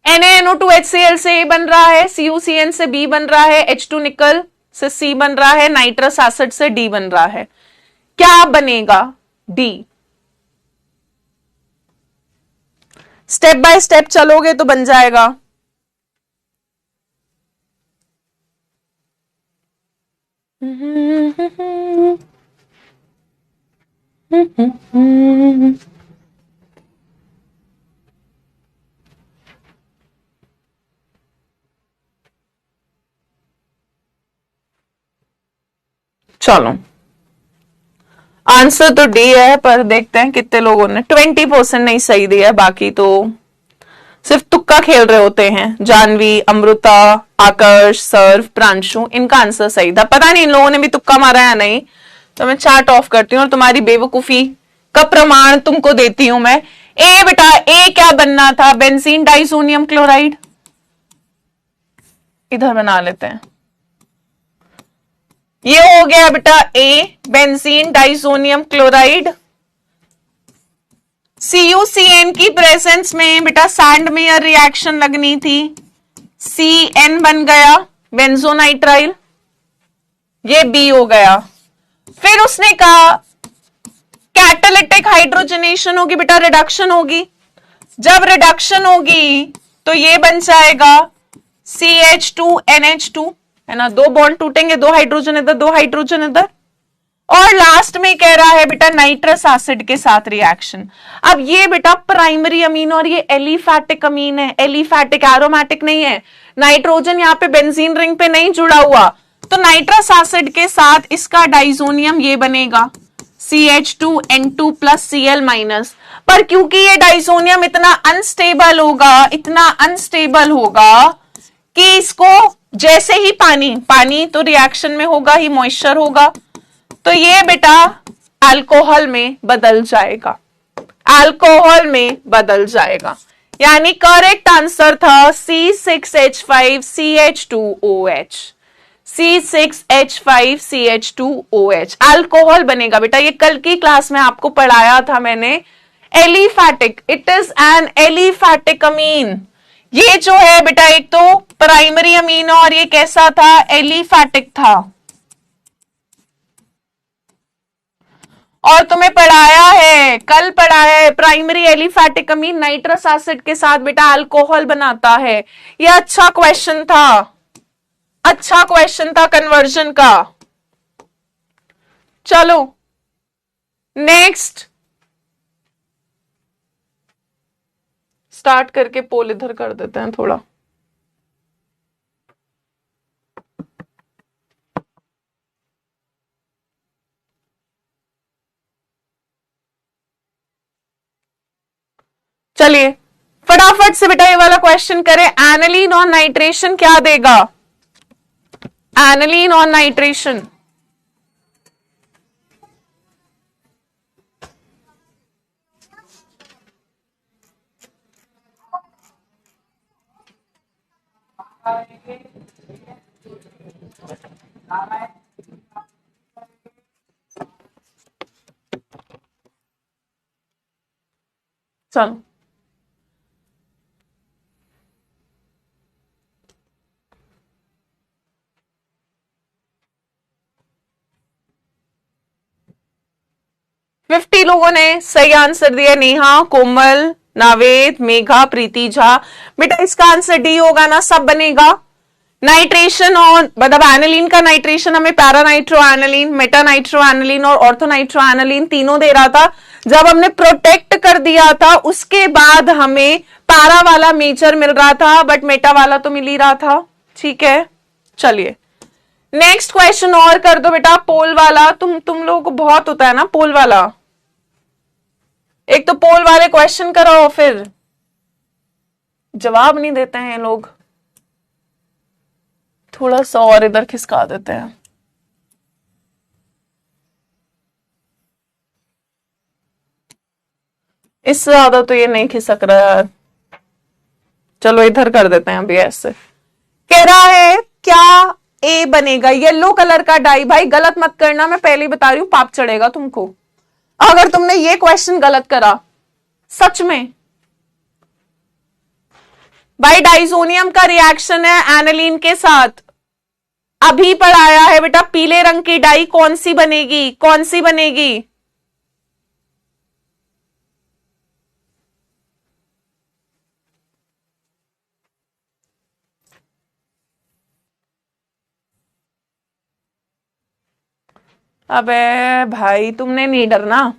A: NaNO2HCl से ए बन रहा है, CuCN से बी बन रहा है, H2 निकल से सी बन रहा है, नाइट्रस एसिड से डी बन रहा है। क्या बनेगा? डी। स्टेप बाय स्टेप चलोगे तो बन जाएगा। चलो आंसर तो डी है, पर देखते हैं कितने लोगों ने 20% नहीं सही दिया है, बाकी तो सिर्फ तुक्का खेल रहे होते हैं। जानवी, अमृता, आकर्ष, सर्व, प्रांशु, इनका आंसर सही था। पता नहीं इन लोगों ने भी तुक्का मारा या नहीं, तो मैं चार्ट ऑफ करती हूँ और तुम्हारी बेवकूफी का प्रमाण तुमको देती हूं मैं। ए बेटा, ए क्या बनना था? Benzene diazonium chloride. इधर बना लेते हैं, ये हो गया बेटा A, benzene diazonium chloride. CuCN की प्रेजेंस में बेटा सैंडमेयर रिएक्शन लगनी थी, CN बन गया बेंजोनाइट्राइल, ये B हो गया। फिर उसने कहा कैटालिटिक हाइड्रोजनेशन होगी बेटा, रिडक्शन होगी। जब रिडक्शन होगी तो ये बन जाएगा CH2NH2, है ना, दो बॉन्ड टूटेंगे, दो हाइड्रोजन इधर दो हाइड्रोजन इधर। और लास्ट में कह रहा है बेटा नाइट्रस एसिड के साथ रिएक्शन। अब ये बेटा प्राइमरी अमीन और ये एलिफैटिक अमीन है, एलिफैटिक एरोमेटिक नहीं है। नाइट्रोजन यहाँ पे बेंजीन रिंग पे नहीं जुड़ा हुआ, तो नाइट्रस एसिड के साथ इसका डाइजोनियम ये बनेगा CH2N2 प्लस Cl माइनस। पर क्योंकि ये डाइजोनियम इतना अनस्टेबल होगा, इतना अनस्टेबल होगा कि इसको जैसे ही पानी तो रिएक्शन में होगा ही, मॉइस्चर होगा, तो ये बेटा अल्कोहल में बदल जाएगा, अल्कोहल में बदल जाएगा। यानी करेक्ट आंसर था C6H5CH2OH, C6H5CH2OH अल्कोहल बनेगा बेटा। ये कल की क्लास में आपको पढ़ाया था मैंने, aliphatic, it is an aliphatic amine. ये जो है बेटा एक तो प्राइमरी अमीन और ये कैसा था, एलिफैटिक था। और तुम्हें पढ़ाया है, कल पढ़ाया है, प्राइमरी एलिफैटिक अमीन नाइट्रस एसिड के साथ बेटा अल्कोहल बनाता है। ये अच्छा क्वेश्चन था, अच्छा क्वेश्चन था कन्वर्जन का। चलो नेक्स्ट, स्टार्ट करके पोल इधर कर देते हैं थोड़ा। चलिए फटाफट से बेटा ये वाला क्वेश्चन करें। एनालीन और नाइट्रेशन क्या देगा, एनालीन और नाइट्रेशन। चलो फिफ्टी लोगों ने सही आंसर दिया, नेहा, कोमल, नावेद, मेघा, प्रीति झा। बेटा इसका आंसर डी होगा ना, सब बनेगा। नाइट्रेशन और मतलब एनालीन का नाइट्रेशन हमें पैरानाइट्रो एनालीन, मेटानाइट्रो एनालीन और ऑर्थोनाइट्रो एनालीन तीनों दे रहा था। जब हमने प्रोटेक्ट कर दिया था उसके बाद हमें पैरा वाला मेजर मिल रहा था, बट मेटा वाला तो मिल ही रहा था। ठीक है, चलिए नेक्स्ट क्वेश्चन और कर दो बेटा। पोल वाला तुम लोगों को बहुत होता है ना पोल वाला, एक तो पोल वाले क्वेश्चन करो फिर जवाब नहीं देते हैं लोग, थोड़ा सा और इधर खिसका देते हैं। इससे ज्यादा तो ये नहीं खिसक रहा यार, चलो इधर कर देते हैं अभी ऐसे। कह रहा है क्या ए बनेगा, येलो कलर का डाई। भाई गलत मत करना, मैं पहले ही बता रही हूं पाप चढ़ेगा तुमको अगर तुमने ये क्वेश्चन गलत करा, सच में। भाई डाइजोनियम का रिएक्शन है एनालीन के साथ, अभी पढ़ाया है बेटा। पीले रंग की डाई कौन सी बनेगी, कौन सी बनेगी? अबे भाई तुमने नहीं डरना।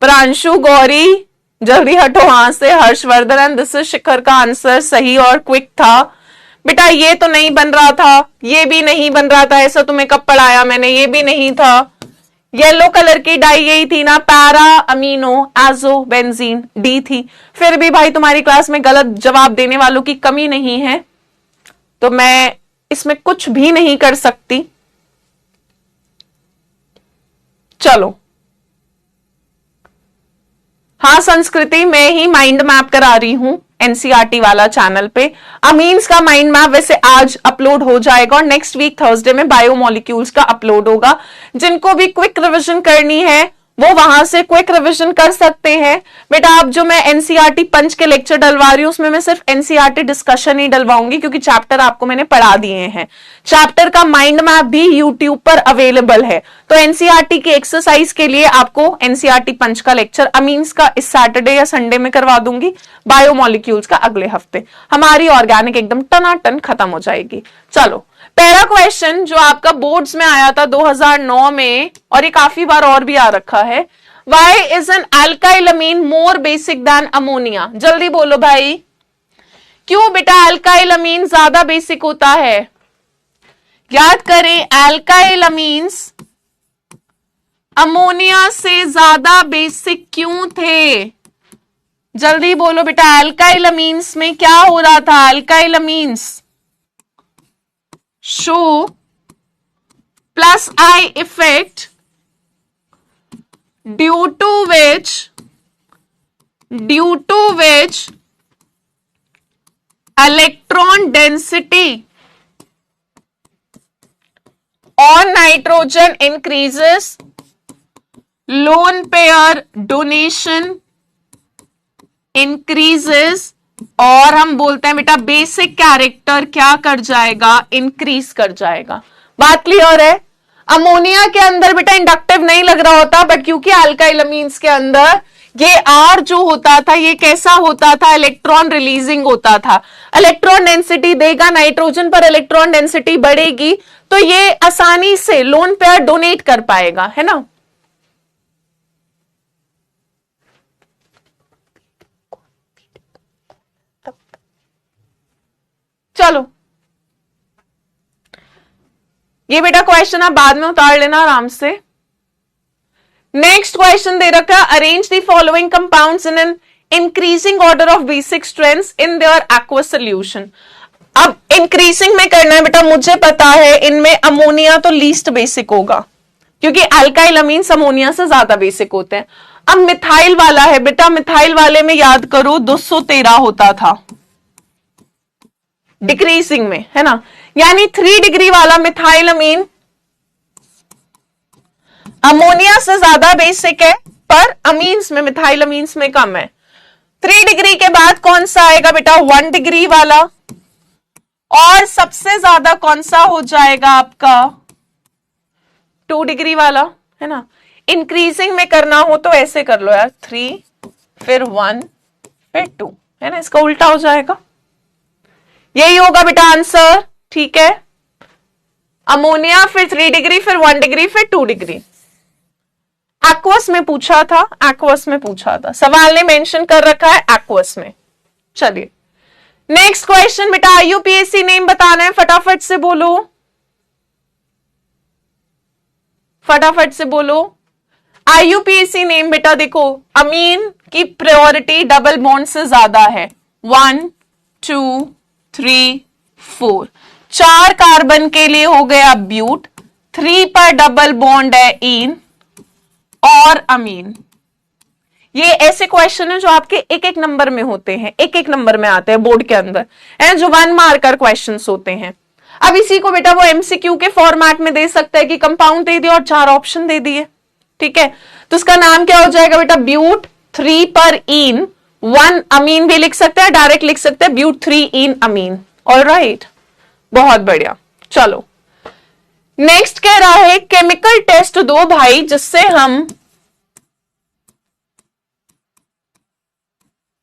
A: प्रांशु, गौरी जल्दी हटो वहां से। हर्षवर्धन एंड दिस इज शिखर का आंसर सही और क्विक था। बेटा ये तो नहीं बन रहा था, ये भी नहीं बन रहा था, ऐसा तुम्हें कब पढ़ाया मैंने, ये भी नहीं था। येलो कलर की डाई यही थी ना, para amino azo benzene, D थी। फिर भी भाई तुम्हारी क्लास में गलत जवाब देने वालों की कमी नहीं है, तो मैं इसमें कुछ भी नहीं कर सकती। चलो हाँ संस्कृति, मैं ही माइंड मैप करा रही हूं एनसीईआरटी वाला चैनल पे। अमीन्स का माइंड मैप वैसे आज अपलोड हो जाएगा और नेक्स्ट वीक थर्सडे में बायोमोलिक्यूल्स का अपलोड होगा। जिनको भी क्विक रिवीजन करनी है वो वहां से क्विक रिवीजन कर सकते हैं। बेटा आप जो मैं एनसीईआरटी पंच के लेक्चर डलवा रही हूं उसमें मैं सिर्फ एनसीईआरटी डिस्कशन ही डलवाऊंगी, क्योंकि चैप्टर आपको मैंने पढ़ा दिए हैं। चैप्टर का माइंड मैप भी यूट्यूब पर अवेलेबल है। तो एनसीईआरटी की एक्सरसाइज के लिए आपको एनसीईआरटी पंच का लेक्चर अमीन्स का इस सैटरडे या संडे में करवा दूंगी, बायोमोलिक्यूल्स का अगले हफ्ते। हमारी ऑर्गेनिक एकदम टनाटन खत्म हो जाएगी। चलो पहला क्वेश्चन जो आपका बोर्ड्स में आया था 2009 में, और ये काफी बार और भी आ रखा है, Why is an alkyl amine more basic than ammonia? जल्दी बोलो भाई, क्यों बेटा alkyl amine ज्यादा बेसिक होता है? याद करें, alkyl amines अमोनिया से ज्यादा बेसिक क्यों थे? जल्दी बोलो बेटा, alkyl amines में क्या हो रहा था? alkyl amines show plus I effect due to which electron density on nitrogen increases, lone pair donation increases, और हम बोलते हैं बेटा बेसिक कैरेक्टर क्या कर जाएगा? इंक्रीज कर जाएगा। बात क्लियर है? अमोनिया के अंदर बेटा इंडक्टिव नहीं लग रहा होता, बट क्योंकि अल्काइल अमीन्स के अंदर ये आर जो होता था ये कैसा होता था? इलेक्ट्रॉन रिलीजिंग होता था। इलेक्ट्रॉन डेंसिटी देगा, नाइट्रोजन पर इलेक्ट्रॉन डेंसिटी बढ़ेगी तो ये आसानी से लोन पेयर डोनेट कर पाएगा, है ना? चलो ये बेटा क्वेश्चन आप बाद में उतार लेना आराम से। नेक्स्ट क्वेश्चन दे रखा है, arrange the following compounds in an increasing order of basic strength in their aqueous solution. अब इंक्रीजिंग में करना है बेटा, मुझे पता है इनमें अमोनिया तो लीस्ट बेसिक होगा क्योंकि अल्काइल अमीन्स अमोनिया से ज्यादा बेसिक होते हैं। अब मिथाइल वाला है बेटा, मिथाइल वाले में याद करो 213 होता था डिक्रीजिंग में, है ना? यानी 3 डिग्री वाला मिथाइल अमीन अमोनिया से ज्यादा बेसिक है, पर अमीन्स में, मिथाइल अमीन्स में कम है। 3 डिग्री के बाद कौन सा आएगा बेटा? 1 डिग्री वाला। और सबसे ज्यादा कौन सा हो जाएगा आपका? 2 डिग्री वाला, है ना? इंक्रीजिंग में करना हो तो ऐसे कर लो यार, 3 फिर 1 फिर 2, है ना? इसका उल्टा हो जाएगा, यही होगा बेटा आंसर। ठीक है, अमोनिया फिर 3 डिग्री फिर 1 डिग्री फिर 2 डिग्री। एक्वस में पूछा था, एक्वस में पूछा था, सवाल ने मेंशन कर रखा है एक्वस में। चलिए नेक्स्ट क्वेश्चन बेटा, आईयूपीएसी नेम बताना है, फटाफट से बोलो, फटाफट से बोलो। आईयूपीएसी नेम बेटा देखो, अमीन की प्रायोरिटी डबल बॉन्ड से ज्यादा है, 1 2 3 4, 4 कार्बन के लिए हो गया ब्यूट, 3 पर डबल बॉन्ड है इन और अमीन। ये ऐसे क्वेश्चन है जो आपके एक एक नंबर में होते हैं, एक एक नंबर में आते हैं बोर्ड के अंदर, है जो 1 मार्कर क्वेश्चंस होते हैं। अब इसी को बेटा वो एमसीक्यू के फॉर्मेट में दे सकता है कि कंपाउंड दे दिया और 4 ऑप्शन दे दिए, ठीक है? तो उसका नाम क्या हो जाएगा बेटा? ब्यूट 3 पर इन 1 अमीन भी लिख सकते हैं, डायरेक्ट लिख सकते हैं ब्यूट 3 इन अमीन। ऑलराइट, बहुत बढ़िया। चलो नेक्स्ट कह रहा है केमिकल टेस्ट दो भाई जिससे हम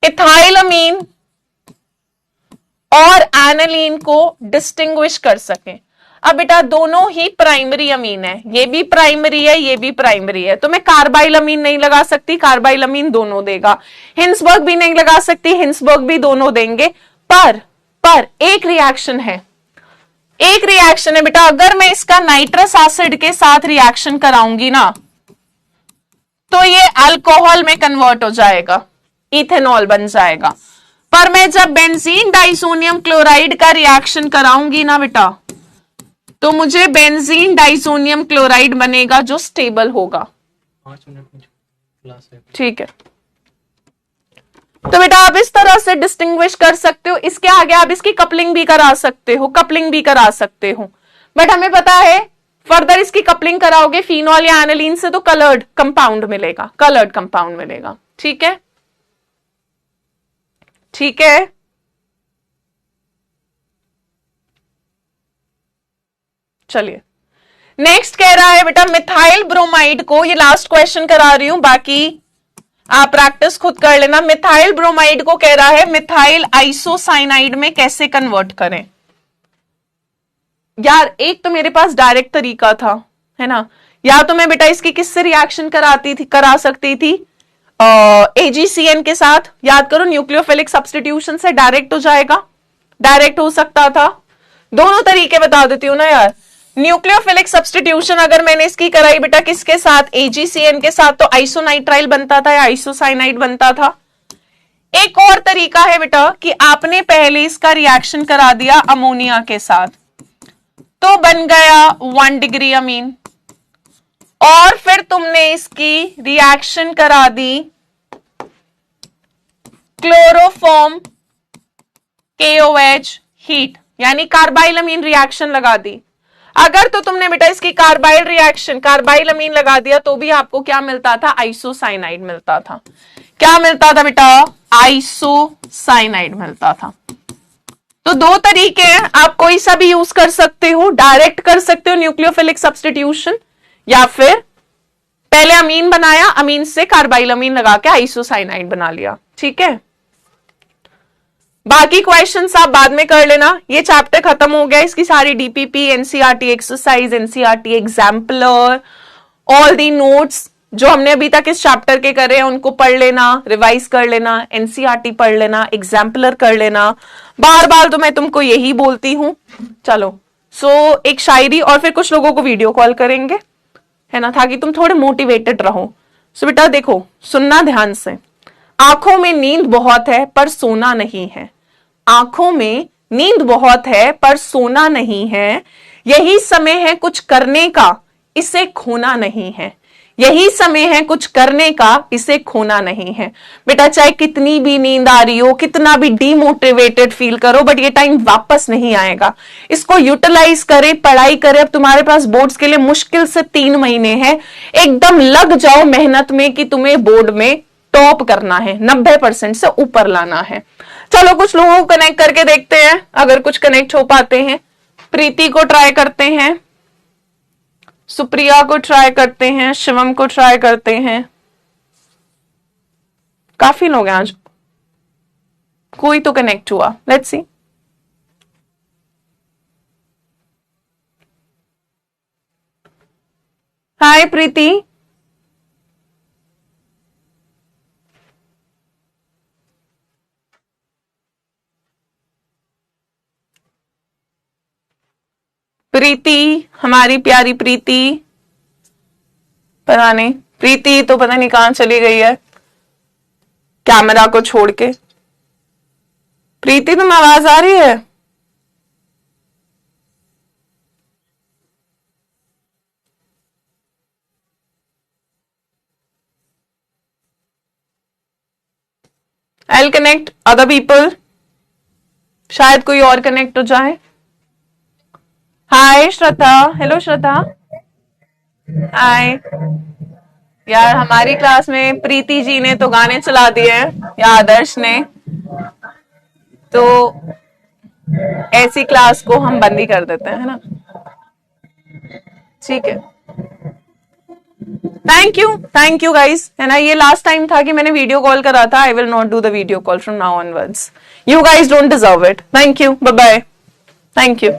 A: इथाइल अमीन और एनालीन को डिस्टिंग्विश कर सकें। अब बेटा दोनों ही प्राइमरी अमीन है, ये भी प्राइमरी है ये भी प्राइमरी है, तो मैं कार्बाइल अमीन नहीं लगा सकती, कार्बाइल अमीन दोनों देगा। हिंसबर्ग भी नहीं लगा सकती, हिंसबर्ग भी दोनों देंगे। पर एक रिएक्शन है, एक रिएक्शन है बेटा, अगर मैं इसका नाइट्रस एसिड के साथ रिएक्शन कराऊंगी ना तो ये अल्कोहल में कन्वर्ट हो जाएगा, इथेनॉल बन जाएगा। पर मैं जब बेंजीन डाइसोनियम क्लोराइड का रिएक्शन कराऊंगी ना बेटा तो मुझे बेंजीन डाइसोनियम क्लोराइड बनेगा जो स्टेबल होगा।
B: 5 मिनट में क्लास है,
A: ठीक है? तो बेटा आप इस तरह से डिस्टिंग्विश कर सकते हो। इसके आगे आप इसकी कपलिंग भी करा सकते हो, कपलिंग भी करा सकते हो, बट हमें पता है फर्दर इसकी कपलिंग कराओगे फिनॉल या एनालीन से तो कलर्ड कंपाउंड मिलेगा, कलर्ड कंपाउंड मिलेगा। ठीक है, ठीक है। चलिए नेक्स्ट कह रहा है बेटा मिथाइल ब्रोमाइड को, ये लास्ट क्वेश्चन करा रही हूं, बाकी आप प्रैक्टिस खुद कर लेना। मिथाइल ब्रोमाइड को कह रहा है मिथाइल आइसोसाइनाइड में कैसे कन्वर्ट करें। यार एक तो मेरे पास डायरेक्ट तरीका था, है ना, या तो मैं बेटा इसकी किससे रिएक्शन करा सकती थी AgCN के साथ। याद करो न्यूक्लियोफिलिक सब्स्टिट्यूशन से डायरेक्ट हो जाएगा, डायरेक्ट हो सकता था। दोनों तरीके बता देती हूं ना यार। न्यूक्लियोफिलिक सब्स्टिट्यूशन अगर मैंने इसकी कराई बेटा किसके साथ, AgCN के साथ, तो आइसोनाइट्राइल बनता था या आइसोसाइनाइड बनता था। एक और तरीका है बेटा कि आपने पहले इसका रिएक्शन करा दिया अमोनिया के साथ, तो बन गया 1 डिग्री अमीन, और फिर तुमने इसकी रिएक्शन करा दी क्लोरोफॉर्म KOH हीट, यानी कार्बाइल अमीन रिएक्शन लगा दी। अगर तो तुमने बेटा इसकी कार्बाइल अमीन लगा दिया तो भी आपको क्या मिलता था, आइसोसाइनाइड मिलता था। क्या मिलता था बेटा, आइसोसाइनाइड मिलता था। तो दो तरीके हैं, आप कोई सा भी यूज कर सकते हो, डायरेक्ट कर सकते हो न्यूक्लियोफिलिक सब्स्टिट्यूशन, या फिर पहले अमीन बनाया, अमीन से कार्बाइल अमीन लगा के आइसोसाइनाइड बना लिया। ठीक है, बाकी क्वेश्चंस आप बाद में कर लेना। ये चैप्टर खत्म हो गया, इसकी सारी DPP, NCERT exercise, NCERT exemplar, all the notes जो हमने अभी तक इस चैप्टर के करे हैं उनको पढ़ लेना, रिवाइज कर लेना, एनसीईआरटी पढ़ लेना, एग्जाम्पलर कर लेना। बार बार तो मैं तुमको यही बोलती हूं। चलो एक शायरी और फिर कुछ लोगों को वीडियो कॉल करेंगे, है ना, ताकि तुम थोड़े मोटिवेटेड रहो। बेटा देखो, सुनना ध्यान से। आंखों में नींद बहुत है पर सोना नहीं है, आंखों में नींद बहुत है पर सोना नहीं है, यही समय है कुछ करने का, इसे खोना नहीं है। यही समय है कुछ करने का, इसे खोना नहीं है। बेटा चाहे कितनी भी नींद आ रही हो, कितना भी डीमोटिवेटेड फील करो, बट ये टाइम वापस नहीं आएगा। इसको यूटिलाइज करे, पढ़ाई करे। अब तुम्हारे पास बोर्ड्स के लिए मुश्किल से 3 महीने हैं, एकदम लग जाओ मेहनत में कि तुम्हें बोर्ड में टॉप करना है, 90% से ऊपर लाना है। चलो कुछ लोगों को कनेक्ट करके देखते हैं, अगर कुछ कनेक्ट हो पाते हैं। प्रीति को ट्राई करते हैं, सुप्रिया को ट्राई करते हैं, शिवम को ट्राई करते हैं। काफी लोग हैं आज, कोई तो कनेक्ट हुआ। Let's see. हाय प्रीति। प्रीति, हमारी प्यारी प्रीति, पता नहीं प्रीति तो पता नहीं कहां चली गई है कैमरा को छोड़ के। प्रीति, तुम आवाज आ रही है? I'll connect other people, शायद कोई और कनेक्ट हो जाए। हाय श्रद्धा, हेलो श्रद्धा, हाय। यार हमारी क्लास में प्रीति जी ने तो गाने चला दिए हैं, या आदर्श ने, तो ऐसी क्लास को हम बंद ही कर देते हैं, है ना। ठीक है, थैंक यू गाइस, है ना। ये लास्ट टाइम था कि मैंने वीडियो कॉल करा था। I will not do the video call from now onwards. You guys don't deserve it. Thank you, bye bye, thank you.